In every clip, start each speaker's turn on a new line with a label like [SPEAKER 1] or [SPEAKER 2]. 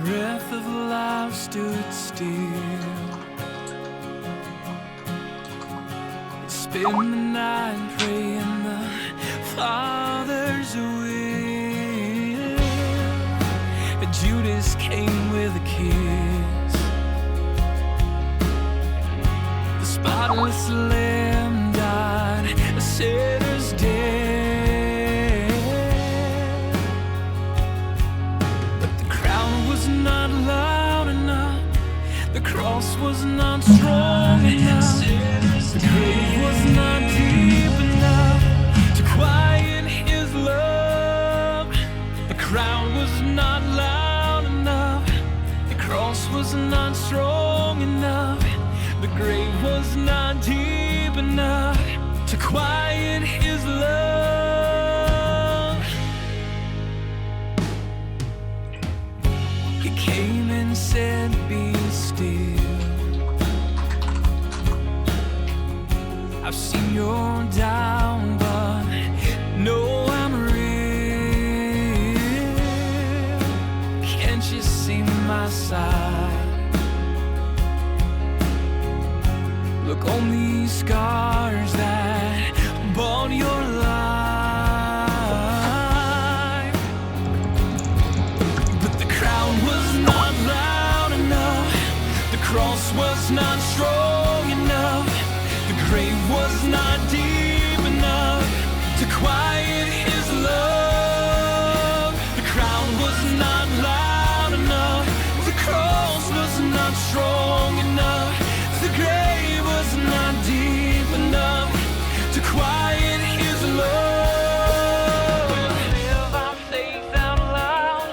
[SPEAKER 1] breath of life stood still. I'd spend the night praying the Father's will. But Judas came with a kiss. The spotless Lamb died a sinner's death. But the crowd was not loud enough. The cross was not strong enough. The grave was not deep enough to quiet his love. The crowd was not loud enough. The cross was not strong enough. The grave was not deep enough to quiet his love. He came and said, "Be still. I've seen your doubt, but no, I'm real. Can't you see my side? Look on these scars that bought your life." But the crowd was not loud enough. The cross was not strong enough. The grave was not deep enough to quiet his love. The crowd was not loud enough. The cross was not strong enough. The grave was not deep enough to quiet his love. We'll live our faith out loud.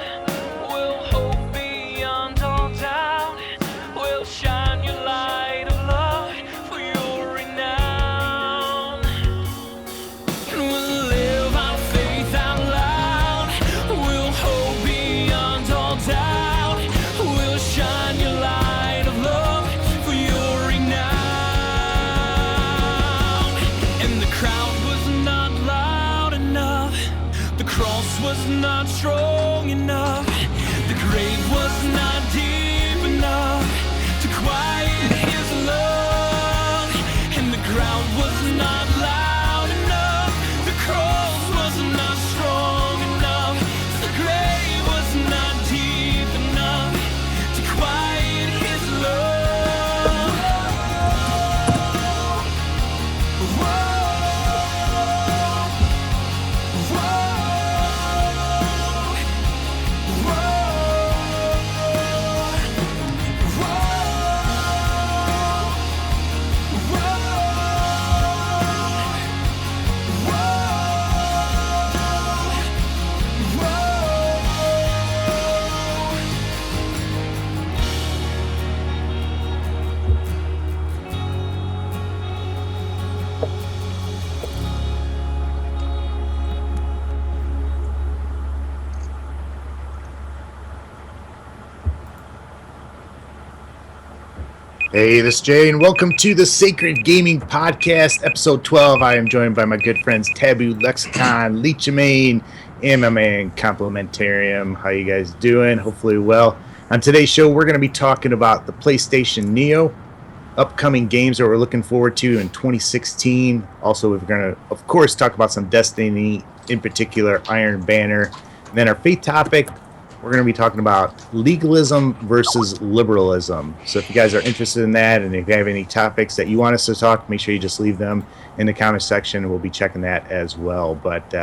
[SPEAKER 1] We'll hope beyond all doubt. We'll shine your light of love for your renown. And we'll live our faith out loud. We'll hope beyond all doubt. We'll shine your light of love for your renown. And the crowd was not loud enough. The cross was not strong enough. The grave was not deep enough to quiet his love. And the crowd was not loud enough. The cross was not strong enough. The grave was not deep enough to quiet his love. Whoa.
[SPEAKER 2] Hey, this is Jay, and welcome to the Sakred Gaming Podcast, episode 12. I am joined by my good friends Taboo Lexicon, Leech, and my man Complementarian. How you guys doing? Hopefully well. On today's show, we're going to be talking about the PlayStation Neo, upcoming games that we're looking forward to in 2016. Also, we're going to, of course, talk about some Destiny, in particular Iron Banner. And then our faith topic, we're going to be talking about legalism versus liberalism. So if you guys are interested in that, and if you have any topics that you want us to talk, make sure you just leave them in the comment section. We'll be checking that as well. But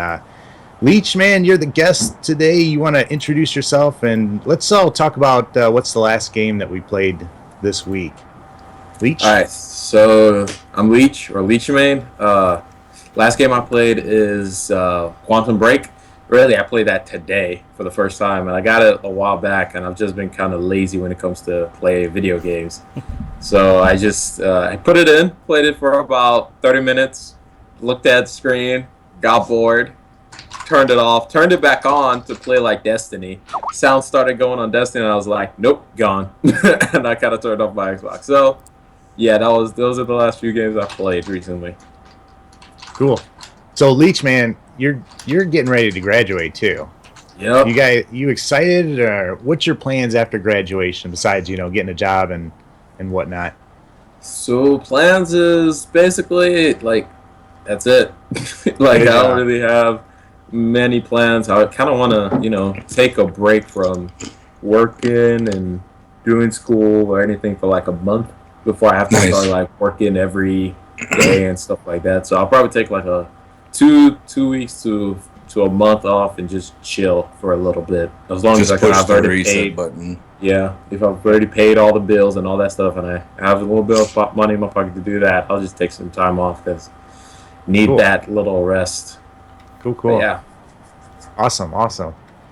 [SPEAKER 2] Leech, man, you're the guest today. You want to introduce yourself, and let's all talk about what's the last game that we played this week. Leech?
[SPEAKER 3] All right, so I'm Leech, or Leechmain. Last game I played is Quantum Break. Really, I played that today for the first time, and I got it a while back, and I've just been kind of lazy when it comes to play video games. So I just I put it in, played it for about 30 minutes, looked at the screen, got bored, turned it off, turned it back on to play like Destiny. Sound started going on Destiny, and I was like, nope, gone. And I kind of turned off my Xbox. So, yeah, those are the last few games I've played recently.
[SPEAKER 2] Cool. So, Leech, man, you're getting ready to graduate, too.
[SPEAKER 3] Yep.
[SPEAKER 2] You excited, or what's your plans after graduation besides getting a job and whatnot?
[SPEAKER 3] So plans is basically like that's it. Like I
[SPEAKER 2] Get a
[SPEAKER 3] don't
[SPEAKER 2] job.
[SPEAKER 3] really have many plans. I kind of want to, take a break from working and doing school or anything for like a month before I have to start
[SPEAKER 4] Nice.
[SPEAKER 3] like working every day and stuff like that. So I'll probably take like a two weeks to a month off and just chill for a little bit. As long as
[SPEAKER 4] Just
[SPEAKER 3] I can,
[SPEAKER 4] push
[SPEAKER 3] I've
[SPEAKER 4] the
[SPEAKER 3] already
[SPEAKER 4] reset
[SPEAKER 3] paid.
[SPEAKER 4] button.
[SPEAKER 3] Yeah, if I've already paid all the bills and all that stuff, and I have a little bit of money in my pocket to do that, I'll just take some time off because need
[SPEAKER 2] Cool.
[SPEAKER 3] that little rest.
[SPEAKER 2] Cool.
[SPEAKER 3] But yeah,
[SPEAKER 2] Awesome.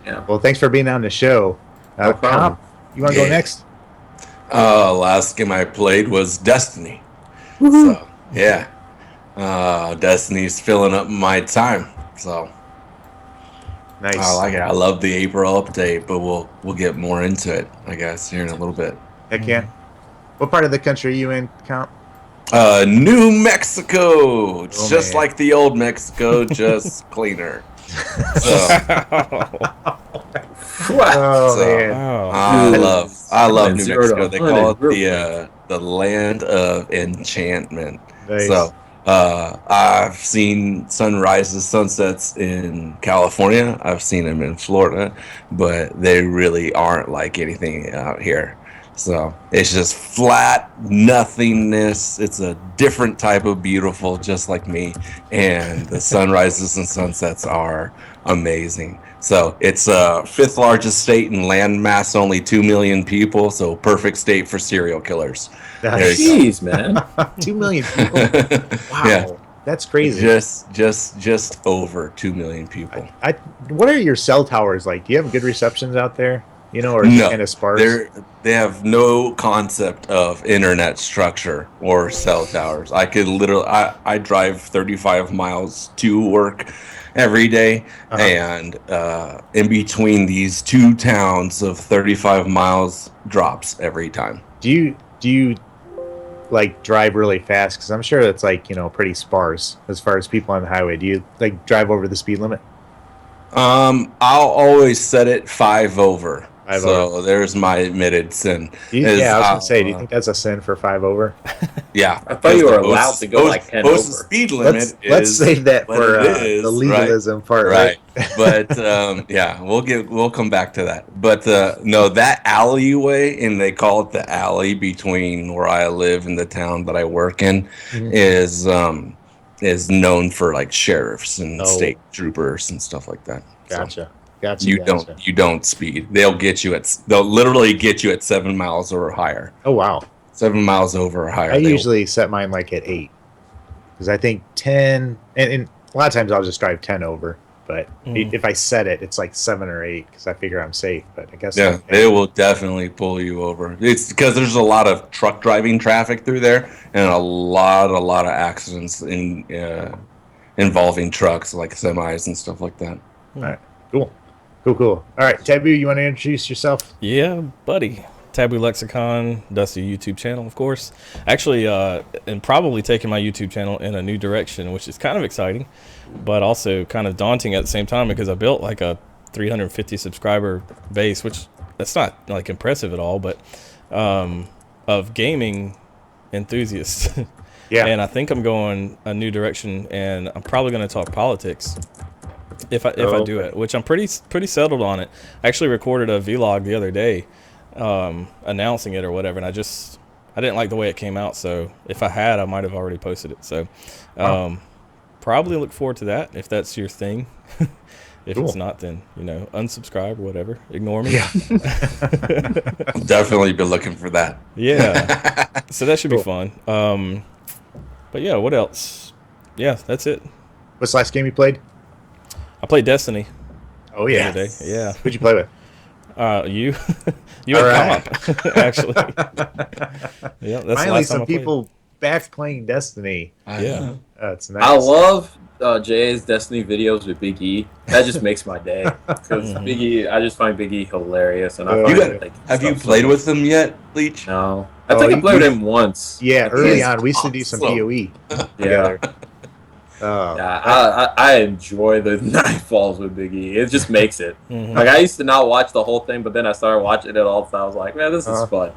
[SPEAKER 3] yeah.
[SPEAKER 2] Well, thanks for being on the show.
[SPEAKER 3] No problem.
[SPEAKER 2] Comp, you want to go
[SPEAKER 4] Yeah.
[SPEAKER 2] next?
[SPEAKER 4] Last game I played was Destiny. So yeah, Destiny's filling up my time. So
[SPEAKER 2] Nice.
[SPEAKER 4] I like it. I love the April update, but we'll get more into it, I guess, here in a little bit.
[SPEAKER 2] Heck yeah. What part of the country are you in, Comp?
[SPEAKER 4] New Mexico. It's
[SPEAKER 2] Oh,
[SPEAKER 4] just
[SPEAKER 2] man.
[SPEAKER 4] like the old Mexico, just cleaner. So
[SPEAKER 2] Oh,
[SPEAKER 4] So-
[SPEAKER 2] man.
[SPEAKER 5] Wow.
[SPEAKER 4] I love New
[SPEAKER 3] 0 to
[SPEAKER 4] Mexico. They
[SPEAKER 3] 100
[SPEAKER 4] call it
[SPEAKER 3] real
[SPEAKER 4] the land of enchantment.
[SPEAKER 2] Nice.
[SPEAKER 4] So I've seen sunrises, sunsets in California. I've seen them in Florida, but they really aren't like anything out here. So it's just flat nothingness. It's a different type of beautiful, just like me. And the sunrises and sunsets are amazing. So it's fifth largest state in land mass, only 2 million people. So perfect state for serial killers.
[SPEAKER 2] Nice.
[SPEAKER 3] Jeez, man.
[SPEAKER 2] 2 million people. Wow.
[SPEAKER 4] Yeah.
[SPEAKER 2] That's crazy.
[SPEAKER 4] Just over 2 million people.
[SPEAKER 2] What are your cell towers like? Do you have good receptions out there? Or is it
[SPEAKER 4] No,
[SPEAKER 2] kind of sparse?
[SPEAKER 4] They have no concept of internet structure or cell towers. I could literally, I drive 35 miles to work every day,
[SPEAKER 2] Uh-huh.
[SPEAKER 4] and in between these two towns of 35 miles drops every time.
[SPEAKER 2] Do you like drive really fast? Because I'm sure that's like pretty sparse as far as people on the highway. Do you like drive over the speed limit?
[SPEAKER 4] I'll always set it 5 over.
[SPEAKER 2] 5
[SPEAKER 4] So there's my admitted sin.
[SPEAKER 2] I was gonna say, do you
[SPEAKER 4] uh,
[SPEAKER 2] think that's a sin for 5 over?
[SPEAKER 4] Yeah,
[SPEAKER 3] I thought you were allowed to go like 10
[SPEAKER 4] Post
[SPEAKER 3] over.
[SPEAKER 4] speed limit.
[SPEAKER 2] Let's
[SPEAKER 4] is
[SPEAKER 2] save that
[SPEAKER 4] what
[SPEAKER 2] for
[SPEAKER 4] it is,
[SPEAKER 2] the
[SPEAKER 4] right?
[SPEAKER 2] legalism part,
[SPEAKER 4] Right.
[SPEAKER 2] right?
[SPEAKER 4] But yeah, we'll come back to that. But no, that alleyway, and they call it the alley between where I live and the town that I work in,
[SPEAKER 2] Mhm.
[SPEAKER 4] is known for like sheriffs and
[SPEAKER 2] Oh.
[SPEAKER 4] state troopers and stuff like that. So
[SPEAKER 2] Gotcha.
[SPEAKER 4] you don't speed. They'll literally get you at 7 miles or higher.
[SPEAKER 2] Oh wow.
[SPEAKER 4] 7 miles over or higher.
[SPEAKER 2] I
[SPEAKER 4] they'll-
[SPEAKER 2] usually set mine like at 8 because I think 10, and a lot of times I'll just drive 10 over. But if I set it, it's like 7 or 8 because I figure I'm safe. But I guess
[SPEAKER 4] Yeah, they will definitely pull you over. It's because there's a lot of truck driving traffic through there, and a lot of accidents involving trucks, like semis and stuff like that.
[SPEAKER 2] All right, cool. All right, Taboo, you want to introduce yourself?
[SPEAKER 5] Yeah, buddy. Taboo Lexicon, Dusty YouTube channel, of course. Actually, and probably taking my YouTube channel in a new direction, which is kind of exciting, but also kind of daunting at the same time because I built like a 350 subscriber base, which that's not like impressive at all, but of gaming enthusiasts.
[SPEAKER 2] Yeah.
[SPEAKER 5] And I think I'm going a new direction, and I'm probably going to talk politics if I do it, which I'm pretty settled on it. I actually recorded a vlog the other day announcing it or whatever, and I didn't like the way it came out, so if I had, I might have already posted it. So probably look forward to that if that's your thing. If
[SPEAKER 2] Cool.
[SPEAKER 5] it's not, then unsubscribe or whatever, ignore me.
[SPEAKER 2] Yeah.
[SPEAKER 4] I'll definitely be looking for that.
[SPEAKER 5] Yeah. So that should be
[SPEAKER 2] Cool.
[SPEAKER 5] fun. But yeah, what else? Yeah, that's it.
[SPEAKER 2] What's the last game you played?
[SPEAKER 5] I played Destiny
[SPEAKER 2] Oh
[SPEAKER 5] the
[SPEAKER 2] yeah.
[SPEAKER 5] other day. Yeah.
[SPEAKER 2] Who'd you play with?
[SPEAKER 5] You
[SPEAKER 2] All
[SPEAKER 5] had
[SPEAKER 2] right.
[SPEAKER 5] come up, actually. Yeah, that's the
[SPEAKER 2] Finally,
[SPEAKER 5] last time
[SPEAKER 2] some
[SPEAKER 5] I played.
[SPEAKER 2] people back playing Destiny.
[SPEAKER 5] Yeah.
[SPEAKER 2] That's nice.
[SPEAKER 3] I love Jay's Destiny videos with Big E. That just makes my day. Because Big E, I just find Big E hilarious. And I
[SPEAKER 2] You
[SPEAKER 3] find
[SPEAKER 4] got-
[SPEAKER 3] it, like,
[SPEAKER 4] Have you
[SPEAKER 3] stuff
[SPEAKER 4] played
[SPEAKER 3] so-
[SPEAKER 4] with them yet, Leech?
[SPEAKER 3] No. I
[SPEAKER 2] Oh,
[SPEAKER 3] think I
[SPEAKER 2] you-
[SPEAKER 3] played with him once.
[SPEAKER 2] Yeah, early
[SPEAKER 4] is
[SPEAKER 2] on we used to do some
[SPEAKER 4] awesome.
[SPEAKER 2] PoE
[SPEAKER 3] Yeah.
[SPEAKER 2] together.
[SPEAKER 3] Yeah, I enjoy the Nightfalls with Big E. It just makes it. Like, I used to not watch the whole thing, but then I started watching it all the time. I was like, man, this is fun.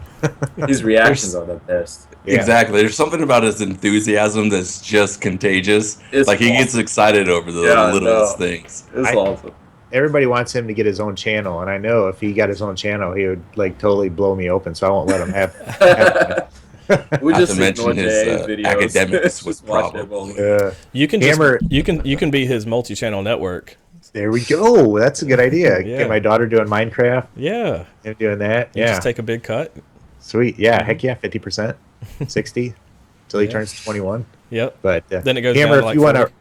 [SPEAKER 3] His reactions are the best.
[SPEAKER 2] Yeah.
[SPEAKER 4] Exactly. There's something about his enthusiasm that's just contagious.
[SPEAKER 3] It's
[SPEAKER 4] like, he
[SPEAKER 3] awesome.
[SPEAKER 4] gets excited over the littlest things.
[SPEAKER 3] It's awesome.
[SPEAKER 2] Everybody wants him to get his own channel, and I know if he got his own channel, he would like totally blow me open. So I won't let him have
[SPEAKER 3] We
[SPEAKER 4] Not
[SPEAKER 3] just
[SPEAKER 4] to mention
[SPEAKER 3] ignore
[SPEAKER 4] his
[SPEAKER 3] Jay's videos.
[SPEAKER 4] academics with
[SPEAKER 3] Just watch
[SPEAKER 4] problems.
[SPEAKER 3] it.
[SPEAKER 5] You can
[SPEAKER 2] Hammer.
[SPEAKER 5] you can be his multi-channel network.
[SPEAKER 2] There we go. That's a good idea.
[SPEAKER 5] Yeah.
[SPEAKER 2] Get my daughter doing Minecraft
[SPEAKER 5] Yeah.
[SPEAKER 2] and doing that.
[SPEAKER 5] You
[SPEAKER 2] Yeah.
[SPEAKER 5] just take a big cut.
[SPEAKER 2] Sweet. Yeah. Heck yeah. 50%, 60 till he
[SPEAKER 5] Yeah.
[SPEAKER 2] turns 21.
[SPEAKER 5] Yep.
[SPEAKER 2] But
[SPEAKER 5] Then it goes
[SPEAKER 2] Hammer,
[SPEAKER 5] down
[SPEAKER 2] if
[SPEAKER 5] to like
[SPEAKER 2] you want to
[SPEAKER 5] 40.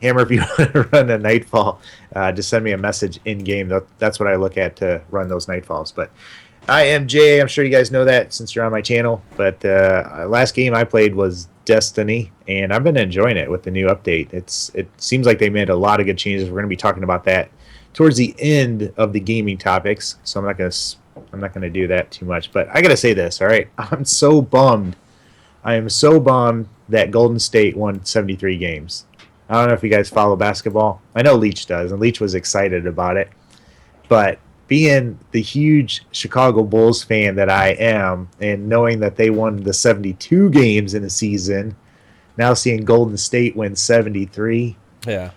[SPEAKER 2] Hammer, if you want to run a Nightfall, just send me a message in game. That's what I look at to run those Nightfalls. But I am Jay. I'm sure you guys know that since you're on my channel. But last game I played was Destiny, and I've been enjoying it with the new update. It seems like they made a lot of good changes. We're going to be talking about that towards the end of the gaming topics. So I'm not gonna do that too much. But I gotta say this. All right, I'm so bummed. I am so bummed that Golden State won 73 games. I don't know if you guys follow basketball. I know Leech does, and Leech was excited about it. But being the huge Chicago Bulls fan that I am, and knowing that they won the 72 games in a season, now seeing Golden State win 73,
[SPEAKER 5] Yeah.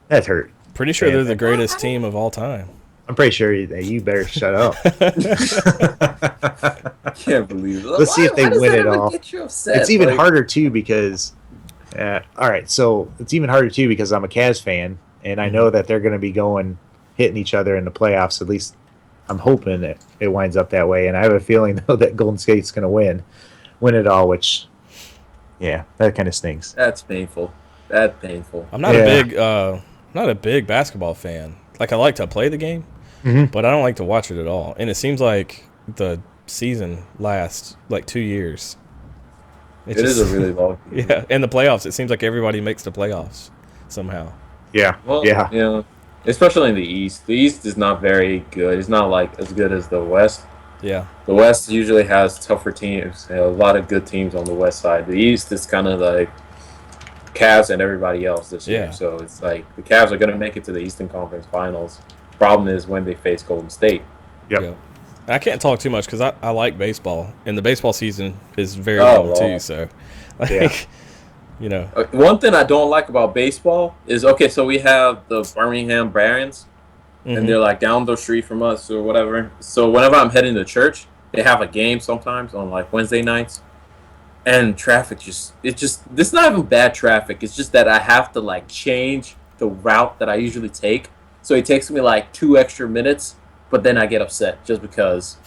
[SPEAKER 2] that hurt.
[SPEAKER 5] Pretty sure
[SPEAKER 2] Yeah.
[SPEAKER 5] they're the greatest team of all time.
[SPEAKER 2] I'm pretty sure you better shut up.
[SPEAKER 3] I can't believe it.
[SPEAKER 2] Let's see if they
[SPEAKER 3] Why does
[SPEAKER 2] win
[SPEAKER 3] that
[SPEAKER 2] it
[SPEAKER 3] ever
[SPEAKER 2] all.
[SPEAKER 3] get you upset?
[SPEAKER 2] It's even
[SPEAKER 3] Like,
[SPEAKER 2] harder too because, all right, so it's even harder too because I'm a Cavs fan and I know that they're going to be hitting each other in the playoffs. At least I'm hoping that it winds up that way. And I have a feeling though that Golden State's going to win it all. Which, yeah, that kind of stinks.
[SPEAKER 3] That's painful. That's painful.
[SPEAKER 5] I'm not
[SPEAKER 2] Yeah.
[SPEAKER 5] not a big basketball fan. Like, I like to play the game, but I don't like to watch it at all. And it seems like the season lasts like 2 years.
[SPEAKER 3] It is a really long season.
[SPEAKER 5] Yeah, and the playoffs, it seems like everybody makes the playoffs somehow.
[SPEAKER 2] Yeah,
[SPEAKER 3] Well,
[SPEAKER 2] yeah,
[SPEAKER 3] yeah. Especially in the East. The East is not very good. It's not like as good as the West.
[SPEAKER 5] Yeah.
[SPEAKER 3] The West usually has tougher teams. A lot of good teams on the West side. The East is kind of like Cavs and everybody else this year.
[SPEAKER 5] Yeah.
[SPEAKER 3] So it's like the Cavs are going to make it to the Eastern Conference Finals. Problem is when they face Golden State.
[SPEAKER 2] yep.
[SPEAKER 5] Yeah. I can't talk too much because I like baseball, and the baseball season is very
[SPEAKER 3] Oh,
[SPEAKER 5] long too.
[SPEAKER 3] Lord.
[SPEAKER 5] So, like,
[SPEAKER 2] Yeah.
[SPEAKER 5] you know,
[SPEAKER 3] One thing I don't like about baseball is, okay, so we have the Birmingham Barons, and they're like down the street from us or whatever. So whenever I'm heading to church, they have a game sometimes on like Wednesday nights, and traffic it's not even bad traffic. It's just that I have to like change the route that I usually take. So it takes me like 2 extra minutes, but then I get upset just because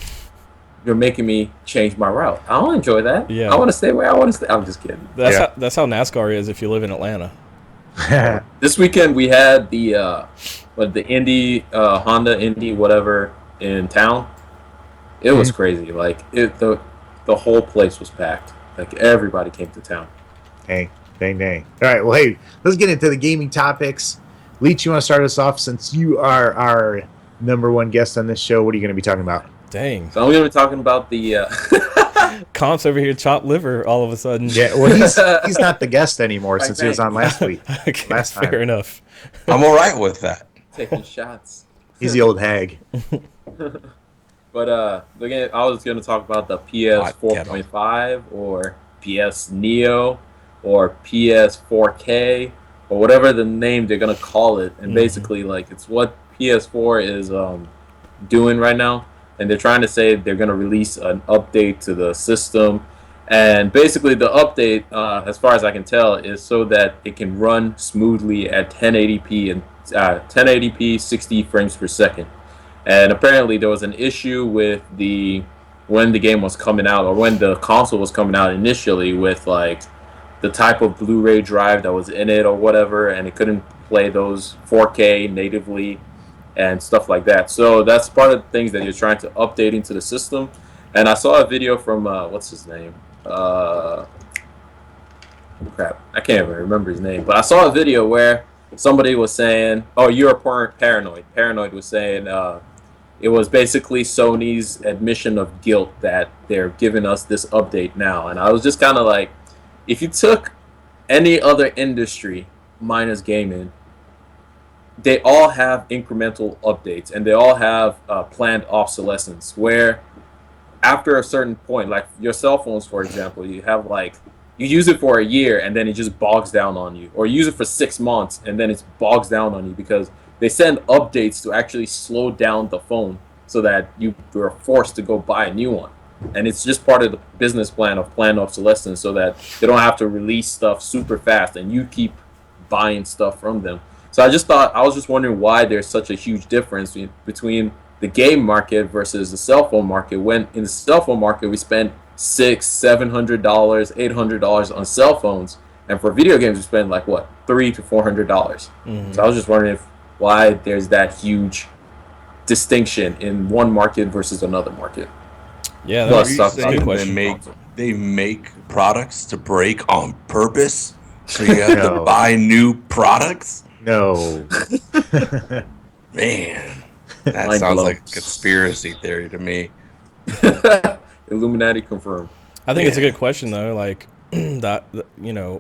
[SPEAKER 3] you're making me change my route. I don't enjoy that.
[SPEAKER 5] Yeah.
[SPEAKER 3] I want to stay where I want to stay. I'm just kidding.
[SPEAKER 5] that's how NASCAR is if you live in Atlanta.
[SPEAKER 3] This weekend we had the Indy Honda Indy whatever in town. It was crazy. Like the whole place was packed. Like everybody came to town.
[SPEAKER 2] Dang. All right, well, hey, let's get into the gaming topics. Leech, you want to start us off since you are our number one guest on this show? What are you going to be talking about?
[SPEAKER 5] Dang.
[SPEAKER 3] So I'm gonna be talking about the
[SPEAKER 5] Comp's over here chopped liver all of a sudden.
[SPEAKER 2] Yeah, well, he's not the guest anmore since he was on last week.
[SPEAKER 5] Okay,
[SPEAKER 2] Last time.
[SPEAKER 5] fair enough.
[SPEAKER 4] I'm all right with that.
[SPEAKER 3] taking shots.
[SPEAKER 2] He's the old hag.
[SPEAKER 3] But again, I was gonna talk about the PS 4.5 or PS Neo or PS 4K or whatever the name they're gonna call it. And basically, like, it's what PS4 is doing right now. And they're trying to say they're going to release an update to the system. And basically the update, as far as I can tell, is so that it can run smoothly at 1080p and 1080p 60 frames per second. And apparently there was an issue with when the game was coming out, or when the console was coming out initially, with like the type of Blu-ray drive that was in it or whatever, and it couldn't play those 4K natively and stuff like that. So that's part of the things that you're trying to update into the system. And I saw a video from what's his name? Crap, I can't even remember his name. But I saw a video where somebody was saying, "Oh, you're paranoid." Paranoid was saying it was basically Sony's admission of guilt that they're giving us this update now. And I was just kind of like, if you took any other industry, minus gaming, they all have incremental updates, and they all have planned obsolescence, where after a certain point, like your cell phones, for example, you have like, you use it for a year and then it just bogs down on you, or you use it for 6 months and then it bogs down on you because they send updates to actually slow down the phone so that you are forced to go buy a new one. And it's just part of the business plan of planned obsolescence, so that they don't have to release stuff super fast and you keep buying stuff from them. So I was just wondering why there's such a huge difference between the game market versus the cell phone market, when in the cell phone market we spend $600-700, $800 on cell phones, and for video games we spend like what, $300 to $400. So I was just wondering why there's that huge distinction in one market versus another market.
[SPEAKER 5] Yeah,
[SPEAKER 3] Plus,
[SPEAKER 5] that's a good question.
[SPEAKER 4] They make products to break on purpose, so you have to buy new products.
[SPEAKER 2] No.
[SPEAKER 4] Man, that sounds like a conspiracy theory to me.
[SPEAKER 3] Illuminati confirmed.
[SPEAKER 5] I think it's a good question though. Like that,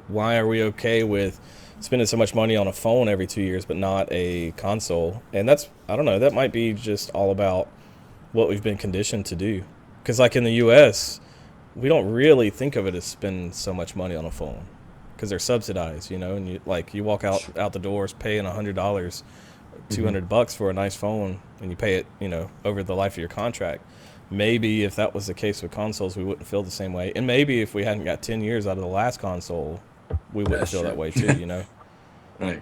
[SPEAKER 5] why are we okay with spending so much money on a phone every 2 years, but not a console? And that's, I don't know. That might be just all about what we've been conditioned to do. Because like in the U.S., we don't really think of it as spending so much money on a phone because they're subsidized, and you walk out the doors paying $100, $200 for a nice phone, and you pay it, over the life of your contract. Maybe if that was the case with consoles, we wouldn't feel the same way. And maybe if we hadn't got 10 years out of the last console, we wouldn't feel that way too,
[SPEAKER 4] Right.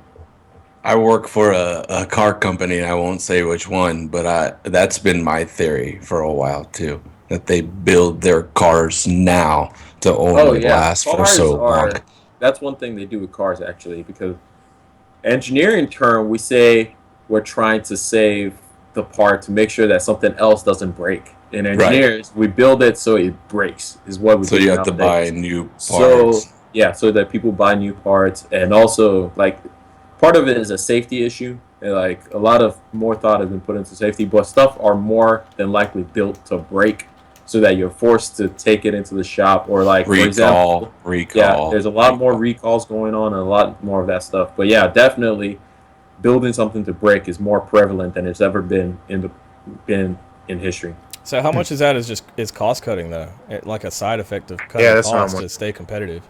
[SPEAKER 4] I work for a car company, I won't say which one, but that's been my theory for a while too, that they build their cars now to only last for so long.
[SPEAKER 3] That's one thing they do with cars, actually, because engineering term, we say we're trying to save the part to make sure that something else doesn't break. In engineers, we build it so it breaks, is what we do.
[SPEAKER 4] So you have to buy new parts.
[SPEAKER 3] So that people buy new parts, and also, like, part of it is a safety issue. And, like, a lot of more thought has been put into safety, but stuff are more than likely built to break, so that you're forced to take it into the shop, or like
[SPEAKER 4] recall.
[SPEAKER 3] For example, yeah, there's a lot more recalls going on and a lot more of that stuff. But yeah, definitely building something to break is more prevalent than it's ever been in history.
[SPEAKER 5] So how much is that is cost cutting though? Like a side effect of cutting costs to stay competitive.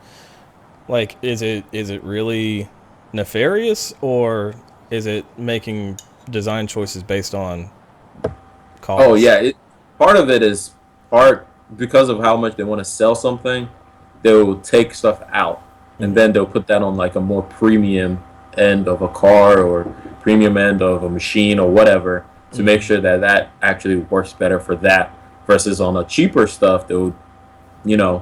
[SPEAKER 5] Like is it really nefarious, or is it making design choices based on cost?
[SPEAKER 3] Oh yeah, part of it is because of how much they want to sell something, they'll take stuff out and then they'll put that on like a more premium end of a car or premium end of a machine or whatever to make sure that actually works better for that, versus on a cheaper stuff they'll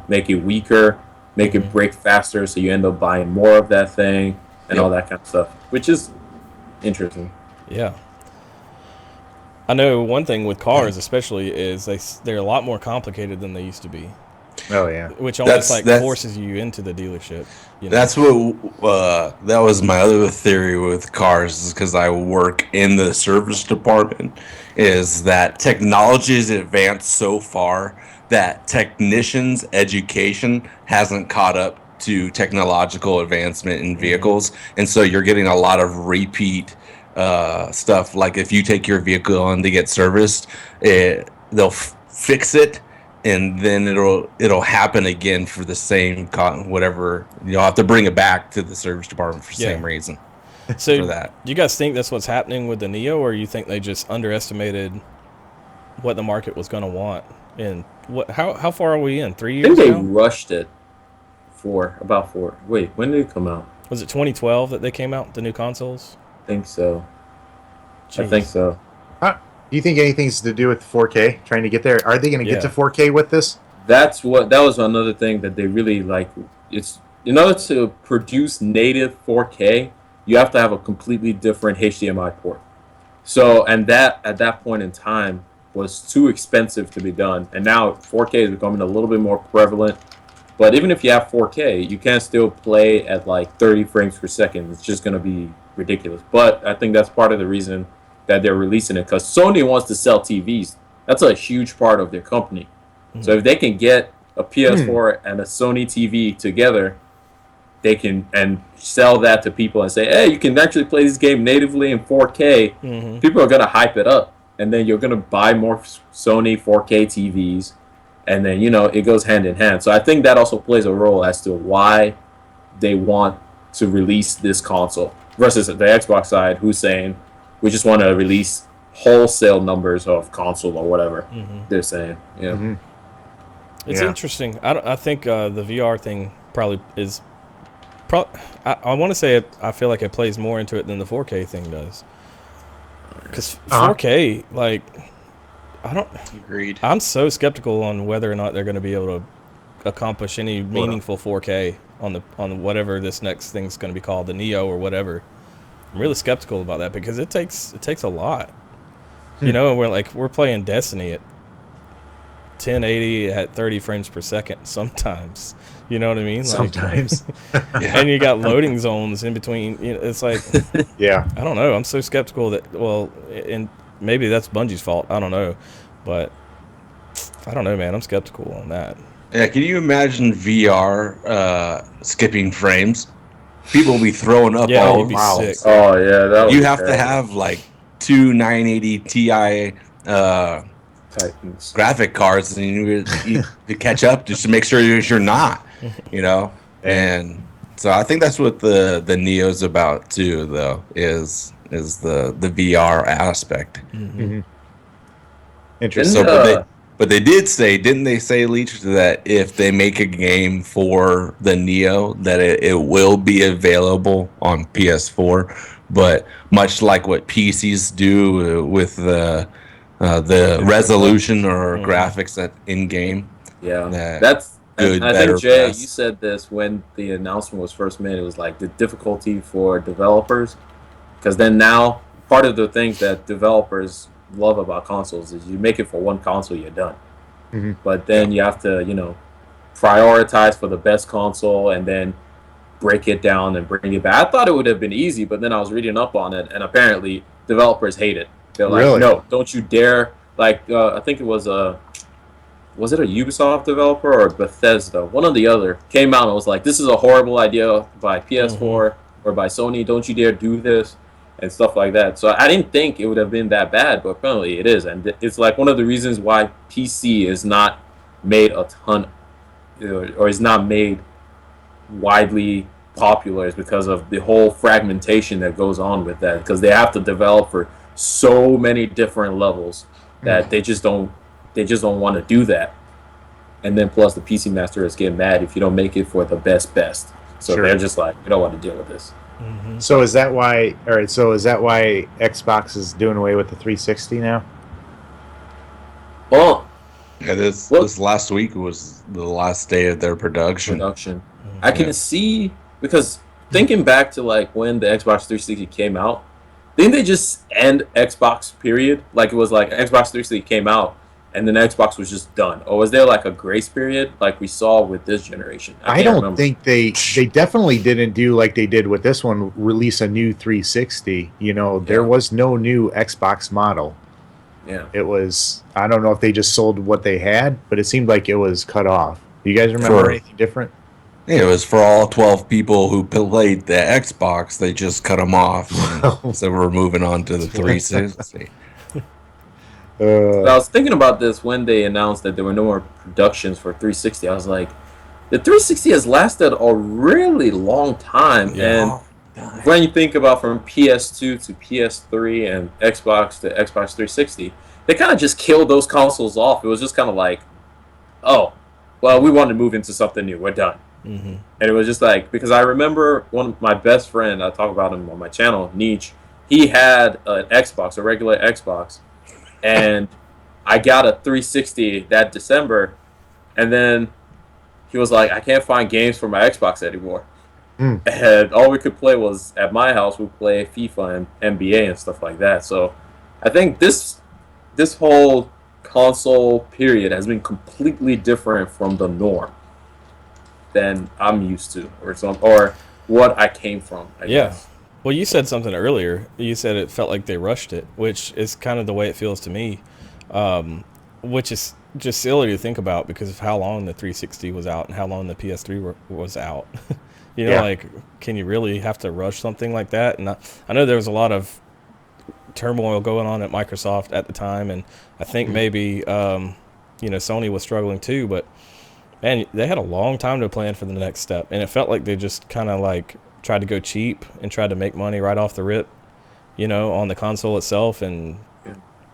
[SPEAKER 3] make it weaker, make it break faster, so you end up buying more of that thing and all that kind of stuff, which is interesting.
[SPEAKER 5] Yeah. I know one thing with cars, especially, is they're a lot more complicated than they used to be.
[SPEAKER 2] Oh yeah,
[SPEAKER 5] which almost forces you into the dealership.
[SPEAKER 4] That's what that was my other theory with cars, is because I work in the service department. Is that technology has advanced so far that technicians' education hasn't caught up to technological advancement in vehicles, and so you're getting a lot of repeat stuff. Like if you take your vehicle on to get serviced, they'll fix it, and then it'll happen again for the same whatever. You'll have to bring it back to the service department for the same reason.
[SPEAKER 5] So
[SPEAKER 4] for that,
[SPEAKER 5] do you guys think that's what's happening with the Neo, or you think they just underestimated what the market was going to want? And how far are we in? 3 years?
[SPEAKER 3] I think they rushed it for about 4. Wait, when did it come out?
[SPEAKER 5] Was it 2012 that they came out, the new consoles?
[SPEAKER 3] I think so.
[SPEAKER 5] Jeez.
[SPEAKER 3] I think so.
[SPEAKER 2] Do you think anything's to do with 4K? Trying to get there? Are they going to get to 4K with this?
[SPEAKER 3] That was another thing that they really like. It's in order to produce native 4K, you have to have a completely different HDMI port. So, and that at that point in time was too expensive to be done. And now 4K is becoming a little bit more prevalent. But even if you have 4K, you can still play at like 30 frames per second. It's just going to be ridiculous. But I think that's part of the reason that they're releasing it, because Sony wants to sell TVs. That's a huge part of their company. So if they can get a PS4 and a Sony TV together, they can and sell that to people and say, hey, you can actually play this game natively in 4K. People are going to hype it up. And then you're going to buy more Sony 4K TVs. And then, it goes hand in hand. So I think that also plays a role as to why they want to release this console versus the Xbox side, who's saying, we just want to release wholesale numbers of console or whatever they're saying. Yeah.
[SPEAKER 5] It's interesting. I think the VR thing probably is... I want to say I feel like it plays more into it than the 4K thing does. Because 4K, like, I don't...
[SPEAKER 6] Agreed.
[SPEAKER 5] I'm so skeptical on whether or not they're going to be able to accomplish any meaningful 4K on whatever this next thing's going to be called, the Neo or whatever. I'm really skeptical about that because it takes a lot. And we're playing Destiny at 1080 at 30 frames per second sometimes. You know what I mean?
[SPEAKER 2] Sometimes.
[SPEAKER 5] And you got loading zones in between. It's like,
[SPEAKER 2] yeah.
[SPEAKER 5] I don't know. I'm so skeptical that, and maybe that's Bungie's fault. I don't know. But I don't know, man. I'm skeptical on that.
[SPEAKER 4] Yeah, can you imagine VR skipping frames? People will be throwing up all
[SPEAKER 5] you'd be sick.
[SPEAKER 3] Oh, yeah. That
[SPEAKER 4] You have to have like two 980 Ti
[SPEAKER 3] Titans
[SPEAKER 4] graphic cards, and you to catch up just to make sure you're not, And so I think that's what the Neo's about too, though, is the VR aspect.
[SPEAKER 2] Interesting.
[SPEAKER 4] So, but they did say, didn't they say, Leech, that if they make a game for the Neo, that it will be available on PS4, but much like what PCs do with the resolution or graphics that in game.
[SPEAKER 3] Yeah, that's good. I think Jay, you said this when the announcement was first made. It was like the difficulty for developers, because then now part of the things that developers love about consoles is you make it for one console, you're done. But then you have to, prioritize for the best console and then break it down and bring it back. I thought it would have been easy, but then I was reading up on it, and apparently developers hate it. They're like,
[SPEAKER 2] Really?
[SPEAKER 3] no, don't you dare. Like, I think it was it a Ubisoft developer or Bethesda? One or the other came out and was like, this is a horrible idea by PS4 or by Sony. Don't you dare do this and stuff like that. So I didn't think it would have been that bad, but apparently it is. And it's like one of the reasons why PC is not made a ton or is not made widely popular is because of the whole fragmentation that goes on with that, because they have to develop for so many different levels that they just don't want to do that. And then plus the PC masters get mad if you don't make it for the best. So they're just like, we don't want to deal with this.
[SPEAKER 2] So is that why? All right. So is that why Xbox is doing away with the 360 now?
[SPEAKER 3] Well,
[SPEAKER 4] yeah, this last week was the last day of their production.
[SPEAKER 3] I can see, because thinking back to like when the Xbox 360 came out, didn't they just end Xbox period? Like it was like Xbox 360 came out and then Xbox was just done, or was there like a grace period like we saw with this generation?
[SPEAKER 2] I don't think they definitely didn't do like they did with this one, release a new 360. There was no new Xbox model.
[SPEAKER 3] Yeah,
[SPEAKER 2] it was. I don't know if they just sold what they had, but it seemed like it was cut off. Do you guys remember anything different?
[SPEAKER 4] Yeah, it was for all 12 people who played the Xbox. They just cut them off, so we're moving on to the 360.
[SPEAKER 3] I was thinking about this when they announced that there were no more productions for 360. I was like, the 360 has lasted a really long time, and when you think about from PS2 to PS3 and Xbox to Xbox 360, they kind of just killed those consoles off. It was just kind of like, oh, well, we want to move into something new. We're done. And it was just like, because I remember one of my best friend, I talk about him on my channel, Leech, he had an Xbox, a regular Xbox, and I got a 360 that December, and then he was like, I can't find games for my Xbox anymore. And all we could play was, at my house, we play FIFA and NBA and stuff like that. So I think this whole console period has been completely different from the norm than I'm used to, or what I came from, I guess.
[SPEAKER 5] Well, you said something earlier. You said it felt like they rushed it, which is kind of the way it feels to me, which is just silly to think about because of how long the 360 was out and how long the PS3 was out. You know, like, can you really have to rush something like that? And I know there was a lot of turmoil going on at Microsoft at the time, and I think maybe Sony was struggling too, but man, they had a long time to plan for the next step, and it felt like they just kind of like tried to go cheap and tried to make money right off the rip, on the console itself. And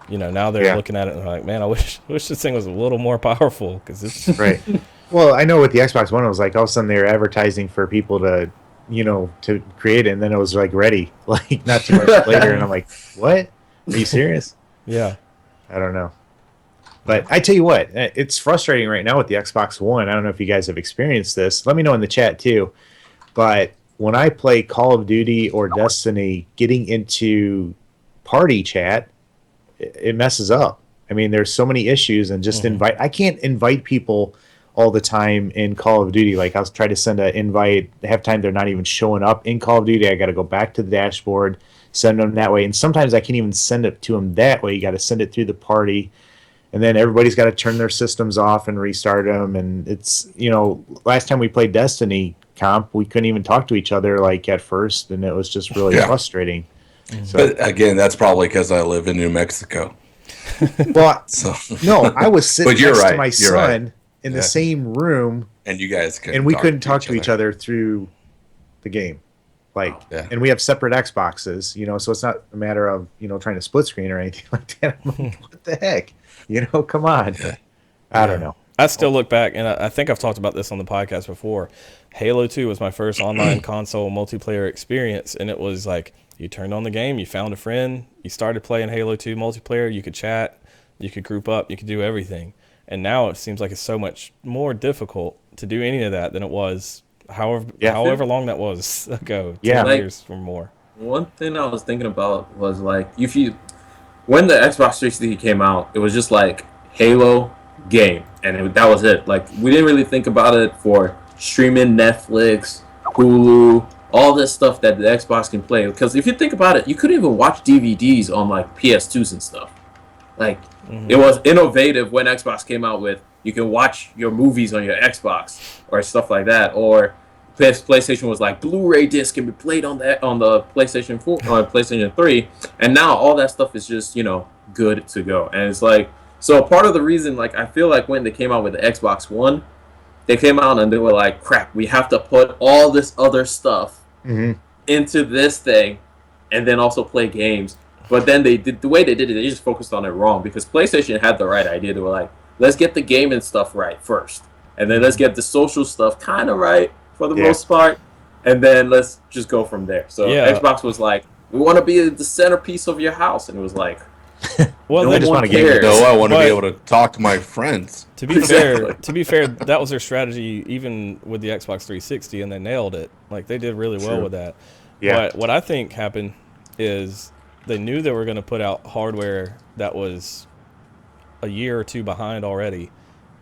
[SPEAKER 5] now they're looking at it and they're like, man, I wish this thing was a little more powerful, because it's
[SPEAKER 2] right. Well, I know with the Xbox One, it was like all of a sudden they were advertising for people to to create it, and then it was like ready, like not too much later, and I'm like, what? Are you serious?
[SPEAKER 5] Yeah.
[SPEAKER 2] I don't know. But I tell you what, it's frustrating right now with the Xbox One. I don't know if you guys have experienced this. Let me know in the chat too. But when I play Call of Duty or Destiny, getting into party chat, it messes up. I mean, there's so many issues, and just I can't invite people all the time in Call of Duty. Like, I'll try to send an invite, half time they're not even showing up in Call of Duty. I got to go back to the dashboard, send them that way. And sometimes I can't even send it to them that way. You got to send it through the party. And then everybody's got to turn their systems off and restart them. And it's, last time we played Destiny comp, we couldn't even talk to each other like at first. And it was just really frustrating. So,
[SPEAKER 4] but again, that's probably because I live in New Mexico.
[SPEAKER 2] Well, no, I was sitting next to my son in the same room,
[SPEAKER 4] and you guys
[SPEAKER 2] couldn't talk to each other through the game, and we have separate Xboxes, so it's not a matter of trying to split screen or anything like that. I'm like, what the heck, come on. I don't know.
[SPEAKER 5] I still look back, and I think I've talked about this on the podcast before. Halo 2 was my first online console multiplayer experience, and it was like, you turned on the game, you found a friend, you started playing Halo 2 multiplayer, you could chat, you could group up, you could do everything. And now it seems like it's so much more difficult to do any of that than it was however long that was ago, 10 years or more.
[SPEAKER 3] One thing I was thinking about was, like, when the Xbox 360 came out, it was just like Halo game, and that was it. Like, we didn't really think about it for streaming Netflix, Hulu, all this stuff that the Xbox can play. Because if you think about it, you couldn't even watch DVDs on like PS2s and stuff. Like, it was innovative when Xbox came out with, you can watch your movies on your Xbox or stuff like that. Or PlayStation was like, Blu-ray disc can be played on the PlayStation 4 or PlayStation 3, and now all that stuff is just good to go. And it's like, so part of the reason, like, I feel like when they came out with the Xbox One, they came out and they were like, crap, we have to put all this other stuff into this thing and then also play games. But then the way they did it, they just focused on it wrong, because PlayStation had the right idea. They were like, let's get the gaming stuff right first, and then let's get the social stuff kind of right for the most part, and then let's just go from there. So Xbox was like, we want to be the centerpiece of your house, and it was like,
[SPEAKER 5] well,
[SPEAKER 2] I just want to
[SPEAKER 4] I want to be able to talk to my friends.
[SPEAKER 5] To be fair, that was their strategy even with the Xbox 360, and they nailed it. Like, they did really well with that. Yeah. But what I think happened is they knew they were going to put out hardware that was a year or two behind already,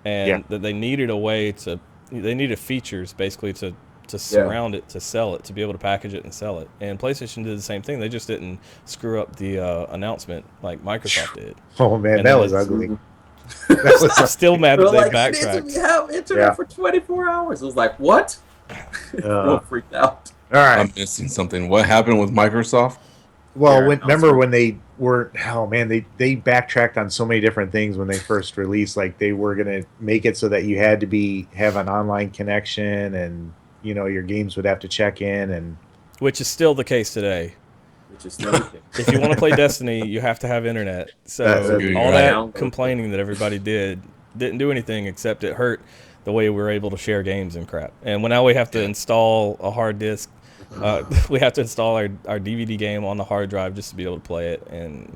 [SPEAKER 5] and that they needed a way to. They needed features basically to surround it, to sell it, to be able to package it and sell it. And PlayStation did the same thing. They just didn't screw up the announcement like Microsoft did.
[SPEAKER 2] Oh man,
[SPEAKER 5] and
[SPEAKER 2] that was ugly.
[SPEAKER 5] I'm still mad that they backtracked.
[SPEAKER 3] We have internet for 24 hours. I was like, what? I'm freaked out.
[SPEAKER 2] All right,
[SPEAKER 4] I'm missing something. What happened with Microsoft?
[SPEAKER 2] Well, remember when they were? Oh man, they backtracked on so many different things when they first released. Like, they were gonna make it so that you had to have an online connection, and your games would have to check in, and
[SPEAKER 5] which is still the case today. If you want to play Destiny, you have to have internet. So all that complaining that everybody didn't do anything, except it hurt the way we were able to share games and crap. And now we have to install a hard disk. We have to install our DVD game on the hard drive just to be able to play it. And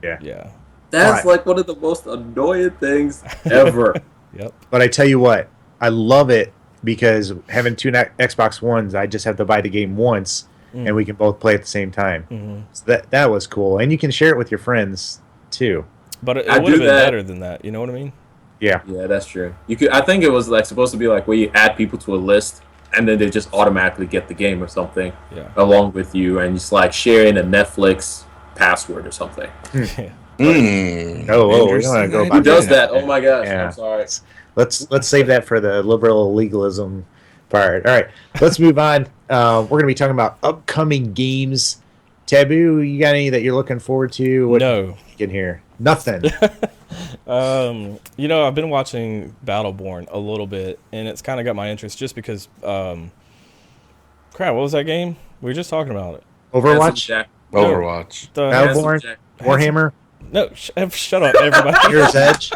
[SPEAKER 3] that's like one of the most annoying things ever.
[SPEAKER 5] Yep.
[SPEAKER 2] But I tell you what, I love it, because having two Xbox Ones, I just have to buy the game once, and we can both play at the same time. So that was cool, and you can share it with your friends too.
[SPEAKER 5] But it would have been better than that. You know what I mean?
[SPEAKER 2] Yeah.
[SPEAKER 3] Yeah, that's true. You could. I think it was like supposed to be like where you add people to a list, and then they just automatically get the game or something along with you, and it's like sharing a Netflix password or something.
[SPEAKER 2] We don't want to go about
[SPEAKER 3] Who does that? Oh my gosh! I'm sorry.
[SPEAKER 2] Let's save that for the liberal legalism part. All right, let's move on. We're going to be talking about upcoming games. Taboo, you got any that you're looking forward to? What
[SPEAKER 5] No.
[SPEAKER 2] in here? Nothing.
[SPEAKER 5] I've been watching Battleborn a little bit, and it's kind of got my interest just because. Crap, what was that game? We were just talking about it.
[SPEAKER 2] Overwatch?
[SPEAKER 4] Overwatch.
[SPEAKER 2] Battleborn? Warhammer?
[SPEAKER 5] No, shut up, everybody.
[SPEAKER 2] Mirror's Edge?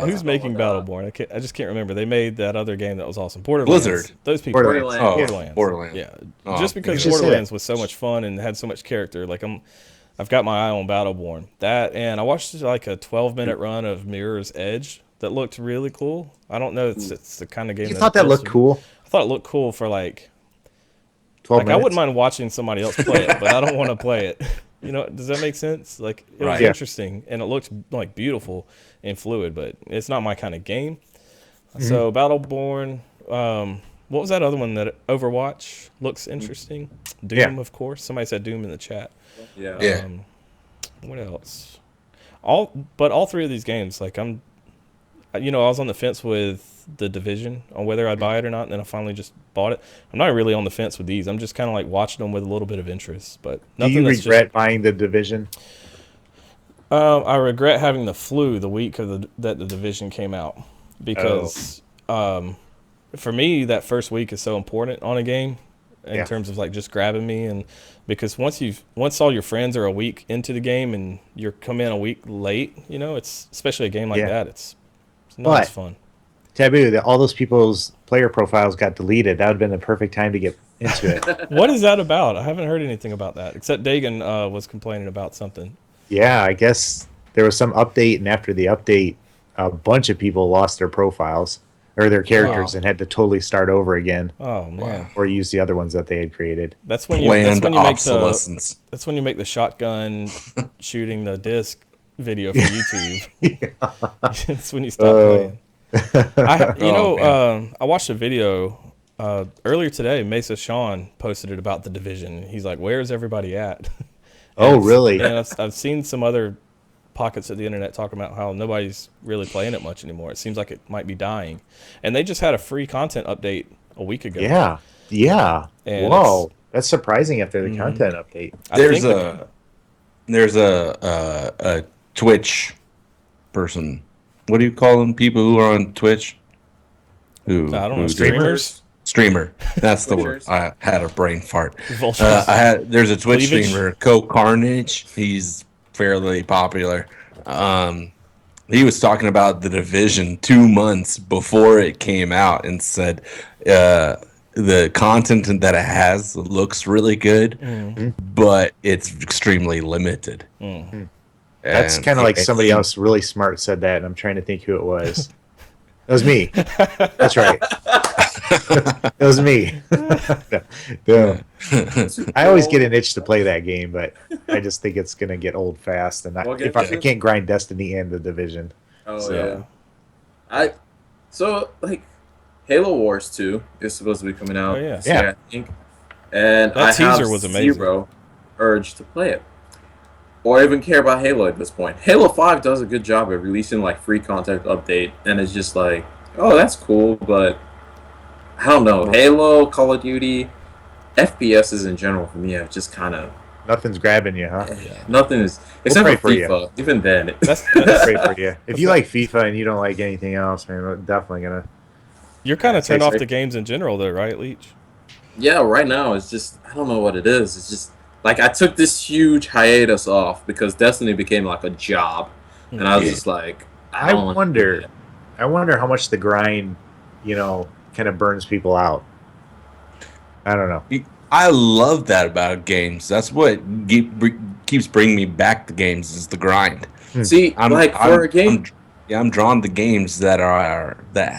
[SPEAKER 5] Who's making Battleborn? I just can't remember. They made that other game that was awesome. Borderlands.
[SPEAKER 4] Blizzard.
[SPEAKER 5] Those people.
[SPEAKER 2] Borderlands.
[SPEAKER 5] Borderlands. Yeah. Just because Borderlands was so much fun and had so much character, like I've got my eye on Battleborn. That, and I watched like a 12-minute run of Mirror's Edge that looked really cool. I don't know. It's the kind of game.
[SPEAKER 2] You thought that looked cool?
[SPEAKER 5] I thought it looked cool for like
[SPEAKER 2] 12
[SPEAKER 5] minutes. I wouldn't mind watching somebody else play it, but I don't want to play it. Does that make sense? Like, it was interesting, and it looked like beautiful and fluid, but it's not my kind of game. So Battleborn, what was that other one that Overwatch looks interesting? Doom, of course. Somebody said Doom in the chat.
[SPEAKER 3] Yeah.
[SPEAKER 5] What else? All three of these games, like I was on the fence with The Division on whether I'd buy it or not, and then I finally just bought it. I'm not really on the fence with these. I'm just kind of like watching them with a little bit of interest, but nothing.
[SPEAKER 2] Do you regret buying The Division?
[SPEAKER 5] I regret having the flu the week that The Division came out because for me that first week is so important on a game in terms of like just grabbing me, and because once all your friends are a week into the game and you're come in a week late, it's especially a game like that, it's not as fun.
[SPEAKER 2] Taboo, all those people's player profiles got deleted. That would have been the perfect time to get into it.
[SPEAKER 5] What is that about? I haven't heard anything about that, except Dagan was complaining about something.
[SPEAKER 2] Yeah, I guess there was some update, and after the update, a bunch of people lost their profiles or their characters and had to totally start over again.
[SPEAKER 5] Oh man!
[SPEAKER 2] Or use the other ones that they had created.
[SPEAKER 5] That's when you make the shotgun shooting the disc video for YouTube. That's when you stop playing. I watched a video earlier today. Mesa Sean posted it about The Division. He's like, "Where's everybody at?"
[SPEAKER 2] Really?
[SPEAKER 5] And I've seen some other pockets of the internet talking about how nobody's really playing it much anymore. It seems like it might be dying. And they just had a free content update a week ago.
[SPEAKER 2] Yeah. And whoa, that's surprising after the content update.
[SPEAKER 4] There's a Twitch person. What do you call them? People who are on Twitch?
[SPEAKER 5] I don't know. Streamers?
[SPEAKER 4] Streamer. That's the word. I had a brain fart. There's a Twitch streamer, Co-Carnage. He's fairly popular. He was talking about The Division 2 months before it came out and said the content that it has looks really good, but it's extremely limited.
[SPEAKER 2] That's kind of like somebody else really smart said that, and I'm trying to think who it was. It was me. That's right. It was me. No. I always get an itch to play that game, but I just think it's going to get old fast, and I can't grind Destiny and The Division.
[SPEAKER 3] So Halo Wars 2 is supposed to be coming out.
[SPEAKER 5] Yeah.
[SPEAKER 3] I think. And
[SPEAKER 5] that teaser was amazing.
[SPEAKER 3] Zero urge to play it. Or even care about Halo at this point. Halo 5 does a good job of releasing free content update, and it's just like, oh, that's cool, but I don't know. Halo, Call of Duty, FPSs in general for me have just kind of
[SPEAKER 2] nothing's grabbing you, huh?
[SPEAKER 3] Nothing is except for FIFA. You. Even then,
[SPEAKER 2] that's great for you. If you like FIFA and you don't like anything else, man, we're definitely gonna.
[SPEAKER 5] You're kind of turned off the games in general, though, right, Leech?
[SPEAKER 3] Yeah, right now it's just I don't know what it is. It's just. I took this huge hiatus off because Destiny became a job, and I was just like,
[SPEAKER 2] I wonder how much the grind, kind of burns people out. I don't know.
[SPEAKER 4] I love that about games. That's what keeps bringing me back to games is the grind.
[SPEAKER 3] See, for a game,
[SPEAKER 4] I'm drawn to games that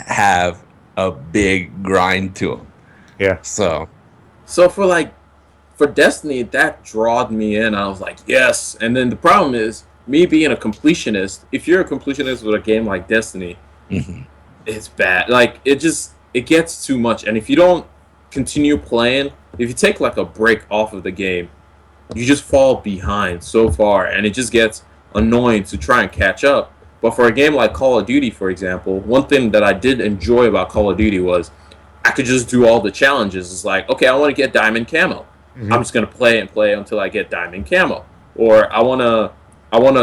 [SPEAKER 4] have a big grind to them.
[SPEAKER 2] Yeah.
[SPEAKER 4] So
[SPEAKER 3] for Destiny, that drawed me in. I was like, yes. And then the problem is, me being a completionist, if you're a completionist with a game like Destiny, it's bad. It gets too much. And if you don't continue playing, if you take a break off of the game, you just fall behind so far. And it just gets annoying to try and catch up. But for a game like Call of Duty, for example, one thing that I did enjoy about Call of Duty was I could just do all the challenges. It's like, okay, I want to get diamond camo. I'm just gonna play and play until I get diamond camo. Or I wanna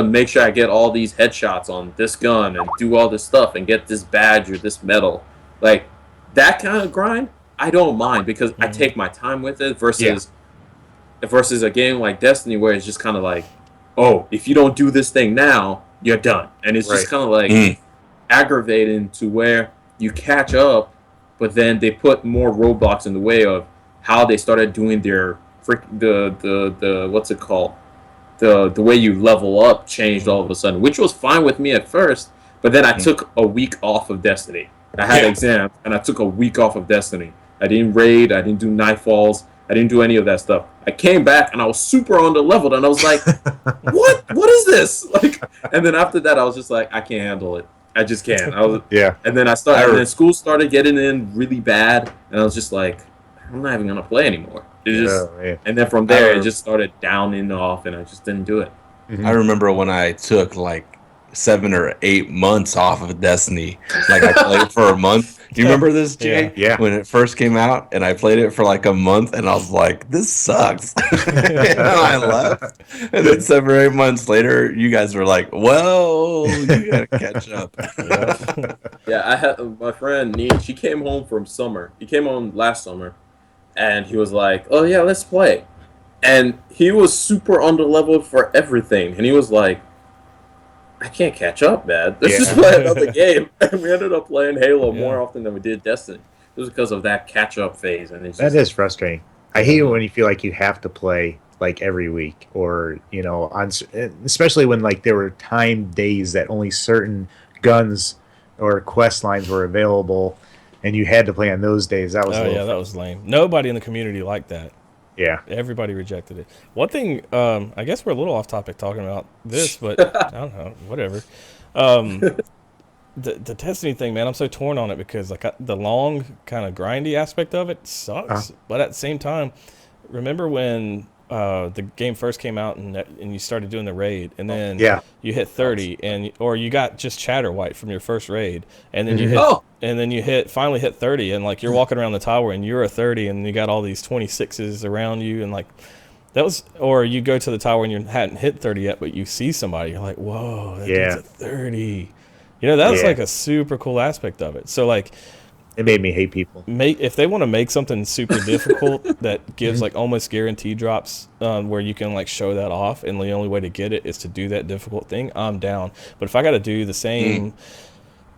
[SPEAKER 3] make sure I get all these headshots on this gun and do all this stuff and get this badge or this medal. Like that kind of grind, I don't mind because I take my time with it versus a game like Destiny where it's just kind of like, oh, if you don't do this thing now, you're done. And it's just kind of like aggravating to where you catch up, but then they put more roadblocks in the way of how they started doing their the what's it called? The way you level up changed all of a sudden, which was fine with me at first, but then I took a week off of Destiny. I had exams, and I took a week off of Destiny. I didn't raid, I didn't do nightfalls, I didn't do any of that stuff. I came back, and I was super under-leveled, and I was like, what is this? Like, and then after that, I was just like, I can't handle it. I just can't. And then and then school started getting in really bad, and I was just like, I'm not even going to play anymore. And then from there, it just started downing off, and I just didn't do it.
[SPEAKER 4] I remember when I took like 7 or 8 months off of Destiny. Like I played for a month. Do you remember this, Jay?
[SPEAKER 2] Yeah.
[SPEAKER 4] When it first came out, and I played it for like a month, and I was like, "This sucks," and I left. And then 7 or 8 months later, you guys were like, "Well, you gotta catch up."
[SPEAKER 3] Yeah, I had my friend Leech. He came home from summer. He came home last summer, and he was like, "Oh yeah, let's play." And he was super underleveled for everything, and he was like, I can't catch up, man. Let's just play another game. And we ended up playing Halo more often than we did Destiny. It was because of that catch-up phase. And
[SPEAKER 2] that is frustrating. I hate it when you feel like you have to play like every week, or especially when like there were timed days that only certain guns or quest lines were available, and you had to play on those days. That was
[SPEAKER 5] that was lame. Nobody in the community liked that.
[SPEAKER 2] Yeah.
[SPEAKER 5] Everybody rejected it. One thing, I guess we're a little off topic talking about this, but I don't know, whatever. The Destiny thing, man, I'm so torn on it because like the long kind of grindy aspect of it sucks. But at the same time, remember when the game first came out and you started doing the raid, and then you hit 30 or you got just chatter white from your first raid, and then you finally hit 30, and like you're walking around the tower and you're a 30 and you got all these 26s around you, and like that was, or you go to the tower and you hadn't hit 30 yet, but you see somebody, you're like, whoa, that dude's at 30. That was like a super cool aspect of it. So like,
[SPEAKER 2] it made me hate people.
[SPEAKER 5] If they want to make something super difficult that gives like almost guaranteed drops, where you can like show that off, and the only way to get it is to do that difficult thing, I'm down. But if I got to do the same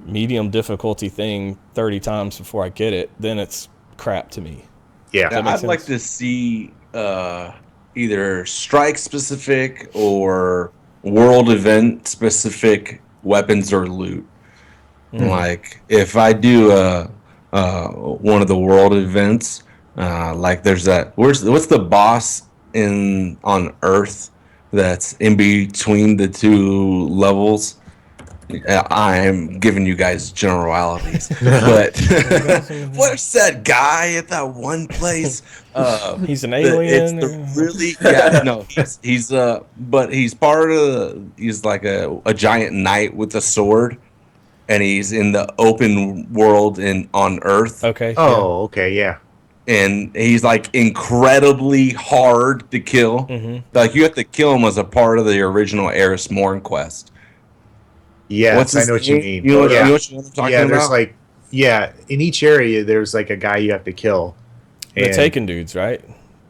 [SPEAKER 5] medium difficulty thing 30 times before I get it, then it's crap to me.
[SPEAKER 4] Yeah, I'd like to see either strike specific or world event specific weapons or loot. Like if I do one of the world events, like there's that. What's the boss on Earth that's in between the two levels? I'm giving you guys generalities, but what's that guy at that one place?
[SPEAKER 5] He's an alien.
[SPEAKER 4] But he's part of. He's like a giant knight with a sword. And he's in the open world on Earth.
[SPEAKER 5] Okay.
[SPEAKER 2] Oh, okay, yeah.
[SPEAKER 4] And he's like incredibly hard to kill. Like you have to kill him as a part of the original Eris Morn quest.
[SPEAKER 2] Yes, I know what you mean.
[SPEAKER 4] You know what I'm talking about?
[SPEAKER 2] There's like, in each area there's like a guy you have to kill.
[SPEAKER 5] The Taken dudes, right?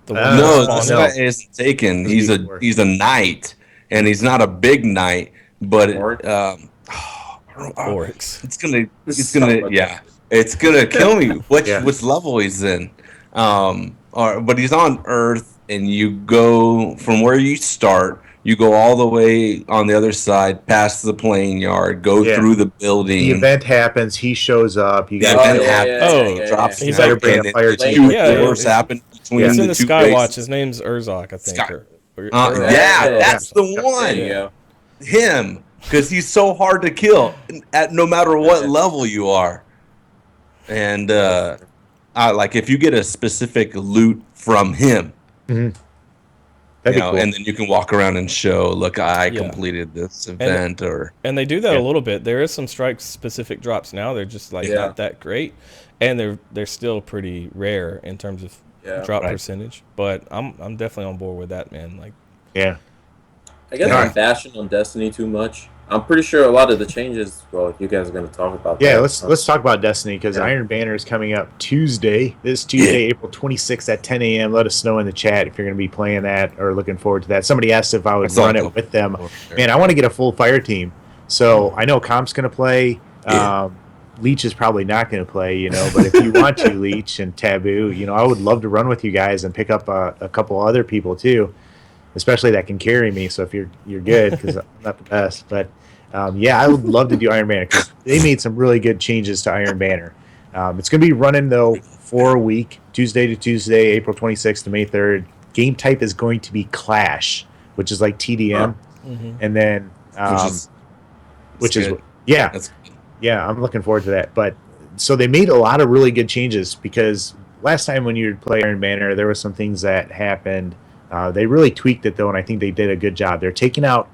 [SPEAKER 4] No, this guy isn't Taken. He's a knight, and he's not a big knight, but
[SPEAKER 5] orcs.
[SPEAKER 4] It's gonna kill me. Which level he's in? But he's on Earth, and you go from where you start. You go all the way on the other side, past the playing yard, go through the building.
[SPEAKER 2] The event happens. He shows up. You got
[SPEAKER 4] drops.
[SPEAKER 2] He's like bringing a fire
[SPEAKER 4] team. Wars happen between
[SPEAKER 5] it's in the Skywatch.
[SPEAKER 4] Bases.
[SPEAKER 5] His name's Urzok, I think.
[SPEAKER 4] That's the one.
[SPEAKER 3] There you go.
[SPEAKER 4] Him. Because he's so hard to kill, no matter what level you are. And like if you get a specific loot from him,
[SPEAKER 2] That'd be cool.
[SPEAKER 4] And then you can walk around and show, look, I completed this event,
[SPEAKER 5] and they do that a little bit. There is some strike specific drops now. They're just like not that great, and they're still pretty rare in terms of drop percentage. But I'm definitely on board with that, man. Like,
[SPEAKER 3] I guess I'm bashing on Destiny too much. I'm pretty sure a lot of the changes. Well, you guys are going to talk about.
[SPEAKER 2] Yeah, let's talk about Destiny because Iron Banner is coming up Tuesday. This Tuesday, April 26th at 10 a.m. Let us know in the chat if you're going to be playing that or looking forward to that. Somebody asked if I would run it with them. Man, I want to get a full fire team. So I know Comp's going to play. Leech is probably not going to play, but if you want to, Leech and Taboo, I would love to run with you guys and pick up a couple other people too, especially that can carry me. So if you're good, because I'm not the best, but I would love to do Iron Banner because they made some really good changes to Iron Banner. It's going to be running though for a week, Tuesday to Tuesday, April 26th to May 3rd. Game type is going to be Clash, which is like TDM, and then which is I'm looking forward to that. But so they made a lot of really good changes because last time when you would play Iron Banner, there were some things that happened. They really tweaked it though, and I think they did a good job. They're taking out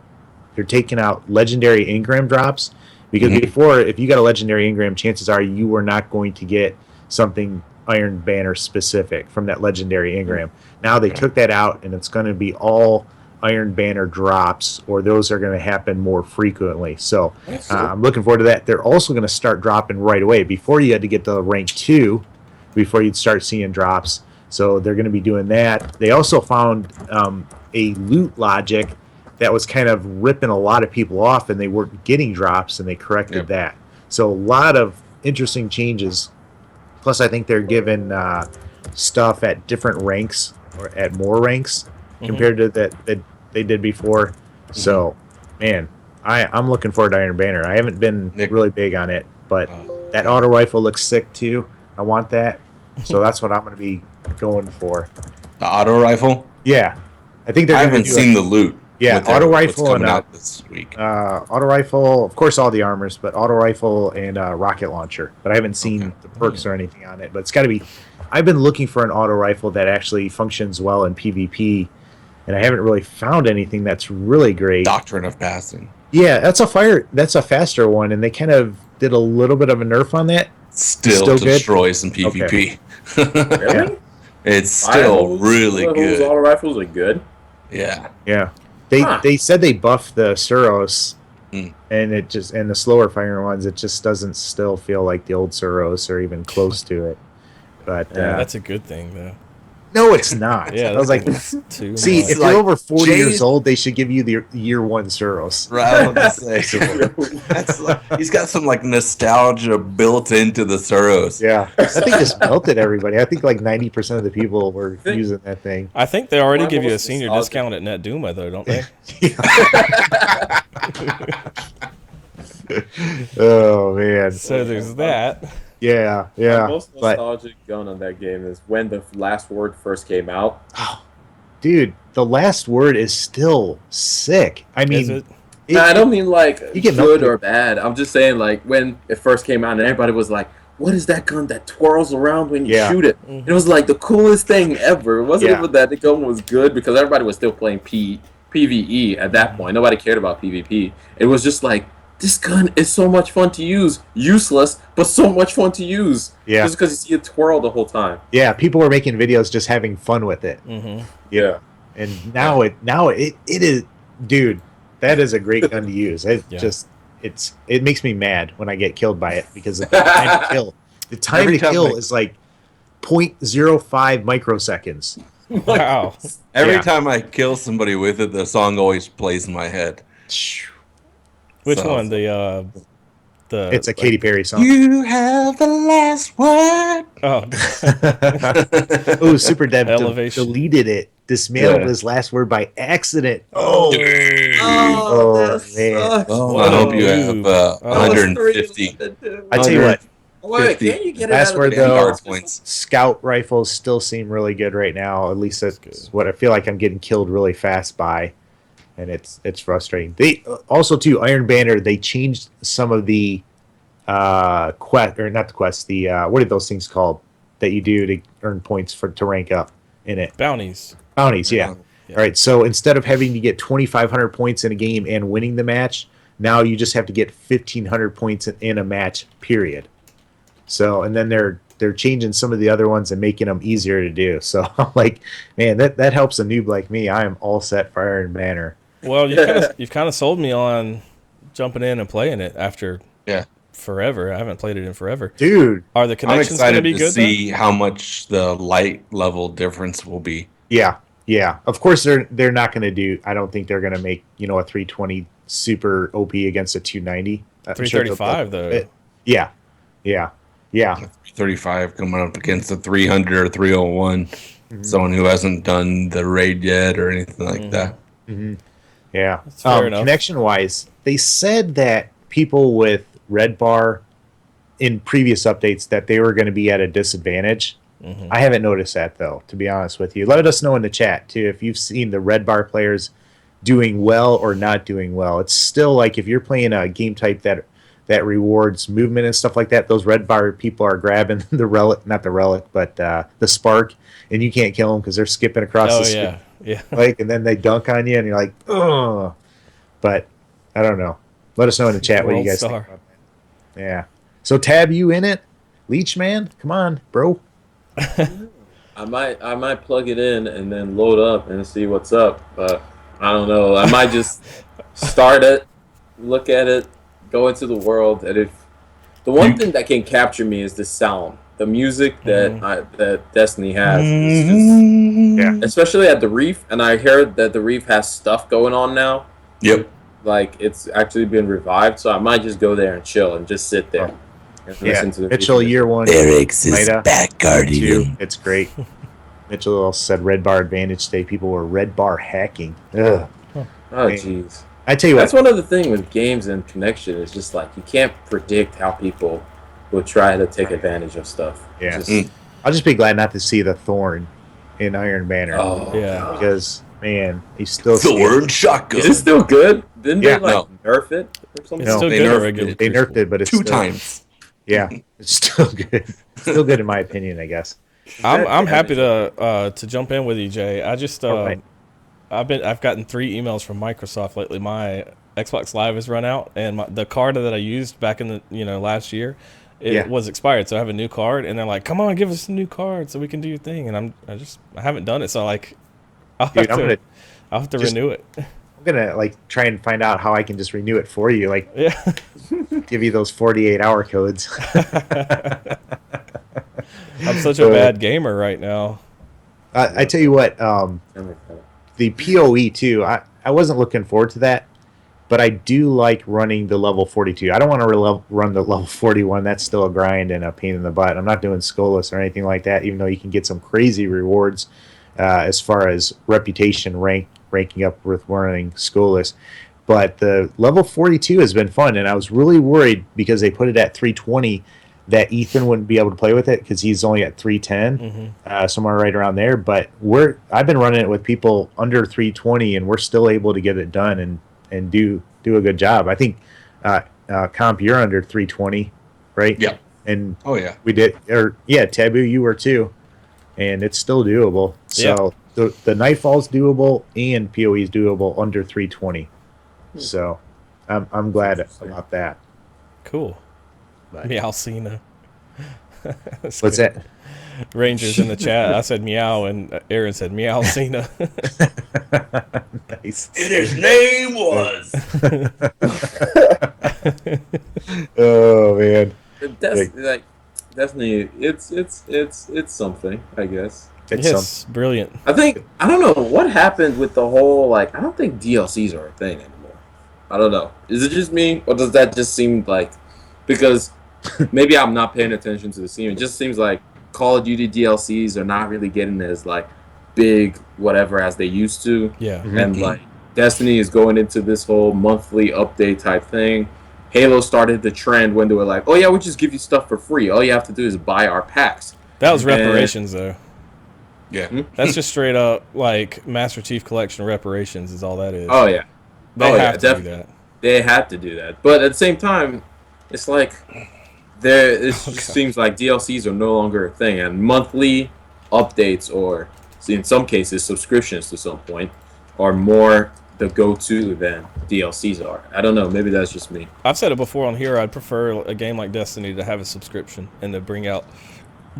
[SPEAKER 2] legendary engram drops because before, if you got a legendary engram, chances are you were not going to get something Iron Banner specific from that legendary engram. Now they took that out, and it's going to be all Iron Banner drops, or those are going to happen more frequently. So I'm looking forward to that. They're also going to start dropping right away. Before you had to get to rank 2 before you'd start seeing drops. So they're going to be doing that. They also found a loot logic that was kind of ripping a lot of people off, and they weren't getting drops, and they corrected that. So a lot of interesting changes. Plus, I think they're giving stuff at different ranks or at more ranks compared to that they did before. So, man, I'm looking forward to Iron Banner. I haven't been really big on it, but that auto rifle looks sick too. I want that. So that's what I'm going to be going for.
[SPEAKER 4] The auto rifle?
[SPEAKER 2] Yeah. I think
[SPEAKER 4] I haven't seen the loot.
[SPEAKER 2] Yeah, auto rifle and
[SPEAKER 4] out this week.
[SPEAKER 2] Auto rifle, of course, all the armors, but auto rifle and rocket launcher. But I haven't seen the perks or anything on it. But it's got to be. I've been looking for an auto rifle that actually functions well in PvP, and I haven't really found anything that's really great.
[SPEAKER 4] Doctrine of Passing.
[SPEAKER 2] Yeah, that's a faster one, and they kind of did a little bit of a nerf on that.
[SPEAKER 4] Still destroys in PvP.
[SPEAKER 3] Okay. Really?
[SPEAKER 4] It's still really good.
[SPEAKER 3] Auto rifles are good.
[SPEAKER 4] Yeah.
[SPEAKER 2] Yeah. They said they buffed the Suros, and the slower firing ones, it just doesn't still feel like the old Suros or even close to it. But
[SPEAKER 5] that's a good thing though.
[SPEAKER 2] No, it's not.
[SPEAKER 5] Yeah,
[SPEAKER 2] I was like, see, if you're over 40 years old, they should give you the year 1 Suros.
[SPEAKER 4] Right, I was gonna say. He's got some nostalgia built into the Suros.
[SPEAKER 2] Yeah, I think just melted everybody. I think 90% of the people were using that thing.
[SPEAKER 5] I think they already give you a senior discount at Net Duma though, don't they?
[SPEAKER 2] Oh man.
[SPEAKER 5] So there's that.
[SPEAKER 2] Yeah.
[SPEAKER 3] My most nostalgic gun on that game is when the last word first came out.
[SPEAKER 2] Oh, dude, the last word is still sick. I mean,
[SPEAKER 3] I don't mean
[SPEAKER 2] you get
[SPEAKER 3] good or bad. I'm just saying when it first came out and everybody was like, what is that gun that twirls around when you shoot it? It was the coolest thing ever. It wasn't even that the gun was good because everybody was still playing PvE at that point. Nobody cared about PvP. It was just this gun is so much fun to use. Useless, but so much fun to use. Yeah. Just because you see it twirl the whole time.
[SPEAKER 2] Yeah, people were making videos just having fun with it.
[SPEAKER 3] Yeah.
[SPEAKER 2] And now it is, dude, that is a great gun to use. It makes me mad when I get killed by it because the time to kill. The time to kill is 0.05 microseconds.
[SPEAKER 5] Wow.
[SPEAKER 4] Every time I kill somebody with it, the song always plays in my head.
[SPEAKER 5] Which one? The
[SPEAKER 2] it's a Katy Perry song.
[SPEAKER 4] You have the last word.
[SPEAKER 2] Oh, Super Dev
[SPEAKER 5] Elevation.
[SPEAKER 2] deleted it. Dismantled his last word by accident.
[SPEAKER 3] Oh
[SPEAKER 2] man.
[SPEAKER 4] Oh, I hope you have 150.
[SPEAKER 2] I tell you what.
[SPEAKER 3] Wait, can you get it
[SPEAKER 2] last
[SPEAKER 3] out
[SPEAKER 2] word
[SPEAKER 3] of the
[SPEAKER 2] though,
[SPEAKER 4] points.
[SPEAKER 2] Scout rifles still seem really good right now. At least that's what I feel like I'm getting killed really fast by. And it's frustrating. They also too Iron Banner. They changed some of the quest or not the quest. The what are those things called that you do to earn points to rank up in it?
[SPEAKER 5] Bounties.
[SPEAKER 2] Bounties, yeah. All right, so instead of having to get 2,500 points in a game and winning the match, now you just have to get 1,500 points in a match, period. So, and then they're changing some of the other ones and making them easier to do. So, I'm like, man, that helps a noob like me. I am all set for Iron Banner.
[SPEAKER 5] Well, you've kind of sold me on jumping in and playing it after forever. I haven't played it in forever.
[SPEAKER 2] Dude,
[SPEAKER 5] are the connections going to be good?
[SPEAKER 4] I'm excited to see how much the light level difference will be.
[SPEAKER 2] Yeah. Of course, they're not going to do. I don't think they're going to make a 320 super OP against a 290.
[SPEAKER 5] 335 though.
[SPEAKER 2] Yeah.
[SPEAKER 4] 335 coming up against a 300 or 301. Someone who hasn't done the raid yet or anything like that.
[SPEAKER 2] Mm-hmm. Yeah.
[SPEAKER 5] Fair enough.
[SPEAKER 2] Connection-wise, they said that people with red bar in previous updates that they were going to be at a disadvantage. I haven't noticed that, though, to be honest with you. Let us know in the chat, too, if you've seen the red bar players doing well or not doing well. It's still like if you're playing a game type that rewards movement and stuff like that, those red bar people are grabbing the relic, not the relic, but the spark, and you can't kill them because they're skipping across the screen.
[SPEAKER 5] Yeah.
[SPEAKER 2] Like, and then they dunk on you, and you're like, oh. But I don't know. Let us know in the chat what you guys think about that. Yeah. So, Tab, you in it? Leech, man? Come on, bro.
[SPEAKER 3] I might plug it in and then load up and see what's up, but I don't know. I might just start it, look at it, go into the world, and if the one thing that can capture me is the sound, the music that Destiny has, is just, especially at the Reef. And I heard that the Reef has stuff going on now.
[SPEAKER 4] Yep,
[SPEAKER 3] like it's actually been revived, so I might just go there and chill and just sit there.
[SPEAKER 2] Listen to the Mitchell year one.
[SPEAKER 4] There exists back guardian.
[SPEAKER 2] It's great. Mitchell also said red bar advantage today. People were red bar hacking. Ugh.
[SPEAKER 3] Oh jeez.
[SPEAKER 2] I tell you
[SPEAKER 3] that's
[SPEAKER 2] what.
[SPEAKER 3] One of the things with games and connection is just like you can't predict how people will try to take advantage of stuff.
[SPEAKER 2] Yeah. I'll just be glad not to see the Thorn in Iron Banner.
[SPEAKER 3] Oh
[SPEAKER 5] yeah.
[SPEAKER 2] Because man, he's still
[SPEAKER 4] Thorn shotgun.
[SPEAKER 3] Is it still good? Didn't they nerf it or something?
[SPEAKER 5] It's still
[SPEAKER 4] they
[SPEAKER 5] good.
[SPEAKER 4] nerfed
[SPEAKER 2] it, but it's
[SPEAKER 4] two
[SPEAKER 2] still,
[SPEAKER 4] times.
[SPEAKER 2] Yeah, it's still good. Still good in my opinion, I guess.
[SPEAKER 5] I'm happy to jump in with you, Jay. I just I've gotten 3 emails from Microsoft lately. My Xbox Live has run out, and the card that I used back in the last year, it was expired. So I have a new card, and they're like, "Come on, give us a new card so we can do your thing." And I haven't done it, so I'll have to renew it.
[SPEAKER 2] I'm gonna try and find out how I can just renew it for you. Give you those 48-hour codes.
[SPEAKER 5] I'm such a bad gamer right now.
[SPEAKER 2] I tell you what, the PoE too. I wasn't looking forward to that, but I do like running the level 42. I don't want to run the level 41. That's still a grind and a pain in the butt. I'm not doing Skolas or anything like that, even though you can get some crazy rewards as far as reputation ranking up with running Skolas. But the level 42 has been fun, and I was really worried because they put it at 320 that Ethan wouldn't be able to play with it because he's only at 310, somewhere right around there. But I've been running it with people under 320, and we're still able to get it done and do a good job. I think Comp, you're under 320, right?
[SPEAKER 4] Yeah.
[SPEAKER 2] And
[SPEAKER 4] we
[SPEAKER 2] did, Taboo, you were too, and it's still doable. So the Nightfall's doable and PoE is doable under 320. So I'm glad about that.
[SPEAKER 5] Cool. Meowcina.
[SPEAKER 2] What's that?
[SPEAKER 5] Rangers in the chat. I said meow, and Aaron said Meowcina.
[SPEAKER 2] Nice.
[SPEAKER 4] And his name was.
[SPEAKER 2] Oh man.
[SPEAKER 3] Definitely, it's something, I guess.
[SPEAKER 5] It's brilliant.
[SPEAKER 3] I don't know what happened with the whole I don't think DLCs are a thing anymore. I don't know. Is it just me, or does that just seem like because maybe I'm not paying attention to the scene? It just seems like Call of Duty DLCs are not really getting as big whatever as they used to.
[SPEAKER 5] Yeah.
[SPEAKER 3] And Destiny is going into this whole monthly update type thing. Halo started the trend when they were like, "Oh yeah, we just give you stuff for free. All you have to do is buy our packs."
[SPEAKER 5] That was reparations, though.
[SPEAKER 4] Yeah.
[SPEAKER 5] That's just straight up Master Chief Collection reparations is all that is.
[SPEAKER 3] Oh yeah.
[SPEAKER 5] They have to do that.
[SPEAKER 3] They had to do that. But at the same time, it's seems like DLCs are no longer a thing, and monthly updates or in some cases, subscriptions to some point are more the go-to than DLCs are. I don't know. Maybe that's just me.
[SPEAKER 5] I've said it before on here. I'd prefer a game like Destiny to have a subscription and to bring out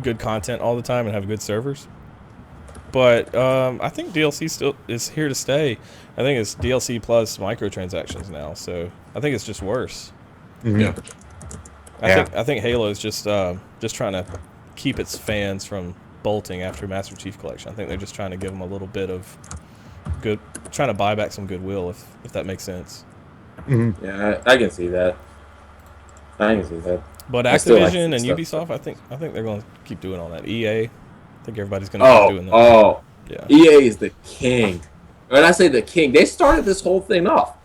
[SPEAKER 5] good content all the time and have good servers. But I think DLC still is here to stay. I think it's DLC plus microtransactions now, so I think it's just worse.
[SPEAKER 3] Yeah.
[SPEAKER 5] I think Halo is just trying to keep its fans from bolting after Master Chief Collection. I think they're just trying to give them a little bit of trying to buy back some goodwill, if that makes sense.
[SPEAKER 2] Mm-hmm.
[SPEAKER 3] Yeah, I can see that.
[SPEAKER 5] But
[SPEAKER 3] I still like
[SPEAKER 5] Activision and
[SPEAKER 3] stuff.
[SPEAKER 5] Ubisoft, I think they're going to keep doing all that. EA, I think everybody's going to keep doing that.
[SPEAKER 3] Oh,
[SPEAKER 5] yeah.
[SPEAKER 3] EA is the king. When I say the king, they started this whole thing off.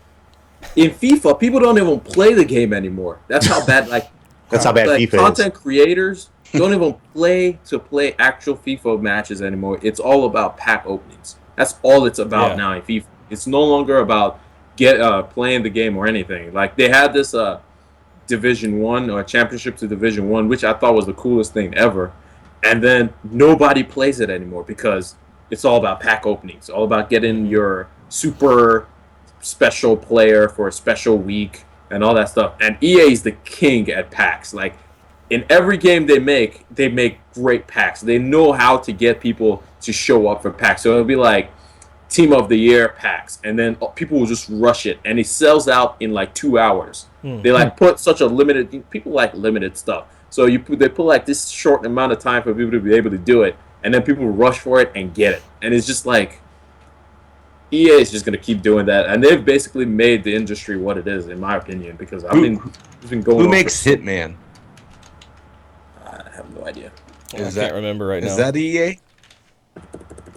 [SPEAKER 3] In FIFA, people don't even play the game anymore. That's how bad
[SPEAKER 2] That's how bad FIFA
[SPEAKER 3] content
[SPEAKER 2] is.
[SPEAKER 3] creators don't even play actual FIFA matches anymore. It's all about pack openings. That's all it's about now in FIFA. It's no longer about playing the game or anything. Like they had this Division 1 or Championship to Division 1, which I thought was the coolest thing ever. And then nobody plays it anymore because it's all about pack openings. All about getting your super special player for a special week and all that stuff. And EA is the king at packs. Like in every game they make great packs. They know how to get people to show up for packs. So it'll be like Team of the Year packs, and then people will just rush it, and it sells out in like 2 hours. They put such a limited. People like limited stuff, so they put like this short amount of time for people to be able to do it, and then people rush for it and get it, and it's just like EA is just gonna keep doing that, and they've basically made the industry what it is, in my opinion, because it's been going.
[SPEAKER 4] Who makes Hitman?
[SPEAKER 3] I have no idea.
[SPEAKER 5] I can't remember right now.
[SPEAKER 4] Is that EA?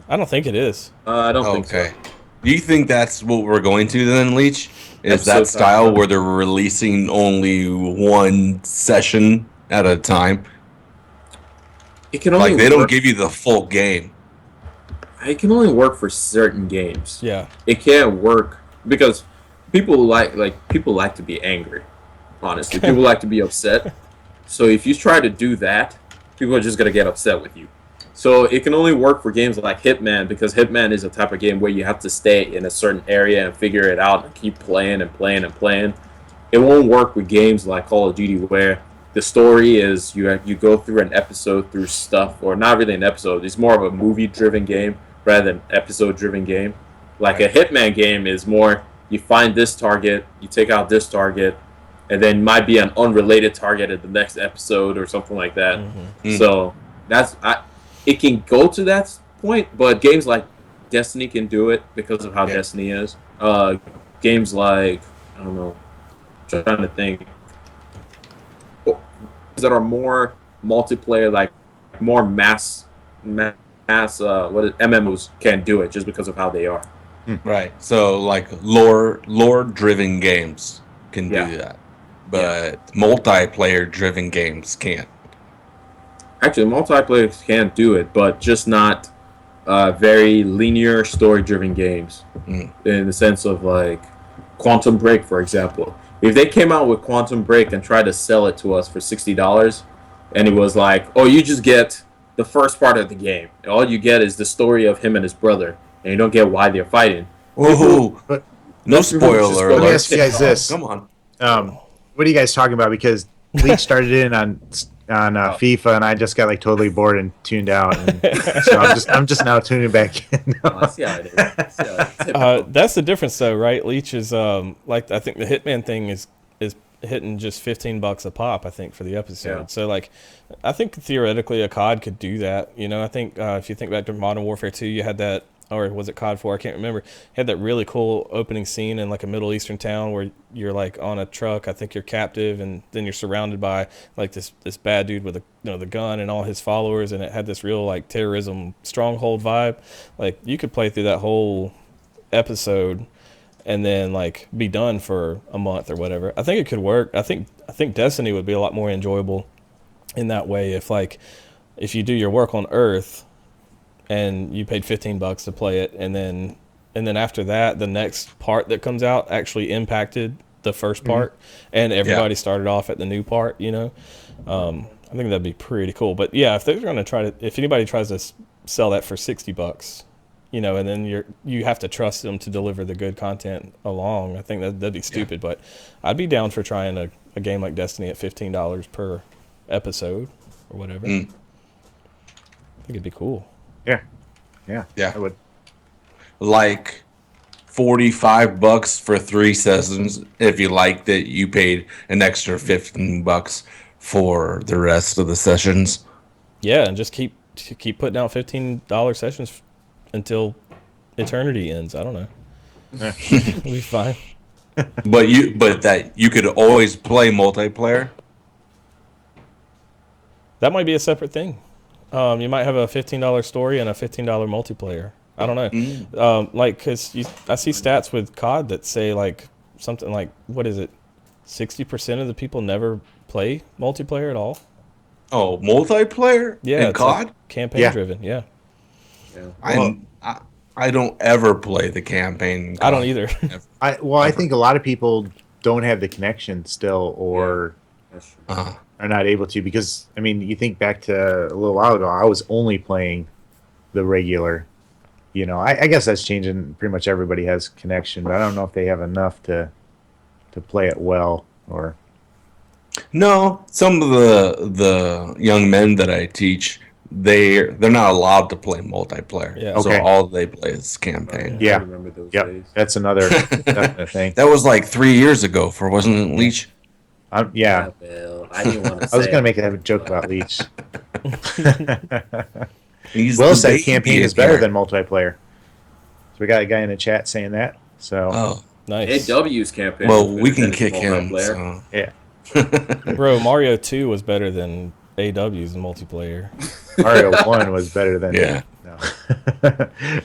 [SPEAKER 5] I don't think it is.
[SPEAKER 3] I don't think so.
[SPEAKER 4] Okay. Do you think that's what we're going to then, Leech? Is
[SPEAKER 3] Episode
[SPEAKER 4] that style
[SPEAKER 3] 5.
[SPEAKER 4] where they're releasing only one session at a time?
[SPEAKER 3] It can only
[SPEAKER 4] Like they don't
[SPEAKER 3] work-
[SPEAKER 4] give you the full game.
[SPEAKER 3] It can only work for certain games.
[SPEAKER 5] Yeah.
[SPEAKER 3] It can't work because people like to be angry. Honestly, people like to be upset. So if you try to do that, people are just gonna get upset with you. So it can only work for games like Hitman, because Hitman is a type of game where you have to stay in a certain area and figure it out and keep playing and playing and playing. It won't work with games like Call of Duty, where the story is you go through an episode through stuff, or not really an episode. It's more of a movie-driven game rather than episode-driven game. Like a Hitman game is more you find this target, you take out this target, and then might be an unrelated target at the next episode or something like that.
[SPEAKER 5] Mm-hmm.
[SPEAKER 3] So it can go to that point, but games like Destiny can do it because of how Destiny is. Games like, I don't know, I'm trying to think, that are more multiplayer, like more mass MMOs can do it just because of how they are.
[SPEAKER 4] Right. So like lore-driven games can do that, but multiplayer-driven games can't.
[SPEAKER 3] Actually, multiplayer can do it, but just not very linear story-driven games. In the sense of like Quantum Break, for example. If they came out with Quantum Break and tried to sell it to us for $60, and it was like, oh, you just get the first part of the game. All you get is the story of him and his brother, and you don't get why they're fighting.
[SPEAKER 4] Whoa!
[SPEAKER 2] But
[SPEAKER 4] No spoiler
[SPEAKER 2] let me
[SPEAKER 4] alert.
[SPEAKER 2] ask you guys this.
[SPEAKER 4] Come on.
[SPEAKER 2] What are you guys talking about? Because Leech started in on FIFA, and I just got like totally bored and tuned out. And so I'm just now tuning back in.
[SPEAKER 3] I see how it is.
[SPEAKER 5] That's the difference, though, right? Leech is like, I think the Hitman thing is hitting just $15 a pop, I think, for the episode.
[SPEAKER 3] Yeah.
[SPEAKER 5] So like, I think theoretically a COD could do that. You know, I think if you think back to Modern Warfare 2, you had that, or was it COD 4? I can't remember. Had that really cool opening scene in like a Middle Eastern town where you're like on a truck. I think you're captive, and then you're surrounded by like this bad dude with the gun and all his followers, and it had this real like terrorism stronghold vibe. Like you could play through that whole episode and then like be done for a month or whatever. I think it could work. I think Destiny would be a lot more enjoyable in that way if you do your work on Earth and you paid $15 to play it, and then after that, the next part that comes out actually impacted the first part, and everybody started off at the new part. You know, I think that'd be pretty cool. But yeah, if they're going to if anybody tries to sell that for $60, you know, and then you have to trust them to deliver the good content along. I think that'd be stupid, but I'd be down for trying a game like Destiny at $15 per episode or whatever. I think it'd be cool.
[SPEAKER 2] Yeah.
[SPEAKER 4] Yeah.
[SPEAKER 2] I would.
[SPEAKER 4] Like $45 for 3 sessions. If you liked it, you paid an extra $15 for the rest of the sessions.
[SPEAKER 5] Yeah, and just keep putting out $15 sessions until eternity ends. I don't know. It'll be fine.
[SPEAKER 4] But that you could always play multiplayer.
[SPEAKER 5] That might be a separate thing. You might have a $15 story and a $15 multiplayer. I don't know. Like, because I see stats with COD that say, like, something like, what is it? 60% of the people never play multiplayer at all.
[SPEAKER 4] Oh, multiplayer?
[SPEAKER 5] Yeah.
[SPEAKER 4] In COD?
[SPEAKER 5] Like campaign driven, yeah.
[SPEAKER 4] I don't ever play the campaign.
[SPEAKER 5] I don't either.
[SPEAKER 2] I think a lot of people don't have the connection still, or are not able to, because I mean, you think back to a little while ago, I was only playing the regular. You know, I guess that's changing. Pretty much everybody has connection, but I don't know if they have enough to play it well. Or
[SPEAKER 4] No, some of the young men that I teach, they're not allowed to play multiplayer.
[SPEAKER 5] Yeah.
[SPEAKER 4] So
[SPEAKER 2] Okay.
[SPEAKER 4] all they play is campaign.
[SPEAKER 2] Yeah.
[SPEAKER 3] I remember those
[SPEAKER 2] Yep,
[SPEAKER 3] days.
[SPEAKER 2] that's another thing.
[SPEAKER 4] That was like 3 years ago, wasn't it, Leech?
[SPEAKER 2] Yeah,
[SPEAKER 3] Well, I didn't want to say
[SPEAKER 2] I was gonna
[SPEAKER 3] it,
[SPEAKER 2] make a joke about Leech.
[SPEAKER 4] He's
[SPEAKER 2] Will
[SPEAKER 4] the
[SPEAKER 2] said
[SPEAKER 4] baby
[SPEAKER 2] campaign is
[SPEAKER 4] in
[SPEAKER 2] better
[SPEAKER 4] here.
[SPEAKER 2] than multiplayer. So we got a guy in the chat saying that. So
[SPEAKER 4] Oh,
[SPEAKER 5] Nice.
[SPEAKER 3] AW's campaign.
[SPEAKER 4] well,
[SPEAKER 3] was
[SPEAKER 4] we
[SPEAKER 3] better
[SPEAKER 4] can
[SPEAKER 3] than
[SPEAKER 4] kick him.
[SPEAKER 3] multiplayer.
[SPEAKER 4] So.
[SPEAKER 2] yeah,
[SPEAKER 5] Bro, Mario 2 was better than AW's multiplayer.
[SPEAKER 2] Mario 1 was better than
[SPEAKER 4] Yeah.
[SPEAKER 2] No. All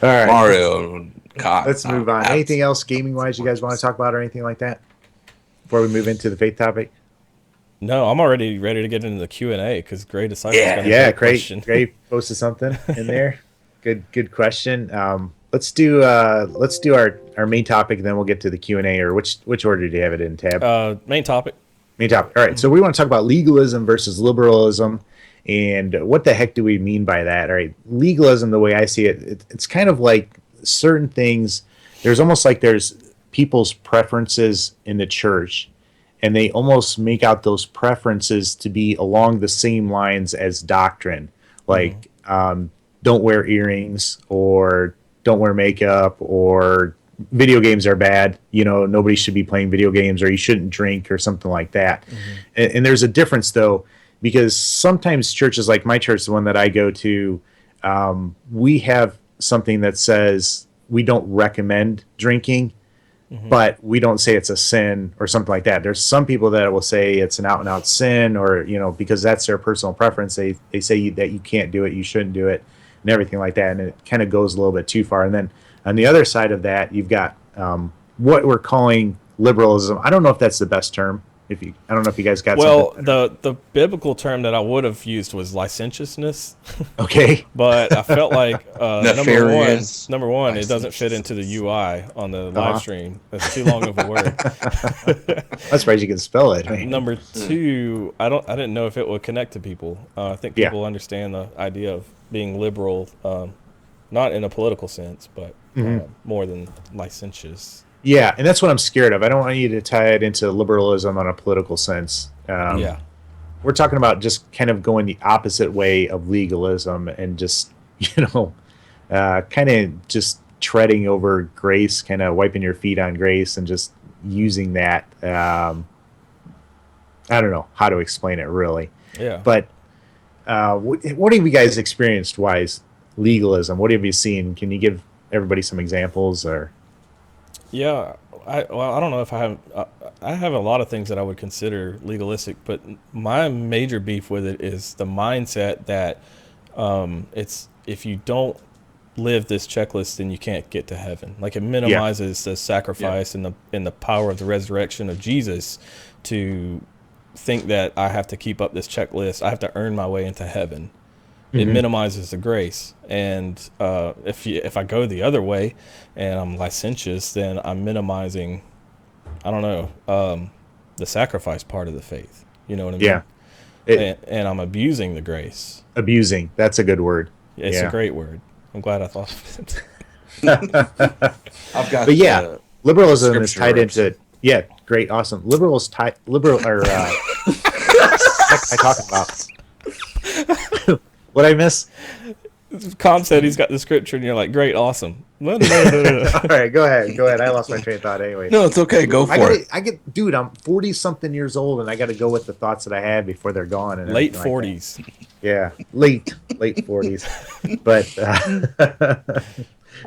[SPEAKER 2] right,
[SPEAKER 4] Mario. God,
[SPEAKER 2] let's move on. Anything else gaming wise you guys want to talk about, or anything like that before we move into the faith topic?
[SPEAKER 5] No, I'm already ready to get into the Q&A because Gray Disciples
[SPEAKER 4] Yeah.
[SPEAKER 5] got a
[SPEAKER 2] Yeah,
[SPEAKER 5] great
[SPEAKER 2] great.
[SPEAKER 5] question.
[SPEAKER 2] Great posted something in there. Good question. Let's do our main topic, and then we'll get to the Q&A. Or which order do you have it in, Tab?
[SPEAKER 5] Main topic.
[SPEAKER 2] Main topic. All right. So we want to talk about legalism versus liberalism, and what the heck do we mean by that? All right. Legalism, the way I see it, it's kind of like certain things. There's almost like there's people's preferences in the church, and they almost make out those preferences to be along the same lines as doctrine, like don't wear earrings, or don't wear makeup, or video games are bad. You know, nobody should be playing video games, or you shouldn't drink, or something like that. And there's a difference, though, because sometimes churches, like my church, the one that I go to, we have something that says we don't recommend drinking, but we don't say it's a sin or something like that. There's some people that will say it's an out and out sin, or, you know, because that's their personal preference. They say that you can't do it, you shouldn't do it, and everything like that. And it kind of goes a little bit too far. And then on the other side of that, you've got what we're calling liberalism. I don't know if that's the best term. I don't know if you guys got
[SPEAKER 5] Well,
[SPEAKER 2] something.
[SPEAKER 5] the biblical term that I would have used was licentiousness,
[SPEAKER 2] Okay.
[SPEAKER 5] but I felt like
[SPEAKER 4] Nefarious
[SPEAKER 5] number one, it doesn't fit into the UI on the live stream. That's too long of a word.
[SPEAKER 2] I'm surprised you can spell it. I mean,
[SPEAKER 5] Number two, I didn't know if it would connect to people. I think
[SPEAKER 2] Yeah.
[SPEAKER 5] people understand the idea of being liberal, not in a political sense, but more than licentious.
[SPEAKER 2] yeah, and that's what I'm scared of. I don't want you to tie it into liberalism on a political sense.
[SPEAKER 5] Yeah.
[SPEAKER 2] We're talking about just kind of going the opposite way of legalism, and just, kind of just treading over grace, kind of wiping your feet on grace, and just using that. I don't know how to explain it, really.
[SPEAKER 5] Yeah.
[SPEAKER 2] But what have you guys experienced wise legalism? What have you seen? Can you give everybody some examples? Or
[SPEAKER 5] Yeah, I don't know if I have a lot of things that I would consider legalistic, but my major beef with it is the mindset that it's if you don't live this checklist, then you can't get to heaven. Like, it minimizes the sacrifice and the power of the resurrection of Jesus to think that I have to keep up this checklist. I have to earn my way into heaven. It minimizes the grace, and if I go the other way and I'm licentious, then I'm minimizing, I don't know, the sacrifice part of the faith. You know what I mean?
[SPEAKER 2] Yeah.
[SPEAKER 5] And I'm abusing the grace.
[SPEAKER 2] Abusing, that's a good word.
[SPEAKER 5] It's
[SPEAKER 2] Yeah.
[SPEAKER 5] a great word. I'm glad I thought of it.
[SPEAKER 4] I've got
[SPEAKER 2] But yeah,
[SPEAKER 4] the
[SPEAKER 2] liberalism is
[SPEAKER 4] scripture
[SPEAKER 2] tied
[SPEAKER 4] reps.
[SPEAKER 2] into great, awesome. Liberal or what am I talking about? What I miss?
[SPEAKER 5] Com said he's got the scripture, and you're like, great, awesome. No.
[SPEAKER 2] All right, go ahead. I lost my train of thought anyway.
[SPEAKER 4] No, it's okay. Go for it.
[SPEAKER 2] Dude, I'm 40 something years old, and I got to go with the thoughts that I had before they're gone. And
[SPEAKER 5] Late
[SPEAKER 2] everything like
[SPEAKER 5] 40s.
[SPEAKER 2] that. Yeah, late 40s. But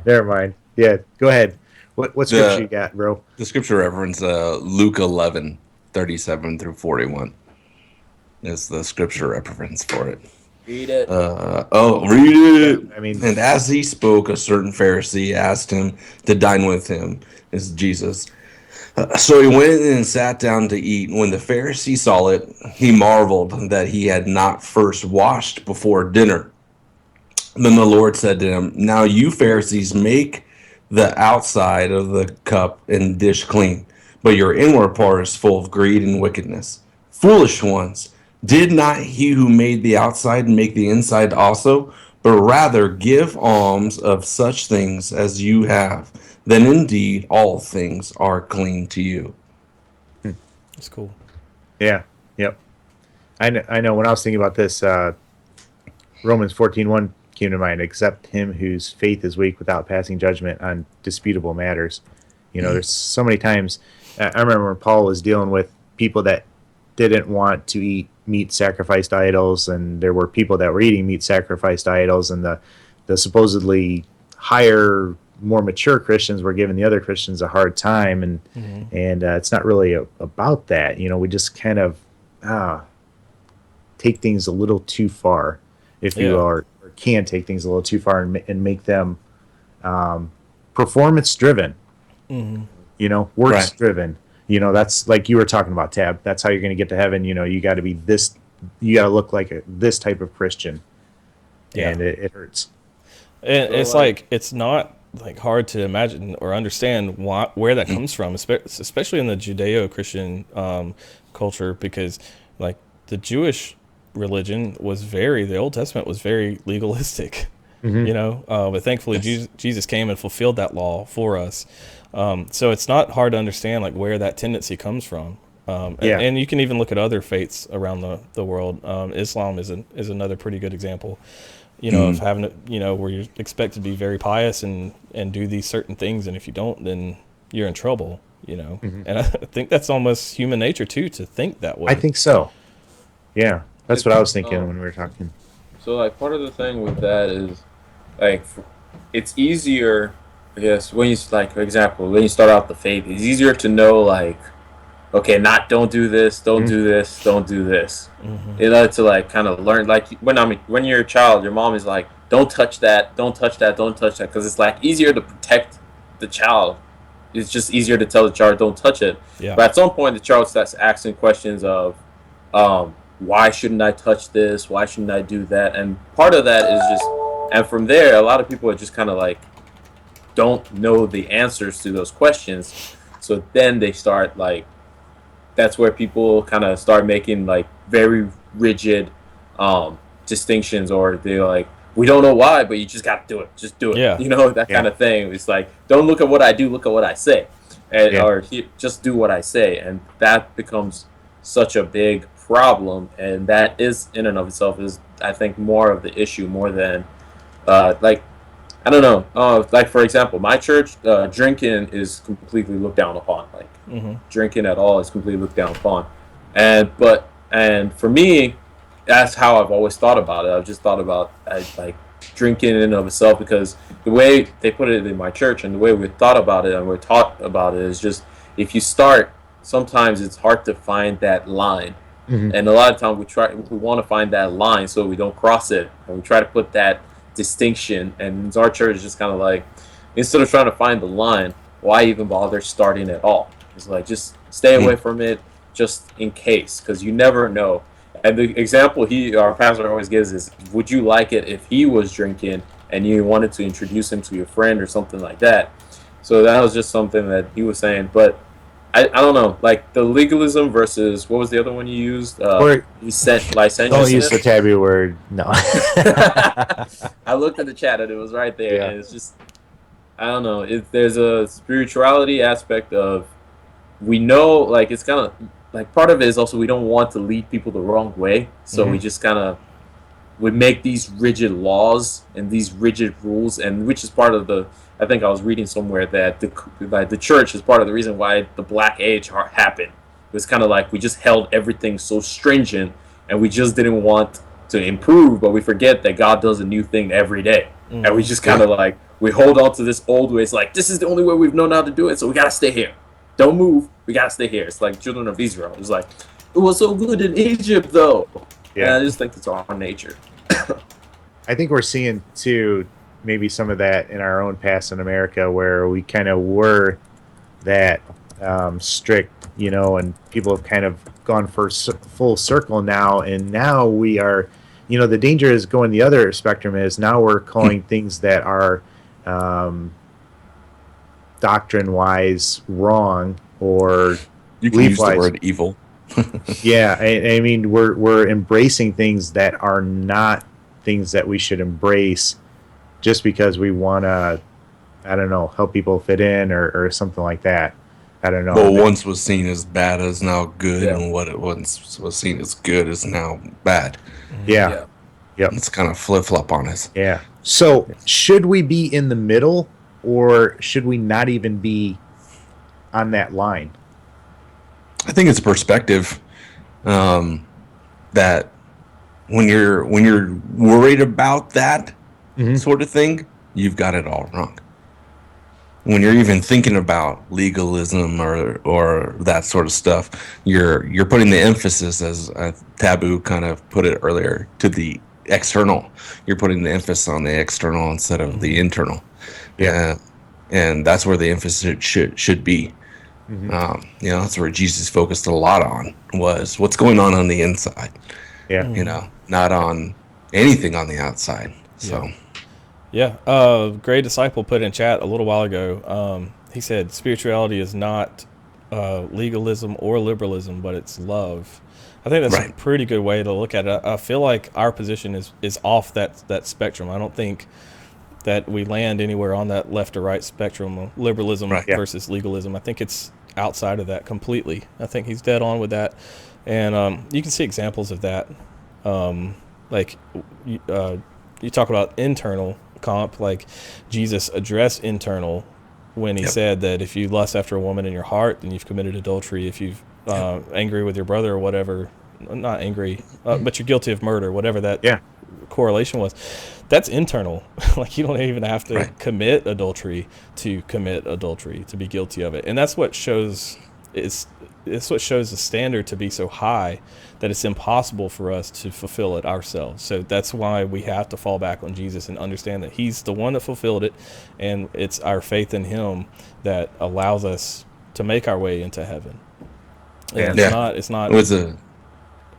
[SPEAKER 2] never mind. Yeah, go ahead. What scripture you got, bro?
[SPEAKER 4] The scripture reference, Luke 11:37 through 41, is the scripture reference for it.
[SPEAKER 3] Read it.
[SPEAKER 4] Read it.
[SPEAKER 2] I mean,
[SPEAKER 4] And as he spoke, a certain Pharisee asked him to dine with him. This is Jesus. So he went and sat down to eat. When the Pharisee saw it, he marveled that he had not first washed before dinner. Then the Lord said to him, "Now you Pharisees make the outside of the cup and dish clean, but your inward part is full of greed and wickedness. Foolish ones, did not he who made the outside make the inside also? But rather give alms of such things as you have. Then indeed all things are clean to you."
[SPEAKER 5] That's cool.
[SPEAKER 2] yeah, yep. I know. When I was thinking about this, Romans 14:1 came to mind. Accept him whose faith is weak without passing judgment on disputable matters. There's so many times. I remember when Paul was dealing with people that didn't want to eat meat sacrificed to idols, and there were people that were eating meat sacrificed to idols, and the supposedly higher, more mature Christians were giving the other Christians a hard time, and it's not really about that. We just kind of take things a little too far, if you are, or can take things a little too far and make them performance driven, works driven. That's like you were talking about, Tab. That's how you're going to get to heaven. You got to be this. You got to look like this type of Christian, and it hurts.
[SPEAKER 5] And it's like it's not like hard to imagine or understand where that comes from, especially in the Judeo-Christian culture, because like the Jewish religion was the Old Testament was very legalistic, but thankfully Jesus came and fulfilled that law for us. So it's not hard to understand like where that tendency comes from. And you can even look at other faiths around the world. Islam is another pretty good example, of having where you're expected to be very pious and do these certain things, and if you don't, then you're in trouble. And I think that's almost human nature too, to think that way.
[SPEAKER 2] I think so. Yeah, that's what I was thinking when we were talking.
[SPEAKER 3] So like part of the thing with that is like it's easier, I guess, when you, like, for example, when you start out the faith, it's easier to know, like, okay, don't do this, don't do this, don't do this. To like kind of learn, like when you're a child, your mom is like, don't touch that, don't touch that, don't touch that, because it's like easier to protect the child. It's just easier to tell the child don't touch it.
[SPEAKER 5] Yeah.
[SPEAKER 3] But at some point, the child starts asking questions of, why shouldn't I touch this? Why shouldn't I do that? And part of that is just, and from there, a lot of people are just kind of like, don't know the answers to those questions. So then they start like, that's where people kind of start making like very rigid distinctions, or they're like, we don't know why, but you just got to do it. Just do it.
[SPEAKER 5] Yeah.
[SPEAKER 3] That kind of thing. It's like, don't look at what I do, look at what I say. And or just do what I say. And that becomes such a big problem. And that is, in and of itself, is, I think, more of the issue, more than, like, I don't know. Like, for example, my church, drinking is completely looked down upon. Like, drinking at all is completely looked down upon. And for me, that's how I've always thought about it. I've just thought about like drinking in and of itself, because the way they put it in my church and the way we thought about it and we're taught about it is just, if you start, sometimes it's hard to find that line. And a lot of times we want to find that line so we don't cross it, and we try to put that distinction. And our church is just kind of like, instead of trying to find the line, why even bother starting at all? It's like, just stay away from it, just in case, because you never know. And the example our pastor always gives is, would you like it if he was drinking and you wanted to introduce him to your friend or something like that? So that was just something that he was saying. But I don't know, like the legalism versus what was the other one you used?
[SPEAKER 2] Or don't use the
[SPEAKER 3] Licentiousness.
[SPEAKER 2] taboo word. No.
[SPEAKER 3] I looked at the chat and it was right there,
[SPEAKER 2] Yeah.
[SPEAKER 3] and it's just I don't know. There's a spirituality aspect of we know, like it's kind of like part of it is also we don't want to lead people the wrong way, so we just kind of we make these rigid laws and these rigid rules, and which is part of the. I think I was reading somewhere that the church is part of the reason why the Black Age happened. It was kind of like we just held everything so stringent, and we just didn't want to improve, but we forget that God does a new thing every day, and we just kind of like we hold on to this old way. It's like this is the only way we've known how to do it, so we gotta stay here. Don't move. We gotta stay here. It's like children of Israel. It was like it was so good in Egypt, though. Yeah, and I just think it's our nature.
[SPEAKER 2] I think we're seeing too maybe some of that in our own past in America, where we kind of were that strict, and people have kind of gone for full circle now, and now we are, the danger is going the other spectrum is now we're calling things that are doctrine-wise wrong or
[SPEAKER 4] You can use the word evil.
[SPEAKER 2] Yeah, I mean we're embracing things that are not things that we should embrace just because we want to, I don't know, help people fit in or something like that. I don't know.
[SPEAKER 4] What once was seen as bad is now good, and what it once was seen as good is now bad.
[SPEAKER 2] Yeah. Yep.
[SPEAKER 4] It's kind of flip-flop on us.
[SPEAKER 2] Yeah. So should we be in the middle, or should we not even be on that line?
[SPEAKER 4] I think it's perspective that when you're worried about that sort of thing, you've got it all wrong. When you're even thinking about legalism or that sort of stuff, you're putting the emphasis, as Taboo kind of put it earlier, to the external. You're putting the emphasis on the external instead of the internal. Yeah, and that's where the emphasis should be. That's where Jesus focused a lot on, was what's going on the inside.
[SPEAKER 2] Yeah.
[SPEAKER 4] Not on anything on the outside. So
[SPEAKER 5] Great Disciple put in chat a little while ago, he said spirituality is not legalism or liberalism, but it's love. I think that's a pretty good way to look at it. I feel like our position is off that spectrum. I don't think that we land anywhere on that left or right spectrum of liberalism versus legalism. I think it's outside of that completely. I think he's dead on with that. And you can see examples of that. You talk about internal comp, like Jesus addressed internal when he said that if you lust after a woman in your heart, then you've committed adultery. If you've angry with your brother or whatever, not angry, but you're guilty of murder, whatever that correlation was, that's internal. Like you don't even have to commit adultery to be guilty of it. And that's what shows it's what shows the standard to be so high that it's impossible for us to fulfill it ourselves. So that's why we have to fall back on Jesus and understand that he's the one that fulfilled it, and it's our faith in him that allows us to make our way into heaven. And it's not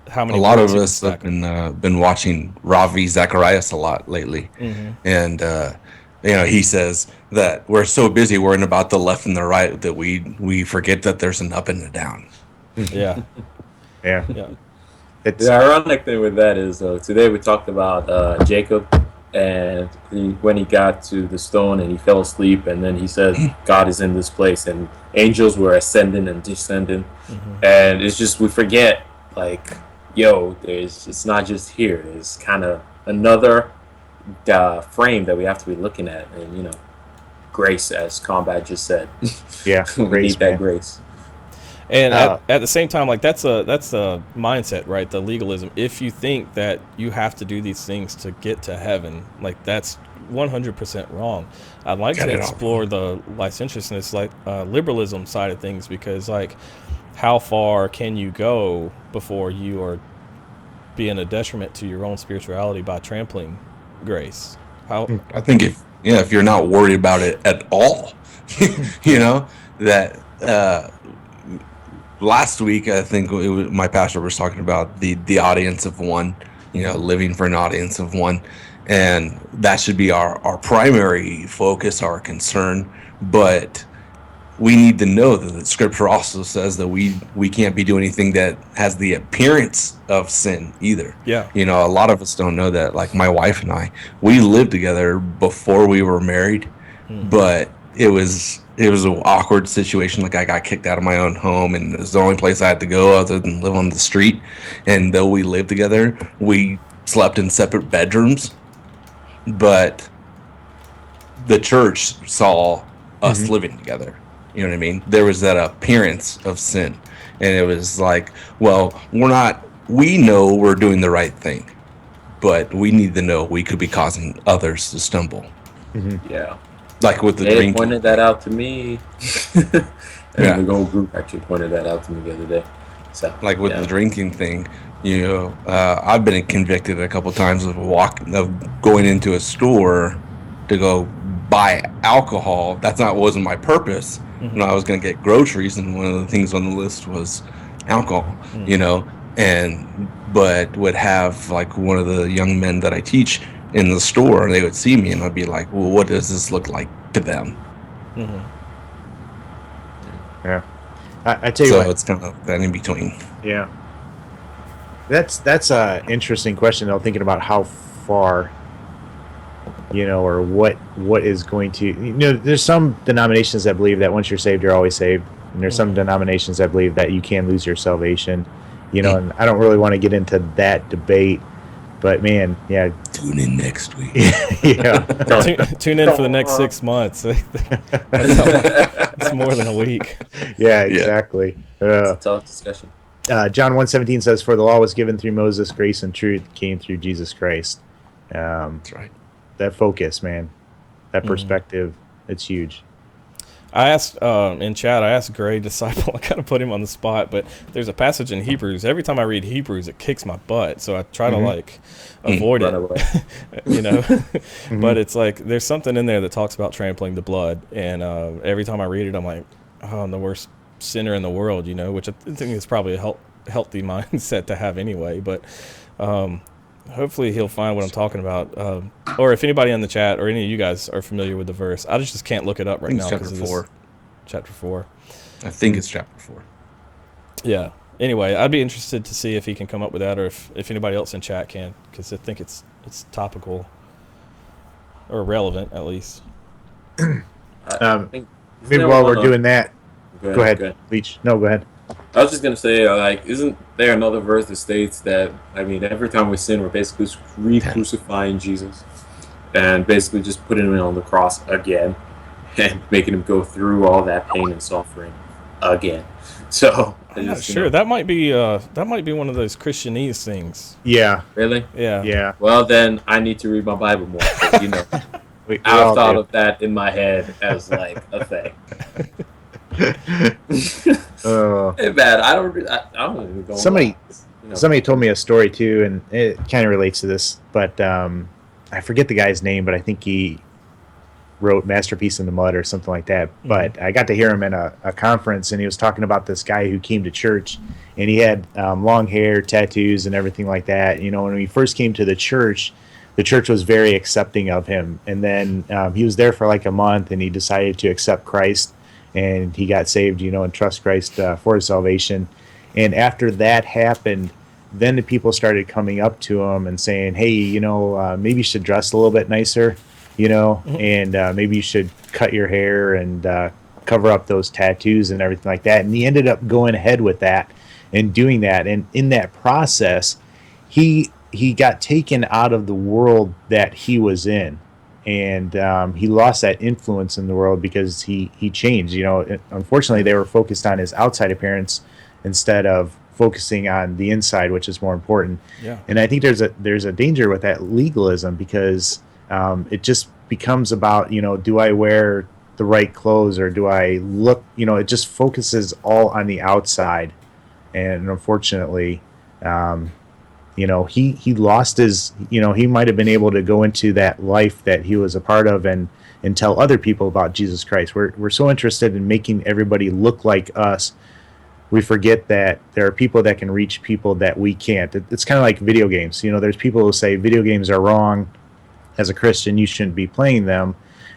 [SPEAKER 5] how many.
[SPEAKER 4] A lot of us have been watching Ravi Zacharias a lot lately, and he says that we're so busy worrying about the left and the right that we forget that there's an up and a down.
[SPEAKER 5] Yeah.
[SPEAKER 3] The ironic thing with that is today we talked about Jacob, and when he got to the stone and he fell asleep, and then he said God is in this place, and angels were ascending and descending, and it's just we forget, like, it's not just here. There's kind of another frame that we have to be looking at, and grace, as Combat just said. We need that grace.
[SPEAKER 5] And at the same time, like that's a mindset, right? The legalism. If you think that you have to do these things to get to heaven, like that's 100% wrong. I'd like to explore the licentiousness, like liberalism side of things, because like how far can you go before you are being a detriment to your own spirituality by trampling grace?
[SPEAKER 4] I think if you're not worried about it at all, that. Last week, I think my pastor was talking about the audience of one, living for an audience of one, and that should be our primary focus, our concern. But we need to know that the scripture also says that we can't be doing anything that has the appearance of sin either.
[SPEAKER 5] Yeah.
[SPEAKER 4] You know, a lot of us don't know that. Like my wife and I, we lived together before we were married, but it was an awkward situation. Like I got kicked out of my own home, and it was the only place I had to go other than live on the street. And though we lived together, we slept in separate bedrooms, but the church saw us living together. You know what I mean? There was that appearance of sin, and it was like, well, we know we're doing the right thing, but we need to know we could be causing others to stumble.
[SPEAKER 3] Yeah.
[SPEAKER 4] Like with the
[SPEAKER 3] They
[SPEAKER 4] drinking.
[SPEAKER 3] pointed that out to me. And
[SPEAKER 4] Yeah.
[SPEAKER 3] the whole group actually pointed that out to me the other day. So,
[SPEAKER 4] Like with the drinking thing, you know, I've been convicted a couple times of going into a store to go buy alcohol. Wasn't my purpose. When I was going to get groceries, and one of the things on the list was alcohol. You know, but would have like one of the young men that I teach in the store, and they would see me, and I'd be like, "Well, what does this look like to them?"
[SPEAKER 2] Yeah. I tell you
[SPEAKER 4] So
[SPEAKER 2] what.
[SPEAKER 4] it's kind of that in between.
[SPEAKER 2] Yeah. That's a interesting question though, thinking about how far, you know, or what is going to, you know, there's some denominations that believe that once you're saved, you're always saved. And there's some denominations that believe that you can lose your salvation, you know, and I don't really want to get into that debate, but man, yeah.
[SPEAKER 4] Tune in next week.
[SPEAKER 2] Yeah.
[SPEAKER 5] Tune in for the next 6 months. It's more than a week.
[SPEAKER 2] Yeah, exactly.
[SPEAKER 3] it's a tough discussion.
[SPEAKER 2] John 1:17 says, "For the law was given through Moses, grace and truth came through Jesus Christ."
[SPEAKER 4] That's right.
[SPEAKER 2] That focus, man, that perspective, it's huge.
[SPEAKER 5] I asked in chat, I asked Gray Disciple, I kind of put him on the spot, but there's a passage in Hebrews. Every time I read Hebrews, it kicks my butt. So I try to like avoid
[SPEAKER 3] Run
[SPEAKER 5] it,
[SPEAKER 3] away.
[SPEAKER 5] you know, but it's like, there's something in there that talks about trampling the blood. And every time I read it, I'm like, oh, I'm the worst sinner in the world, you know, which I think is probably a healthy mindset to have anyway. But hopefully he'll find what I'm talking about. Or if anybody in the chat or any of you guys are familiar with the verse, I just can't look it up right now.
[SPEAKER 4] Chapter 4.
[SPEAKER 5] Chapter 4.
[SPEAKER 4] I think it's chapter 4.
[SPEAKER 5] Yeah. Anyway, I'd be interested to see if he can come up with that, or if anybody else in chat can, because I think it's topical or relevant at least.
[SPEAKER 3] I think-
[SPEAKER 2] Maybe while we're doing that, go ahead, Leech. No, go ahead.
[SPEAKER 3] I was just gonna say, like, isn't there another verse that states that, I mean, every time we sin, we're basically re-crucifying Jesus, and basically just putting him on the cross again, and making him go through all that pain and suffering again. So
[SPEAKER 5] I'm not sure. That might be one of those Christianese things.
[SPEAKER 2] Yeah,
[SPEAKER 3] Really?
[SPEAKER 5] Yeah.
[SPEAKER 2] yeah.
[SPEAKER 3] Well, then I need to read my Bible more. 'Cause, you know,
[SPEAKER 2] We
[SPEAKER 3] I've
[SPEAKER 2] all
[SPEAKER 3] thought
[SPEAKER 2] do.
[SPEAKER 3] of that in my head as like a thing.
[SPEAKER 2] Oh.
[SPEAKER 3] Hey, man, I don't even go.
[SPEAKER 2] Somebody
[SPEAKER 3] You know,
[SPEAKER 2] Somebody told me a story too, and it kind of relates to this, but I forget the guy's name, but I think he wrote Masterpiece in the Mud or something like that. But I got to hear him in a conference, and he was talking about this guy who came to church, and he had long hair, tattoos, and everything like that. You know, when he first came to the church was very accepting of him. And then he was there for like a month, and he decided to accept Christ, and he got saved, you know, and trust Christ for his salvation. And after that happened, then the people started coming up to him and saying, hey, you know, maybe you should dress a little bit nicer, you know, and maybe you should cut your hair and cover up those tattoos and everything like that. And he ended up going ahead with that and doing that. And in that process, he got taken out of the world that he was in. And he lost that influence in the world because he changed. You know, unfortunately, they were focused on his outside appearance instead of focusing on the inside, which is more important.
[SPEAKER 5] Yeah.
[SPEAKER 2] And I think there's a danger with that legalism because it just becomes about, you know, do I wear the right clothes or do I look, you know, it just focuses all on the outside. And unfortunately, you know, he lost his, you know, he might have been able to go into that life that he was a part of and tell other people about Jesus Christ. We're so interested in making everybody look like us. We forget that there are people that can reach people that we can't. It's kind of like video games. You know, there's people who say video games are wrong. As a Christian, you shouldn't be playing them.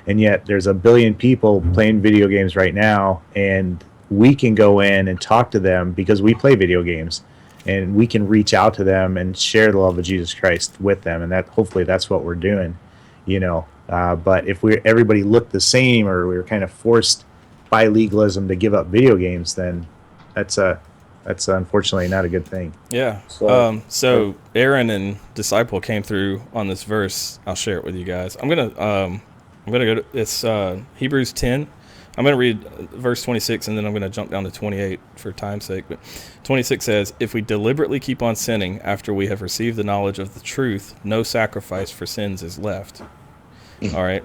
[SPEAKER 2] And yet there's a billion people playing video games right now, and we can go in and talk to them because we play video games, and we can reach out to them and share the love of Jesus Christ with them. And that, hopefully that's what we're doing, you know. But if everybody looked the same, or we were kind of forced by legalism to give up video games, then that's unfortunately not a good thing.
[SPEAKER 5] Yeah. So Aaron and Disciple came through on this verse. I'll share it with you guys. I'm gonna go to it's Hebrews 10. I'm gonna read verse 26, and then I'm gonna jump down to 28 for time's sake. But 26 says, "If we deliberately keep on sinning after we have received the knowledge of the truth, no sacrifice for sins is left." All right,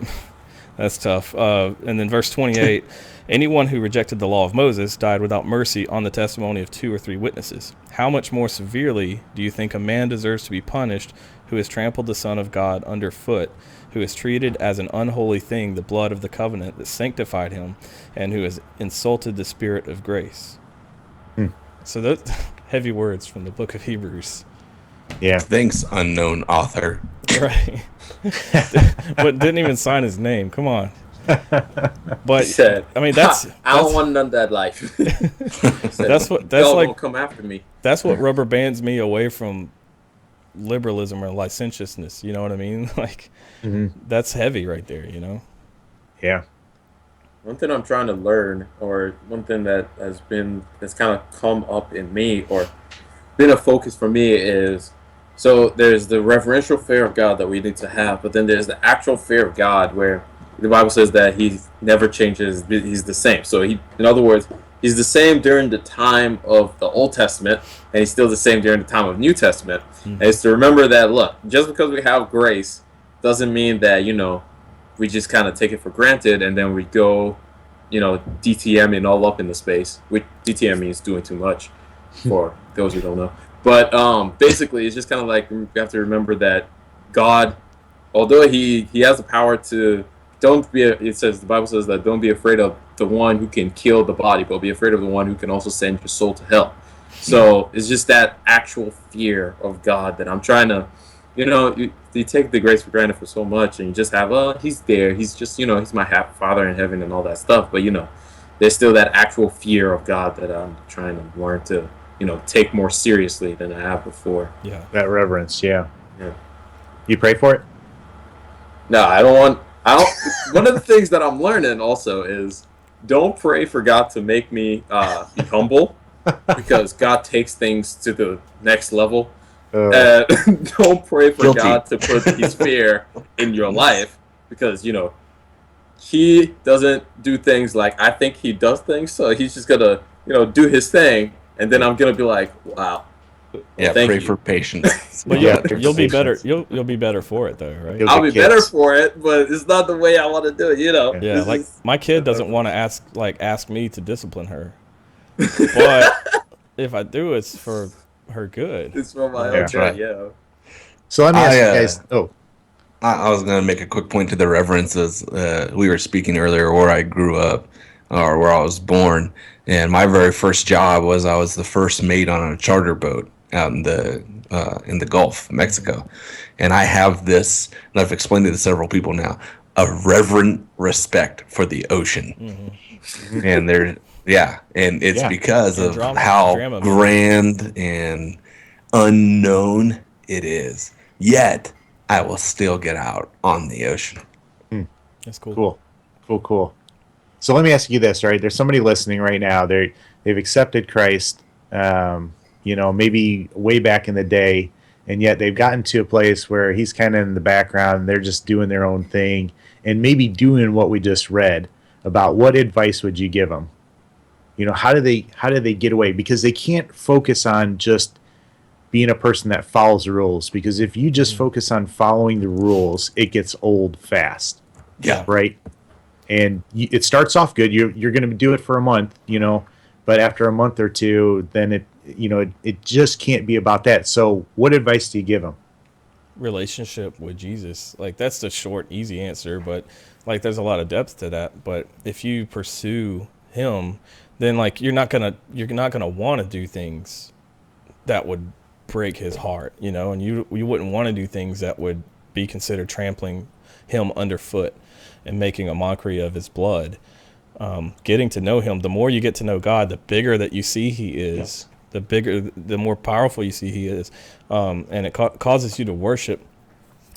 [SPEAKER 5] that's tough. And then verse 28. Anyone who rejected the law of Moses died without mercy on the testimony of 2 or 3 witnesses. How much more severely do you think a man deserves to be punished who has trampled the Son of God underfoot, who has treated as an unholy thing the blood of the covenant that sanctified him, and who has insulted the Spirit of grace? So those heavy words from the book of Hebrews.
[SPEAKER 2] Yeah.
[SPEAKER 4] Thanks, unknown author.
[SPEAKER 5] Right. But didn't even sign his name. Come on. But
[SPEAKER 3] He said,
[SPEAKER 5] I mean,
[SPEAKER 3] I don't want none of that life. Said,
[SPEAKER 5] that's
[SPEAKER 3] y'all
[SPEAKER 5] like
[SPEAKER 3] gonna come after me.
[SPEAKER 5] that's what rubber bands me away from liberalism or licentiousness. You know what I mean? Like, that's heavy right there. You know?
[SPEAKER 2] Yeah.
[SPEAKER 3] One thing I'm trying to learn, or one thing that's kind of come up in me, or been a focus for me, is so there's the reverential fear of God that we need to have, but then there's the actual fear of God where the Bible says that he never changes, he's the same. So in other words, he's the same during the time of the Old Testament, and he's still the same during the time of New Testament. And it's to remember that, look, just because we have grace doesn't mean that, we just kind of take it for granted and then we go, DTMing all up in the space. Which DTM means doing too much, for those who don't know. But basically, it's just kind of like we have to remember that God, although he has the power to, the Bible says that don't be afraid of the one who can kill the body, but be afraid of the one who can also send your soul to hell. So it's just that actual fear of God that I'm trying to, you take the grace for granted for so much, and you just have, he's there, he's just, he's my Father in heaven and all that stuff. But there's still that actual fear of God that I'm trying to learn to, take more seriously than I have before.
[SPEAKER 5] Yeah.
[SPEAKER 2] That reverence. Yeah. You pray for it?
[SPEAKER 3] No, I don't. One of the things that I'm learning also is don't pray for God to make me be humble, because God takes things to the next level. Don't pray for
[SPEAKER 4] Guilty.
[SPEAKER 3] God to put his fear in your life, because he doesn't do things like I think he does things. So he's just gonna do his thing, and then I'm gonna be like, wow.
[SPEAKER 4] Yeah,
[SPEAKER 3] thank
[SPEAKER 4] pray
[SPEAKER 3] you.
[SPEAKER 4] for patience.
[SPEAKER 5] But
[SPEAKER 2] Yeah,
[SPEAKER 5] you'll be better.
[SPEAKER 2] patience.
[SPEAKER 5] You'll be better for it though, right?
[SPEAKER 2] You'll
[SPEAKER 3] I'll
[SPEAKER 2] get
[SPEAKER 3] be better
[SPEAKER 2] kids.
[SPEAKER 3] for it, but it's not the way I want to do it.
[SPEAKER 5] Yeah,
[SPEAKER 3] This
[SPEAKER 5] like
[SPEAKER 3] is-
[SPEAKER 5] my kid doesn't want to ask me to discipline her, but if I do, it's for her good.
[SPEAKER 3] it's for my
[SPEAKER 2] Yeah.
[SPEAKER 3] own good.
[SPEAKER 4] Right.
[SPEAKER 3] Yeah.
[SPEAKER 2] So let me ask you
[SPEAKER 4] I,
[SPEAKER 2] guys.
[SPEAKER 4] I was going to make a quick point to the reverences. We were speaking earlier where I grew up, or where I was born, and my very first job was I was the first mate on a charter boat out in the Gulf of Mexico, and I have this, and I've explained it to several people now, a reverent respect for the ocean, and and it's because of how
[SPEAKER 5] drama.
[SPEAKER 4] grand and unknown it is. Yet I will still get out on the ocean.
[SPEAKER 5] That's cool.
[SPEAKER 2] Cool. So let me ask you this, right? There's somebody listening right now. They've accepted Christ, maybe way back in the day, and yet they've gotten to a place where he's kind of in the background. They're just doing their own thing, and maybe doing what we just read about. What advice would you give them? How do they get away? Because they can't focus on just being a person that follows the rules. Because if you just focus on following the rules, it gets old fast.
[SPEAKER 4] Yeah.
[SPEAKER 2] Right. And it starts off good. You're going to do it for a month, but after a month or two, then it just can't be about that. So what advice do you give them?
[SPEAKER 5] Relationship with Jesus. Like, that's the short, easy answer, but like there's a lot of depth to that. But if you pursue him, then like you're not gonna want to do things that would break his heart, and you wouldn't want to do things that would be considered trampling him underfoot and making a mockery of his blood. Getting to know him, the more you get to know God, the bigger that you see he is, the more powerful you see he is, and it causes you to worship.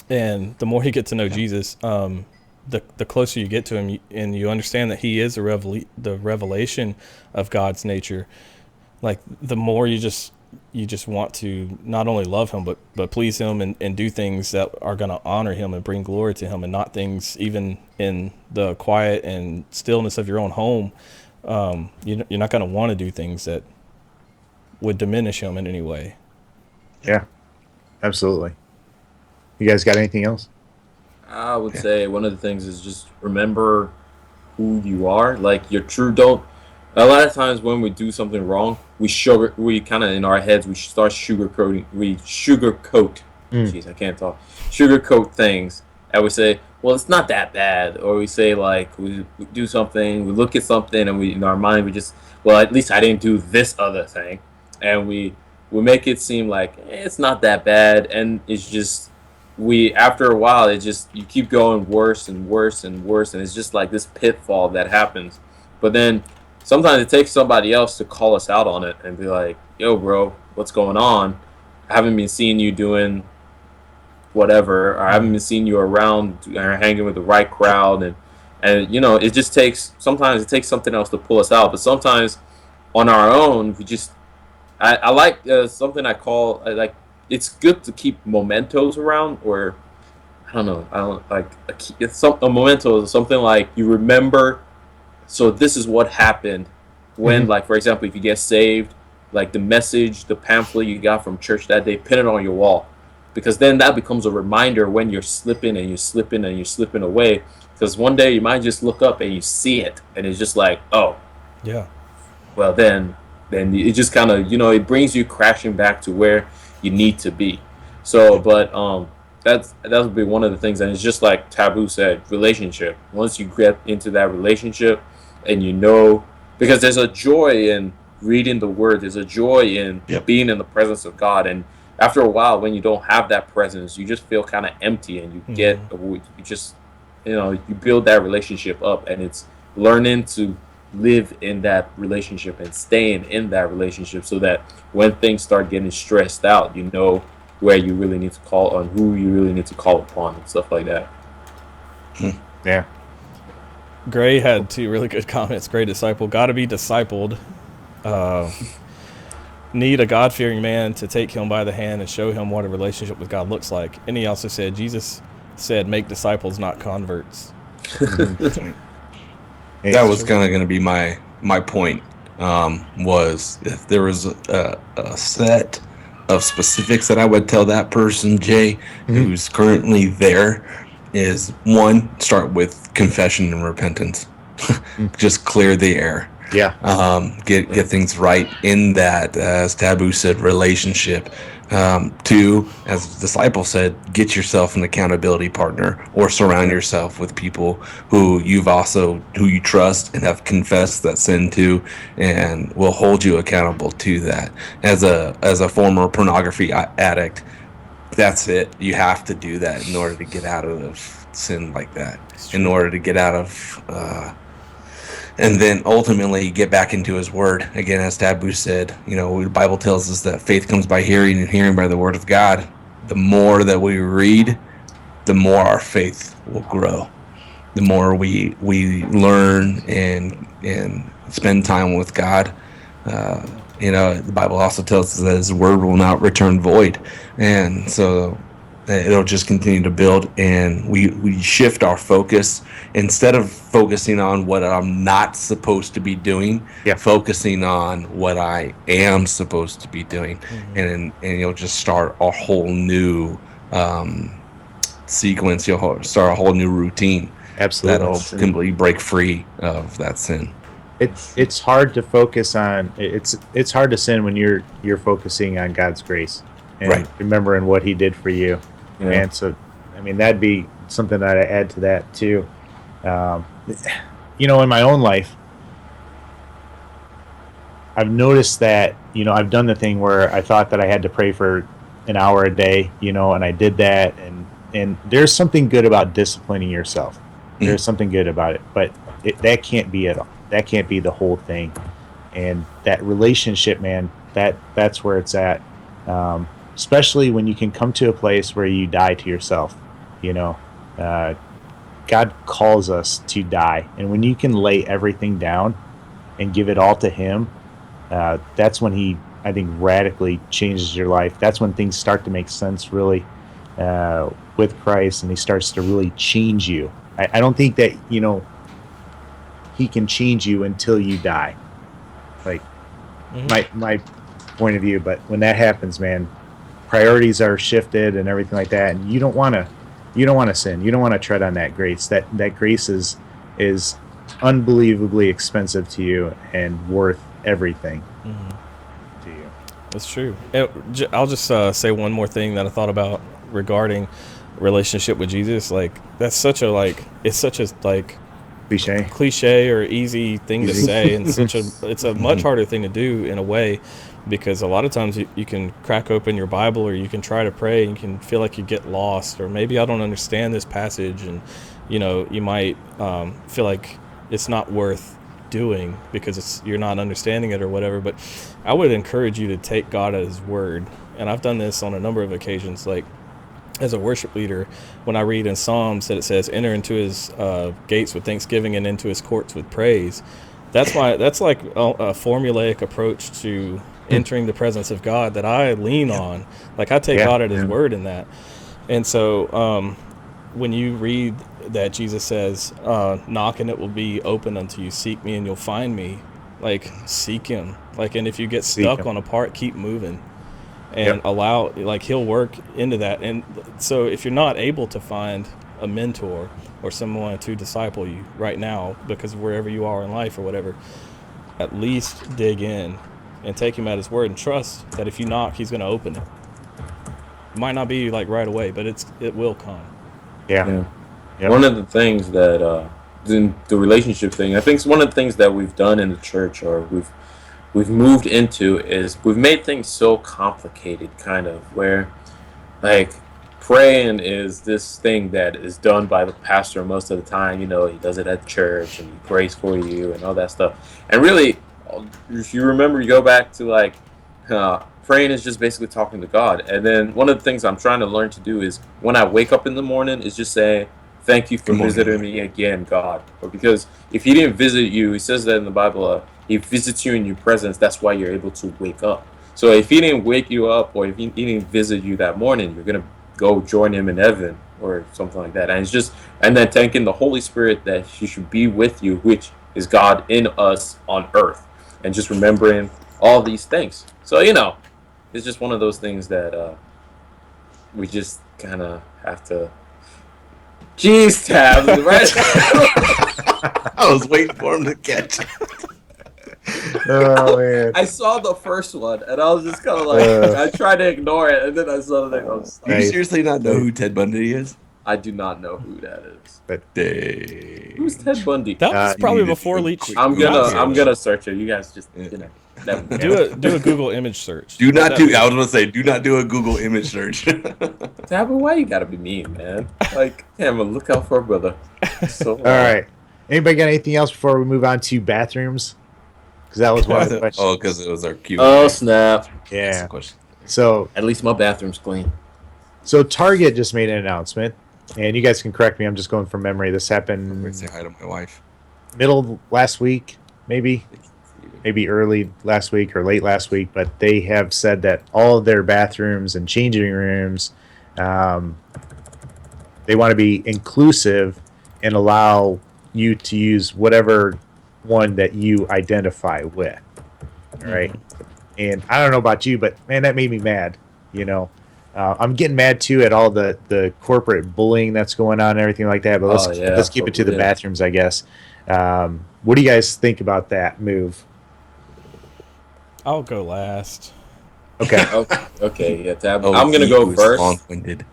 [SPEAKER 5] And the more you get to know Jesus, the closer you get to him, and you understand that he is the revelation of God's nature. Like, the more you just want to not only love him, but please him and do things that are going to honor him and bring glory to him, and not things even in the quiet and stillness of your own home. You're not going to want to do things that would diminish him in any way.
[SPEAKER 2] Yeah, absolutely. You guys got anything else?
[SPEAKER 3] I would say one of the things is just remember who you are. Like, your true don't. A lot of times when we do something wrong, we kind of in our heads we start sugarcoating. We sugarcoat. Jeez, I can't talk. Sugarcoat things, and we say, "Well, it's not that bad," or we say like we do something, we look at something, and we in our mind we just, well, at least I didn't do this other thing, and we make it seem like it's not that bad, and it's just. After a while, it just, you keep going worse and worse and worse, and it's just like this pitfall that happens. But then sometimes it takes somebody else to call us out on it and be like, yo, bro, what's going on? I haven't been seeing you doing whatever, or I haven't been seeing you around or hanging with the right crowd, and you know, it just takes, sometimes it takes something else to pull us out. But sometimes on our own, we just, I like something I call, like, it's good to keep mementos around, or I don't know, a memento is something like you remember. So this is what happened when, like, for example, if you get saved, like the message, the pamphlet you got from church that day, pin it on your wall, because then that becomes a reminder when you're slipping and you're slipping and you're slipping away. Because one day you might just look up and you see it, and it's just like, oh, yeah. Well, then it just kind of, you know, it brings you crashing back to where you need to be. So, but that would be one of the things. And it's just like Taboo said, relationship. Once you get into that relationship, and you know, because there's a joy in reading the word, there's a joy in being in the presence of God, and after a while, when you don't have that presence, you just feel kind of empty, and you get, you just, you know, you build that relationship up, and it's learning to live in that relationship and staying in that relationship, so that when things start getting stressed out, you know where you really need to call on, who you really need to call upon, and stuff like that.
[SPEAKER 2] Yeah.
[SPEAKER 5] Gray had 2 really good comments. Gray disciple, gotta be discipled. Need a God-fearing man to take him by the hand and show him what a relationship with God looks like. And he also said, Jesus said, make disciples, not converts.
[SPEAKER 4] That was kind of going to be my point, was if there was a set of specifics that I would tell that person, Jay, who's currently there, is 1, start with confession and repentance. Just clear the air. Yeah. Get things right in that, as Taboo said, relationship. 2, as the disciple said, get yourself an accountability partner, or surround yourself with people who you trust and have confessed that sin to, and will hold you accountable to that. As a former pornography addict, that's it. You have to do that in order to get out of sin like that. In order to get out of and then ultimately get back into his word. Again, as Taboo said, you know, the Bible tells us that faith comes by hearing, and hearing by the word of God. The more that we read, the more our faith will grow. The more we learn and spend time with God. You know, the Bible also tells us that his word will not return void. And so it'll just continue to build, and we shift our focus. Instead of focusing on what I'm not supposed to be doing, focusing on what I am supposed to be doing. And you'll just start a whole new sequence. You'll start a whole new routine. Absolutely. That'll completely break free of that sin.
[SPEAKER 2] It's hard to focus on, it's hard to sin when you're focusing on God's grace and remembering what he did for you. Yeah. And so, I mean, that'd be something that I add to that too. You know, in my own life, I've noticed that, you know, I've done the thing where I thought that I had to pray for an hour a day, you know, and I did that, and and there's something good about disciplining yourself. There's something good about it, but that can't be it all. That can't be the whole thing. And that relationship, man, that's where it's at. Especially when you can come to a place where you die to yourself. You know, God calls us to die, and when you can lay everything down and give it all to Him, that's when He, I think, radically changes your life. That's when things start to make sense, really, with Christ, and He starts to really change you. I don't think that, you know, He can change you until you die. Like, my point of view. But when that happens, man, priorities are shifted and everything like that, and you don't want to sin. You don't want to tread on that grace. That grace is unbelievably expensive to you and worth everything to you.
[SPEAKER 5] That's true. I'll just say one more thing that I thought about regarding relationship with Jesus. Like, that's such a it's such a cliche or easy thing to say, and it's a much harder thing to do in a way, because a lot of times you can crack open your Bible, or you can try to pray and you can feel like you get lost, or maybe I don't understand this passage, and you know, you might feel like it's not worth doing because you're not understanding it or whatever. But I would encourage you to take God at His word, and I've done this on a number of occasions. Like, as a worship leader, when I read in Psalms that it says, enter into His gates with thanksgiving and into His courts with praise, that's like a formulaic approach to entering the presence of God that I lean on. Like, I take God at His word in that. And so when you read that Jesus says, knock and it will be open unto you, seek me and you'll find me, like, seek Him. Like, and if you get stuck on a part, keep moving. And allow, like, He'll work into that. And so if you're not able to find a mentor or someone to disciple you right now, because of wherever you are in life or whatever, at least dig in and take Him at His word and trust that if you knock, He's going to open it. It might not be like right away, but it will come.
[SPEAKER 3] Yeah. One of the things that the relationship thing, I think it's one of the things that we've done in the church, or we've moved into, is we've made things so complicated, kind of, where, like, praying is this thing that is done by the pastor most of the time. You know, he does it at church and he prays for you and all that stuff. And really, if you remember, you go back to, like, praying is just basically talking to God. And then one of the things I'm trying to learn to do is, when I wake up in the morning, is just say, thank you for visiting me again, God. Or because if He didn't visit you, He says that in the Bible, He visits you in your presence. That's why you're able to wake up. So if He didn't wake you up, or if He didn't visit you that morning, you're going to go join Him in heaven or something like that. And it's just, and then thanking the Holy Spirit that He should be with you, which is God in us on earth. And just remembering all these things. So, you know, it's just one of those things that we just kind of have to... Jeez, Tabs, right?
[SPEAKER 4] I was waiting for him to catch it.
[SPEAKER 2] Oh, man.
[SPEAKER 3] I saw the first one, and I was just kind of like, I tried to ignore it, and then I saw the thing.
[SPEAKER 4] Do you seriously not know who Ted Bundy is?
[SPEAKER 3] I do not know who that is.
[SPEAKER 2] But
[SPEAKER 3] who's Ted Bundy?
[SPEAKER 5] That was probably before Leech.
[SPEAKER 3] I'm gonna search it. You guys just
[SPEAKER 5] do a Google image search.
[SPEAKER 4] I was gonna say, do not do a Google image search.
[SPEAKER 3] Taboo, why you gotta be mean, man? Like, damn, look out for a brother. So,
[SPEAKER 2] all right. Anybody got anything else before we move on to bathrooms? Because that was one of the questions.
[SPEAKER 4] Oh, because it was our Q.
[SPEAKER 3] Oh, snap.
[SPEAKER 2] Yeah. So
[SPEAKER 3] at least my bathroom's clean.
[SPEAKER 2] So Target just made an announcement, and you guys can correct me. I'm just going from memory. This happened.
[SPEAKER 4] Say hi to my wife.
[SPEAKER 2] Middle last week, maybe early last week or late last week. But they have said that all of their bathrooms and changing rooms, they want to be inclusive and allow you to use whatever one that you identify with. All right. And I don't know about you, but man, that made me mad. You know, I'm getting mad too at all the corporate bullying that's going on and everything like that. But let's keep it to the bathrooms, I guess. What do you guys think about that move?
[SPEAKER 5] I'll go last.
[SPEAKER 2] Okay.
[SPEAKER 3] Okay. Yeah, Taboo. I'm gonna go first.
[SPEAKER 4] Long-winded.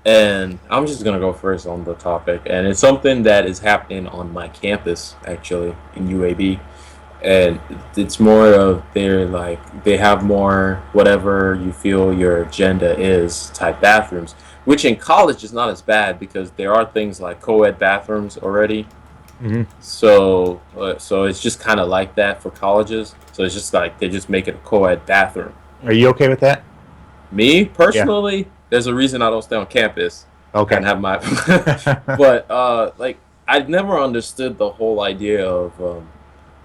[SPEAKER 3] And I'm just going to go first on the topic. And it's something that is happening on my campus, actually, in UAB. and it's more of they're like they have more whatever you feel your agenda is type bathrooms, which in college is not as bad because there are things like co-ed bathrooms already.
[SPEAKER 2] Hmm.
[SPEAKER 3] So it's just kind of like that for colleges. So it's just like they just make it a co-ed bathroom.
[SPEAKER 2] Are you okay with that?
[SPEAKER 3] Me
[SPEAKER 2] Yeah.
[SPEAKER 3] personally, there's a reason I don't stay on campus
[SPEAKER 2] Okay.
[SPEAKER 3] and have my. But like I never understood the whole idea of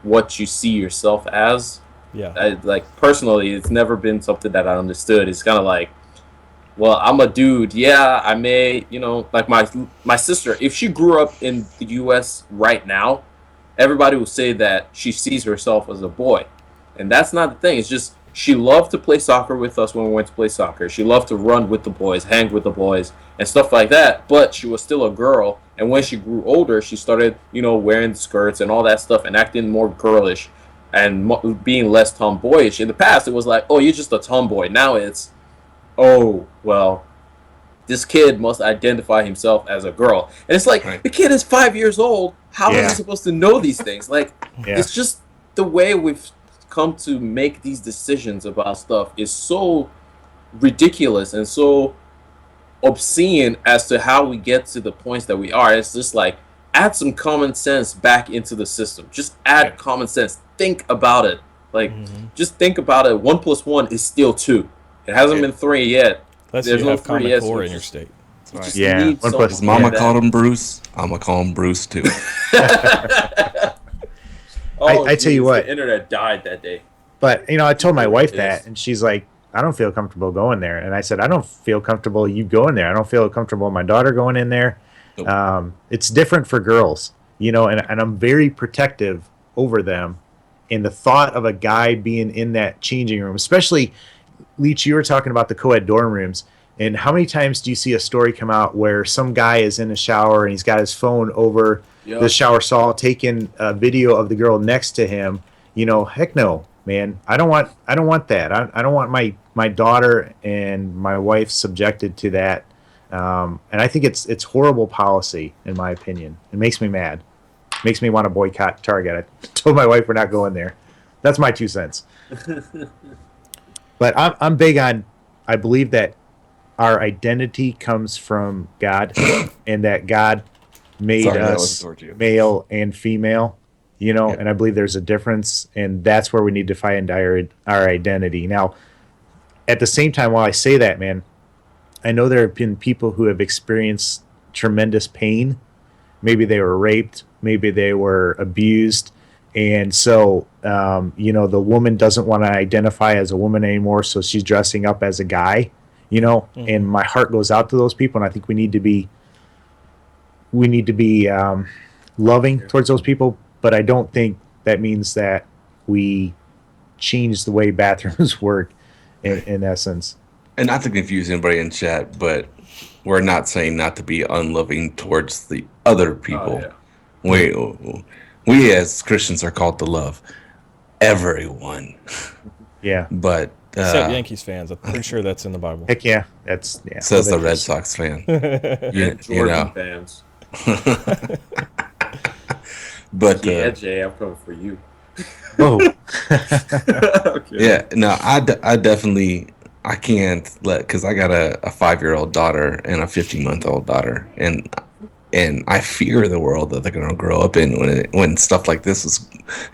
[SPEAKER 3] what you see yourself as.
[SPEAKER 5] Yeah.
[SPEAKER 3] Like personally, it's never been something that I understood. It's kind of like, well, I'm a dude. Yeah, I may, like my sister. If she grew up in the U.S. right now, everybody will say that she sees herself as a boy, and that's not the thing. It's just she loved to play soccer with us when we went to play soccer. She loved to run with the boys, hang with the boys, and stuff like that. But she was still a girl, and when she grew older, she started, wearing skirts and all that stuff and acting more girlish and being less tomboyish. In the past, it was like, oh, you're just a tomboy. Now it's, oh, well, this kid must identify himself as a girl. And it's like,
[SPEAKER 4] Right.
[SPEAKER 3] the kid is 5 years old. How is
[SPEAKER 2] Yeah.
[SPEAKER 3] he supposed to know these things? Like,
[SPEAKER 2] Yeah.
[SPEAKER 3] it's just the way we've come to make these decisions about stuff is so ridiculous and so obscene as to how we get to the points that we are. It's just like, add some common sense back into the system. Just add
[SPEAKER 2] Yeah.
[SPEAKER 3] common sense. Think about it. Like,
[SPEAKER 5] Mm-hmm.
[SPEAKER 3] just think about it. 1 + 1 is still 2. It hasn't
[SPEAKER 2] Yeah.
[SPEAKER 3] been 3 yet.
[SPEAKER 5] Plus,
[SPEAKER 3] There's
[SPEAKER 5] you
[SPEAKER 3] no
[SPEAKER 5] have
[SPEAKER 3] three
[SPEAKER 5] Common
[SPEAKER 3] yet,
[SPEAKER 5] Core
[SPEAKER 3] so
[SPEAKER 5] in your
[SPEAKER 3] just-
[SPEAKER 5] state.
[SPEAKER 3] You just
[SPEAKER 2] Yeah.
[SPEAKER 3] need
[SPEAKER 2] 1 +
[SPEAKER 3] something
[SPEAKER 4] His mama
[SPEAKER 3] like that.
[SPEAKER 4] called him Bruce. I'm gonna call him Bruce too.
[SPEAKER 3] Oh,
[SPEAKER 2] I tell you
[SPEAKER 3] geez,
[SPEAKER 2] what.
[SPEAKER 3] the internet died that day.
[SPEAKER 2] But I told my wife
[SPEAKER 3] Yes.
[SPEAKER 2] that, and she's like, "I don't feel comfortable going there." And I said, "I don't feel comfortable you going there. I don't feel comfortable my daughter going in there.
[SPEAKER 4] Nope.
[SPEAKER 2] It's different for girls, and I'm very protective over them. And the thought of a guy being in that changing room, especially Leech, you were talking about the co-ed dorm rooms, and how many times do you see a story come out where some guy is in a shower and he's got his phone over
[SPEAKER 3] Yep.
[SPEAKER 2] the shower stall, taking a video of the girl next to him? Heck no, man. I don't want that. I don't want my daughter and my wife subjected to that. And I think it's horrible policy, in my opinion. It makes me mad. It makes me want to boycott Target. I told my wife we're not going there. That's my 2 cents. But I'm big on. I believe that our identity comes from God, and that God made
[SPEAKER 4] Sorry, that was
[SPEAKER 2] us
[SPEAKER 4] towards you.
[SPEAKER 2] male and female. And I believe there's a difference, and that's where we need to find our identity. Now, at the same time, while I say that, man, I know there have been people who have experienced tremendous pain. Maybe they were raped, maybe they were abused, and so the woman doesn't want to identify as a woman anymore, so she's dressing up as a guy. And my heart goes out to those people, and I think we need to be loving towards those people. But I don't think that means that we change the way bathrooms work in essence.
[SPEAKER 4] And not to confuse anybody in chat, but we're not saying not to be unloving towards the other people.
[SPEAKER 3] Oh, yeah.
[SPEAKER 4] We as Christians are called to love everyone.
[SPEAKER 2] Yeah.
[SPEAKER 4] But
[SPEAKER 5] Except Yankees fans. I'm pretty sure that's in the Bible.
[SPEAKER 2] Heck yeah. That's yeah.
[SPEAKER 4] says the
[SPEAKER 2] Well,
[SPEAKER 4] Red Sox fan.
[SPEAKER 3] And Jordan fans.
[SPEAKER 4] But
[SPEAKER 3] Yeah, Jay, I'm coming for you.
[SPEAKER 2] Whoa.
[SPEAKER 3] Okay.
[SPEAKER 4] yeah, no, I definitely I can't because I got a 5-year-old daughter and a 15-month-old daughter, and I fear the world that they're gonna grow up in when stuff like this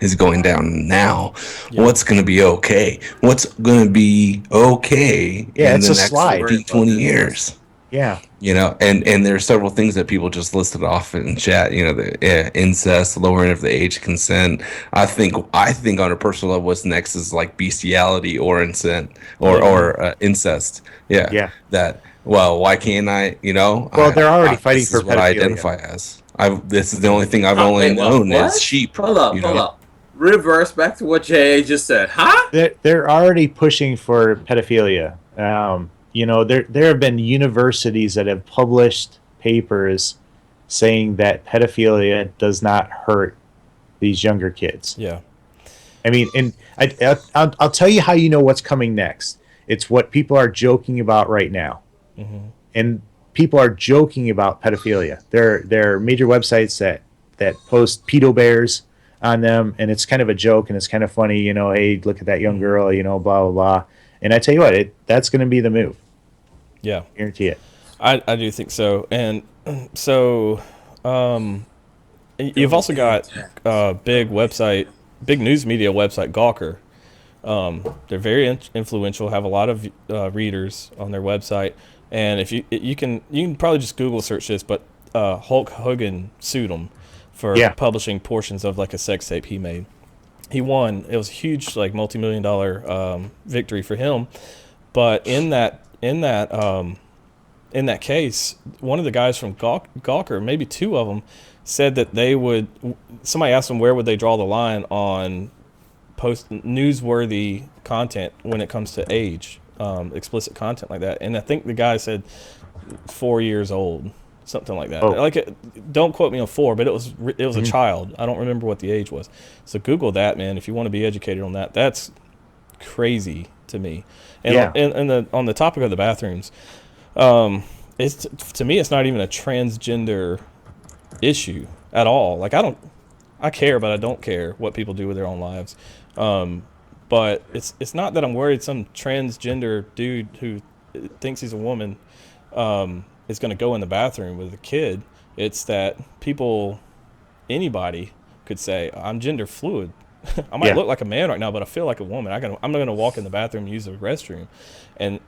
[SPEAKER 4] is going down now.
[SPEAKER 5] Yeah.
[SPEAKER 4] What's gonna be okay? What's gonna be okay
[SPEAKER 2] Yeah,
[SPEAKER 4] in
[SPEAKER 2] it's
[SPEAKER 4] the
[SPEAKER 2] a
[SPEAKER 4] next
[SPEAKER 2] slide.
[SPEAKER 4] 15, 20 years?
[SPEAKER 2] Yeah.
[SPEAKER 4] And there are several things that people just listed off in chat. The incest, lowering of the age of consent. I think on a personal level, what's next is like bestiality or incest or incest. Yeah.
[SPEAKER 2] Yeah.
[SPEAKER 4] That. Well, why can't I?
[SPEAKER 2] Well, they're already fighting
[SPEAKER 4] this
[SPEAKER 2] for
[SPEAKER 4] is what I
[SPEAKER 2] pedophilia.
[SPEAKER 4] identify as. This is the only thing I've
[SPEAKER 3] Oh,
[SPEAKER 4] only
[SPEAKER 3] wait,
[SPEAKER 4] known
[SPEAKER 3] what?
[SPEAKER 4] is sheep.
[SPEAKER 3] Hold up. Reverse back to what Jay just said. Huh?
[SPEAKER 2] They're already pushing for pedophilia. There have been universities that have published papers saying that pedophilia does not hurt these younger kids.
[SPEAKER 5] Yeah.
[SPEAKER 2] I mean, and I'll tell you how you know what's coming next. It's what people are joking about right now.
[SPEAKER 5] Mm-hmm.
[SPEAKER 2] And people are joking about pedophilia. There are major websites that post pedo bears on them, and it's kind of a joke and it's kind of funny, hey, look at that young girl, blah blah blah. And I tell you what, that's going to be the move.
[SPEAKER 5] Yeah,
[SPEAKER 2] Guarantee it.
[SPEAKER 5] I do think so. And so you've also got big news media website, Gawker. They're very influential, have a lot of readers on their website. And if you can probably just Google search this, but Hulk Hogan sued him for publishing portions of like a sex tape he made. He won. It was a huge, like, multi-million-dollar victory for him. But in that case, one of the guys from Gawker, maybe two of them, said that somebody asked them where would they draw the line on post newsworthy content when it comes to age, explicit content like that. And I think the guy said 4 years old, something like that. Don't quote me on 4, but it was a child. I don't remember what the age was. So Google that, man, if you want to be educated on that. That's crazy to me. And on the topic of the bathrooms, to me, it's not even a transgender issue at all. Like, I care, but I don't care what people do with their own lives. But it's not that I'm worried some transgender dude who thinks he's a woman is going to go in the bathroom with a kid. It's that anybody could say, I'm gender fluid. I might look like a man right now, but I feel like a woman. I'm not going to walk in the bathroom and use the restroom. And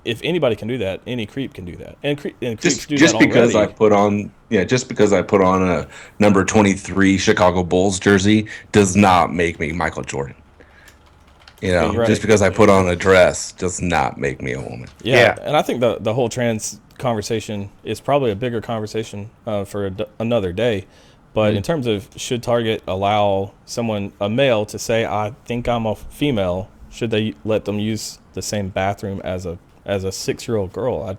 [SPEAKER 5] if anybody can do that, any creep can do that. And creeps do that
[SPEAKER 4] because
[SPEAKER 5] already.
[SPEAKER 4] Just because I put on a number 23 Chicago Bulls jersey does not make me Michael Jordan. Just because I put on a dress does not make me a woman.
[SPEAKER 5] Yeah. And I think the whole trans conversation is probably a bigger conversation for another day. But in terms of, should Target allow a male, to say, I think I'm a female, should they let them use the same bathroom as a 6-year-old girl?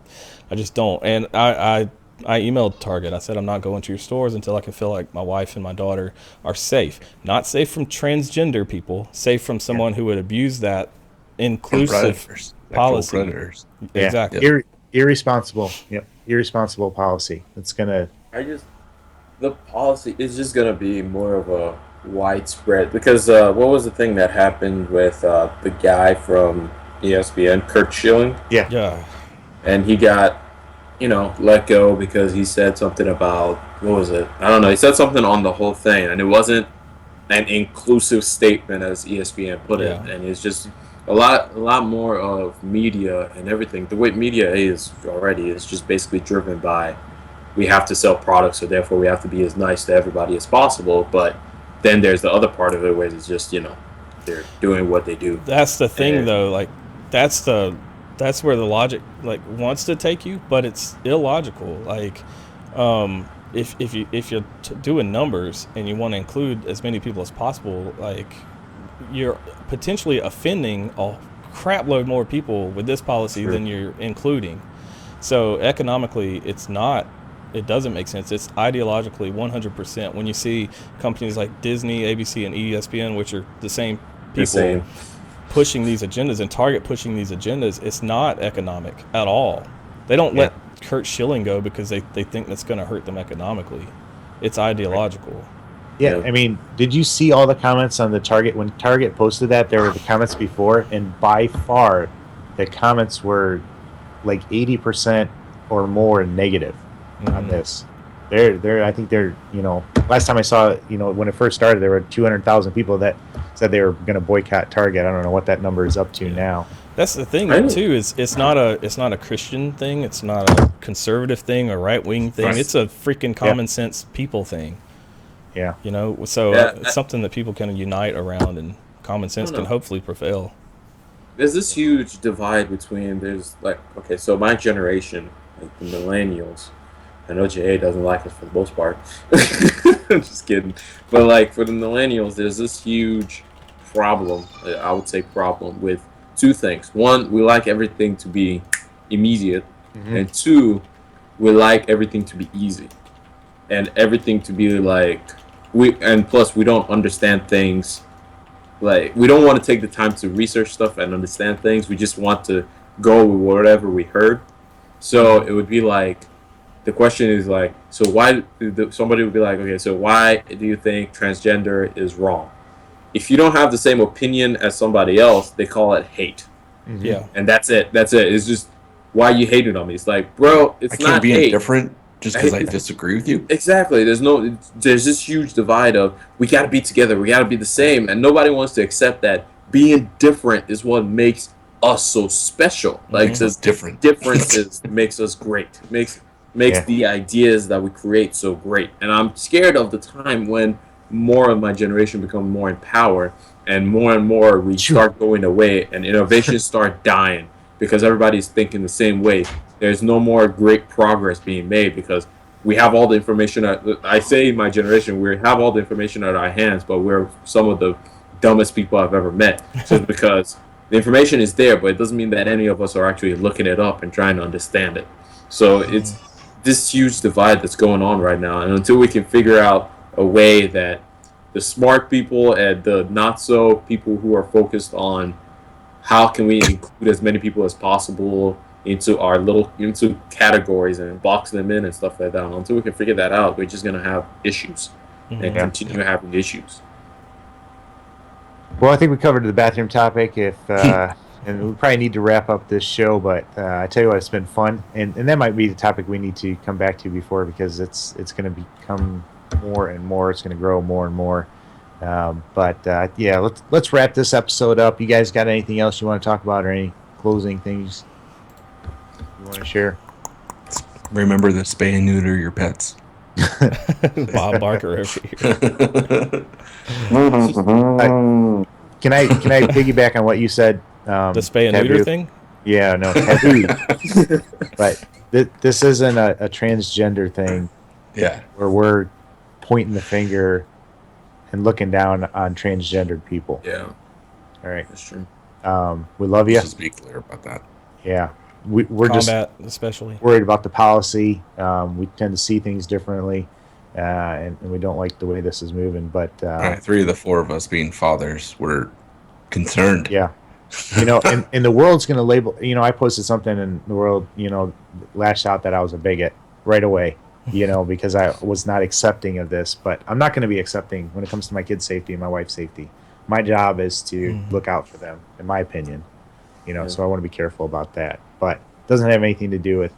[SPEAKER 5] I just don't. And I emailed Target. I said, I'm not going to your stores until I can feel like my wife and my daughter are safe. Not safe from transgender people, safe from someone who would abuse that inclusive policy.
[SPEAKER 4] Predators.
[SPEAKER 5] Exactly.
[SPEAKER 2] Irresponsible. Yep. Irresponsible policy. It's going to...
[SPEAKER 3] The policy is just going to be more of a widespread, because what was the thing that happened with the guy from ESPN, Kurt Schilling?
[SPEAKER 5] Yeah.
[SPEAKER 3] And he got, let go because he said something about, what was it? I don't know. He said something on the whole thing, and it wasn't an inclusive statement as ESPN put it. And it's just a lot more of media and everything. The way media is already is just basically driven by, we have to sell products, so therefore we have to be as nice to everybody as possible. But then there's the other part of it where it's just, they're doing what they do.
[SPEAKER 5] That's the thing, though. Like, that's where the logic wants to take you, but it's illogical. Like, if you're doing numbers and you want to include as many people as possible, like, you're potentially offending a crap load more people with this policy than you're including. So economically, it doesn't make sense. It's ideologically 100%. When you see companies like Disney, ABC, and ESPN, which are the same people pushing these agendas, and Target pushing these agendas, it's not economic at all. They don't let Kurt Schilling go because they think that's going to hurt them economically. It's ideological.
[SPEAKER 2] Yeah, I mean, did you see all the comments on the Target? When Target posted that, there were the comments before, and by far, the comments were like 80% or more negative on this. I think they're, last time I saw it, when it first started, there were 200,000 people that said they were going to boycott Target. I don't know what that number is up to now.
[SPEAKER 5] That's the thing, too, is it's not a Christian thing. It's not a conservative thing or right-wing thing. It's a freaking common sense people thing.
[SPEAKER 2] Yeah.
[SPEAKER 5] It's something that people can unite around, and common sense can hopefully prevail. There's
[SPEAKER 3] this huge divide between, so my generation, like the millennials, I know JA doesn't like us for the most part. I'm just kidding. But for the millennials, there's this huge problem, with two things. One, we like everything to be immediate. And two, we like everything to be easy. And everything to be plus we don't understand things. We don't want to take the time to research stuff and understand things. We just want to go with whatever we heard. So it would be the question is like, so why? Somebody would be like, okay, so why do you think transgender is wrong? If you don't have the same opinion as somebody else, they call it hate,
[SPEAKER 5] Yeah.
[SPEAKER 3] and that's it. That's it. It's just why you hated on me. It's like, bro, it's
[SPEAKER 4] I can't
[SPEAKER 3] not
[SPEAKER 4] be
[SPEAKER 3] hate.
[SPEAKER 4] indifferent just because I disagree with you.
[SPEAKER 3] Exactly. There's this huge divide of we got to be together, we got to be the same, and nobody wants to accept that being different is what makes us so special. Like,
[SPEAKER 4] Makes us different.
[SPEAKER 3] differences makes us great. Makes the ideas that we create so great. And I'm scared of the time when more of my generation become more in power, and more we start going away, and innovations start dying because everybody's thinking the same way. There's no more great progress being made because we have all the information. I say my generation, we have all the information at our hands, but we're some of the dumbest people I've ever met. So it's because the information is there, but it doesn't mean that any of us are actually looking it up and trying to understand it. So it's this huge divide that's going on right now. And until we can figure out a way that the smart people and the not so people who are focused on how can we include as many people as possible into categories and box them in and stuff like that. Until we can figure that out, we're just gonna have issues and continue having issues.
[SPEAKER 2] Well, I think we covered the bathroom topic. And we probably need to wrap up this show, but I tell you what, it's been fun, and that might be the topic we need to come back to before, because it's going to become more and more. It's going to grow more and more. Let's wrap this episode up. You guys got anything else you want to talk about, or any closing things you want to share?
[SPEAKER 4] Remember to spay and neuter your pets.
[SPEAKER 5] Bob Barker over here.
[SPEAKER 2] Can I piggyback on what you said?
[SPEAKER 5] The spay and neuter thing?
[SPEAKER 2] Yeah, no, taboo. But this isn't a transgender thing.
[SPEAKER 4] Yeah.
[SPEAKER 2] Where we're pointing the finger and looking down on transgendered people.
[SPEAKER 3] Yeah.
[SPEAKER 2] All right.
[SPEAKER 3] That's true.
[SPEAKER 2] We love you.
[SPEAKER 4] Let's just be clear about that.
[SPEAKER 2] Yeah. We're
[SPEAKER 5] Combat,
[SPEAKER 2] just
[SPEAKER 5] especially
[SPEAKER 2] worried about the policy. We tend to see things differently, and we don't like the way this is moving. But
[SPEAKER 4] Right, 3 of the 4 of us being fathers were concerned.
[SPEAKER 2] Yeah. And the world's going to label, I posted something and the world, lashed out that I was a bigot right away, because I was not accepting of this. But I'm not going to be accepting when it comes to my kids' safety and my wife's safety. My job is to look out for them, in my opinion, so I want to be careful about that. But it doesn't have anything to do with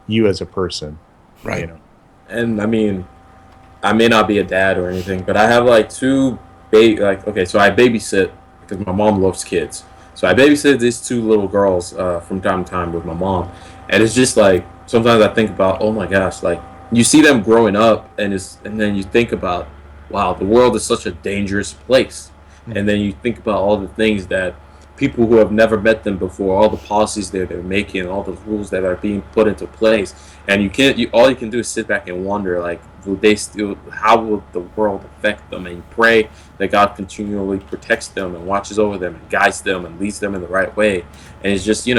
[SPEAKER 2] you as a person.
[SPEAKER 4] Right.
[SPEAKER 3] And I mean, I may not be a dad or anything, but I have like 2 so I babysit because my mom loves kids. So I babysit these 2 little girls from time to time with my mom, and it's just like sometimes I think about, oh my gosh, like you see them growing up, and then you think about, wow, the world is such a dangerous place, and then you think about all the things that people who have never met them before, all the policies they're making, all the rules that are being put into place, and all you can do is sit back and wonder, like, how will the world affect them? And you pray that God continually protects them and watches over them and guides them and leads them in the right way. And it's just, you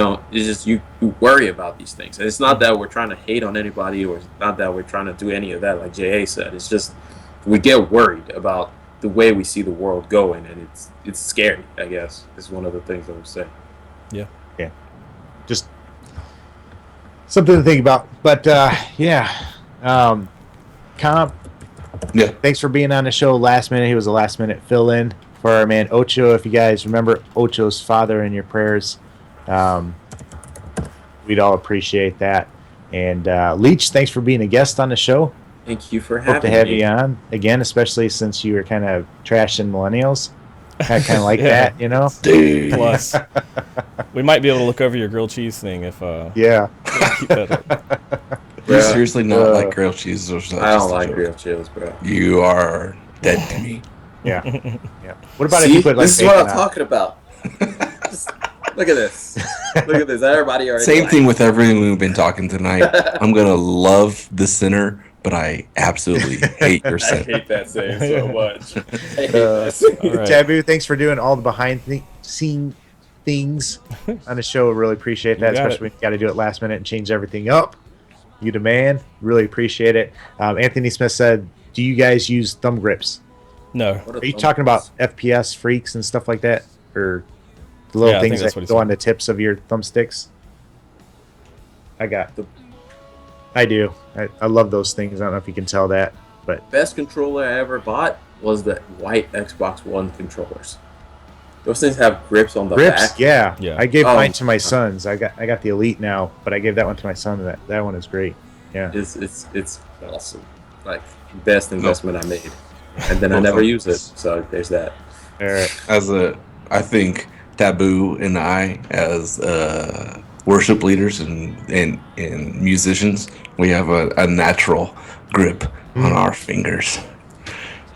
[SPEAKER 3] worry about these things. And it's not that we're trying to hate on anybody, or it's not that we're trying to do any of that, like J.A. said. It's just we get worried about the way we see the world going, and it's scary, I guess, is one of the things I would say.
[SPEAKER 5] Yeah.
[SPEAKER 2] Just something to think about. But Comp,
[SPEAKER 4] Yeah.
[SPEAKER 2] thanks for being on the show last minute. He was a last minute fill in for our man Ocho. If you guys remember Ocho's father in your prayers, we'd all appreciate that. And Leech, thanks for being a guest on the show.
[SPEAKER 3] Thank you for having me.
[SPEAKER 2] Hope to have you on again, especially since you were kind of trashing millennials. I kind of like that,
[SPEAKER 4] Dude.
[SPEAKER 5] Plus, we might be able to look over your grilled cheese thing if
[SPEAKER 2] Yeah.
[SPEAKER 5] keep that up.
[SPEAKER 4] You seriously not like grilled cheese? Or is that
[SPEAKER 3] I
[SPEAKER 4] just
[SPEAKER 3] don't
[SPEAKER 4] a
[SPEAKER 3] like
[SPEAKER 4] joke?
[SPEAKER 3] grilled cheese, bro.
[SPEAKER 4] You are dead to me.
[SPEAKER 2] Yeah. What about if
[SPEAKER 3] See,
[SPEAKER 2] you put like
[SPEAKER 3] this is what I'm
[SPEAKER 2] bacon on?
[SPEAKER 3] talking about. Look at this. Look at this. Everybody already.
[SPEAKER 4] Same thing with everything we've been talking tonight. I'm going to love the sinner, but I absolutely hate your
[SPEAKER 3] I
[SPEAKER 4] sin.
[SPEAKER 3] hate that saying so much. I hate that saying.
[SPEAKER 5] All right.
[SPEAKER 2] Taboo, thanks for doing all the behind the scene things on the show. Really appreciate that,
[SPEAKER 5] You got
[SPEAKER 2] especially when you got to do it last minute and change everything up. You the man. Really appreciate it. Anthony Smith said, do you guys use thumb grips?
[SPEAKER 5] No.
[SPEAKER 3] What
[SPEAKER 2] Are you talking about FPS freaks and stuff like that? Or the little
[SPEAKER 5] Yeah, I think
[SPEAKER 2] things
[SPEAKER 5] that's
[SPEAKER 2] that
[SPEAKER 5] what he
[SPEAKER 2] go
[SPEAKER 5] said.
[SPEAKER 2] on the tips of your thumbsticks? I got I do. I love those things. I don't know if you can tell that, but
[SPEAKER 3] Best controller I ever bought was the white Xbox One controllers. Those things have grips on the
[SPEAKER 2] grips,
[SPEAKER 3] back.
[SPEAKER 2] yeah.
[SPEAKER 5] Yeah.
[SPEAKER 2] I gave
[SPEAKER 3] Oh,
[SPEAKER 2] mine to my sons. I got the Elite now, but I gave that one to my son. That one is great. Yeah.
[SPEAKER 3] It's awesome. Like best investment I made. And then I never use it. So there's that.
[SPEAKER 2] All right.
[SPEAKER 4] I think Taboo and I, as worship leaders and musicians, we have a natural grip on our fingers.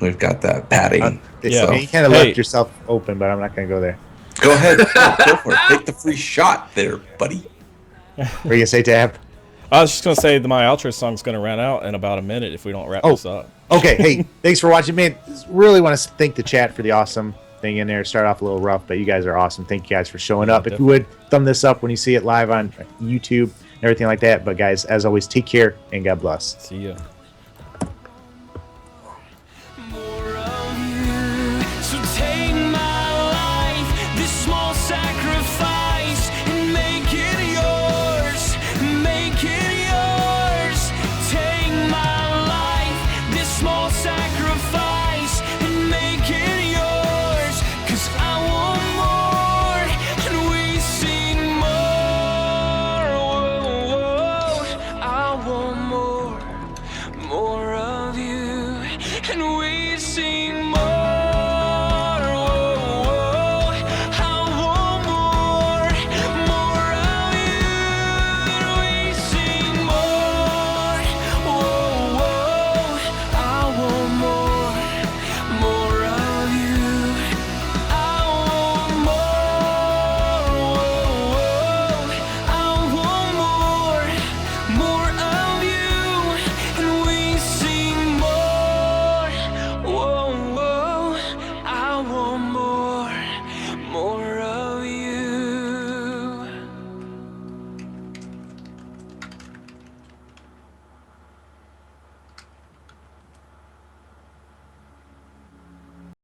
[SPEAKER 4] We've got that padding.
[SPEAKER 5] Yeah.
[SPEAKER 2] You kind of
[SPEAKER 5] Hey.
[SPEAKER 2] left yourself open, but I'm not going to go there.
[SPEAKER 4] Go ahead, go for it. Take the free shot there, buddy.
[SPEAKER 2] What are you gonna say, Tab?
[SPEAKER 5] I was just gonna say that my outro song's gonna run out in about a minute if we don't wrap this up.
[SPEAKER 2] Okay. Hey, thanks for watching, man. Really want to thank the chat for the awesome thing in there. Start off a little rough, but you guys are awesome. Thank you guys for showing up. If you would, thumb this up when you see it live on YouTube and everything like that. But guys, as always, take care and God bless.
[SPEAKER 5] See ya.